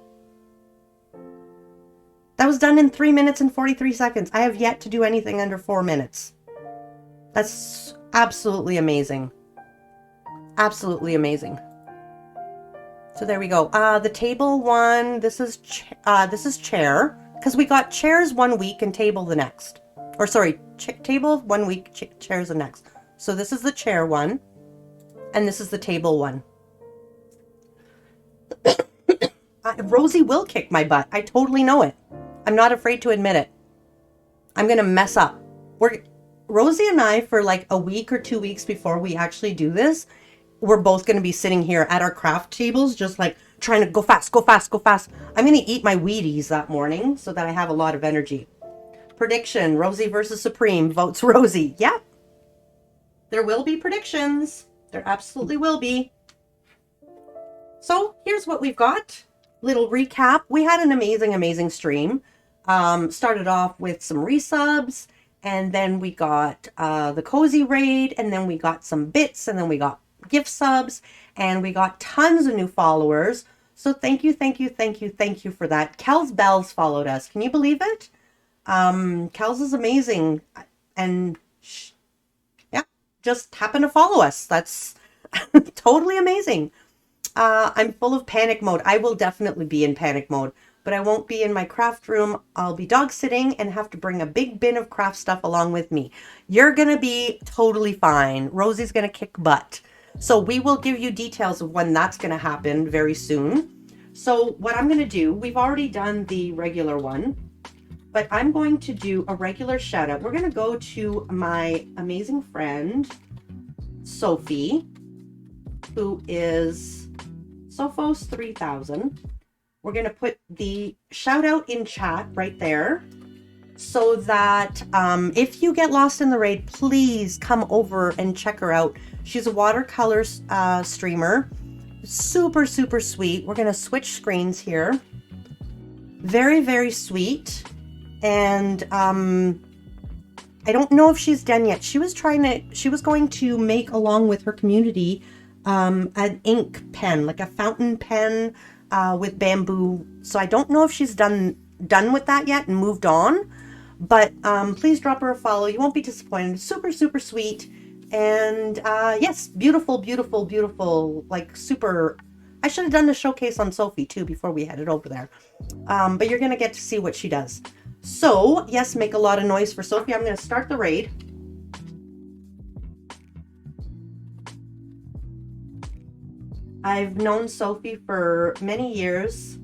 That was done in 3 minutes and 43 seconds. I have yet to do anything under 4 minutes. That's absolutely amazing. Absolutely amazing. So there we go. The table one, this is chair. Because we got chairs 1 week and table the next. Or sorry, table 1 week, chairs the next. So this is the chair one. And this is the table one. Rosie will kick my butt. I totally know it. I'm not afraid to admit it. I'm going to mess up. Rosie and I, for like a week or 2 weeks before we actually do this, we're both going to be sitting here at our craft tables, just like trying to go fast, go fast, go fast. I'm going to eat my Wheaties that morning so that I have a lot of energy. Prediction, Rosie versus Supreme, votes Rosie. Yep. There will be predictions. There absolutely will be. So here's what we've got. Little recap. We had an amazing, amazing stream. Started off with some resubs, and then we got the cozy raid, and then we got some bits, and then we got gift subs, and we got tons of new followers. So thank you, thank you, thank you, thank you for that. Kels Bells followed us. Can you believe it? Kels is amazing, and yeah, just happened to follow us. That's totally amazing. I'm full of panic mode. I will definitely be in panic mode, but I won't be in my craft room. I'll be dog sitting and have to bring a big bin of craft stuff along with me. You're gonna be totally fine. Rosie's gonna kick butt. So we will give you details of when that's gonna happen very soon. So what I'm gonna do, we've already done the regular one, but I'm going to do a regular shout out. We're gonna go to my amazing friend, Sophie, who is Sophos 3000. We're going to put the shout out in chat right there so that if you get lost in the raid, please come over and check her out. She's a watercolor streamer. Super, super sweet. We're going to switch screens here. Very, very sweet. And I don't know if she's done yet. She was going to make, along with her community, an ink pen, like a fountain pen, with bamboo. So I don't know if she's done with that yet and moved on. But please drop her a follow. You won't be disappointed. Super, super sweet. And yes, beautiful, beautiful, beautiful. Like super. I should have done the showcase on Sophie too before we headed over there. But you're going to get to see what she does. So yes, make a lot of noise for Sophie. I'm going to start the raid. I've known Sophie for many years.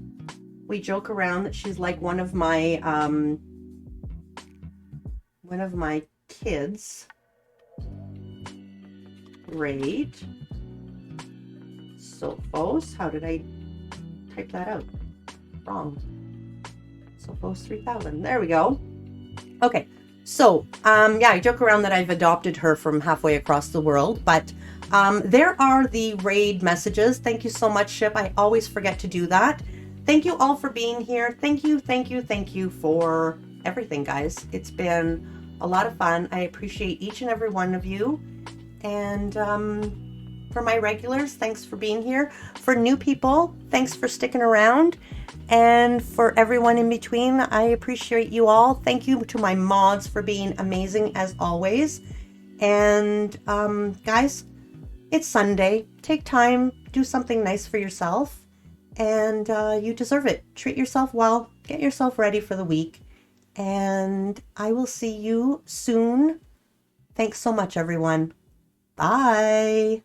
We joke around that she's like one of my kids. Great. Sophos, how did I type that out? Wrong. Sophos 3000. There we go. Okay. So, yeah, I joke around that I've adopted her from halfway across the world, but there are the raid messages. Thank you so much, Ship. I always forget to do that. Thank you all for being here. Thank you, thank you, thank you for everything, guys. It's been a lot of fun. I appreciate each and every one of you. And for my regulars, thanks for being here. For new people, thanks for sticking around. And for everyone in between, I appreciate you all. Thank you to my mods for being amazing as always. And guys, it's Sunday. Take time, do something nice for yourself. And you deserve it. Treat yourself well. Get yourself ready for the week. And I will see you soon. Thanks so much, everyone. Bye.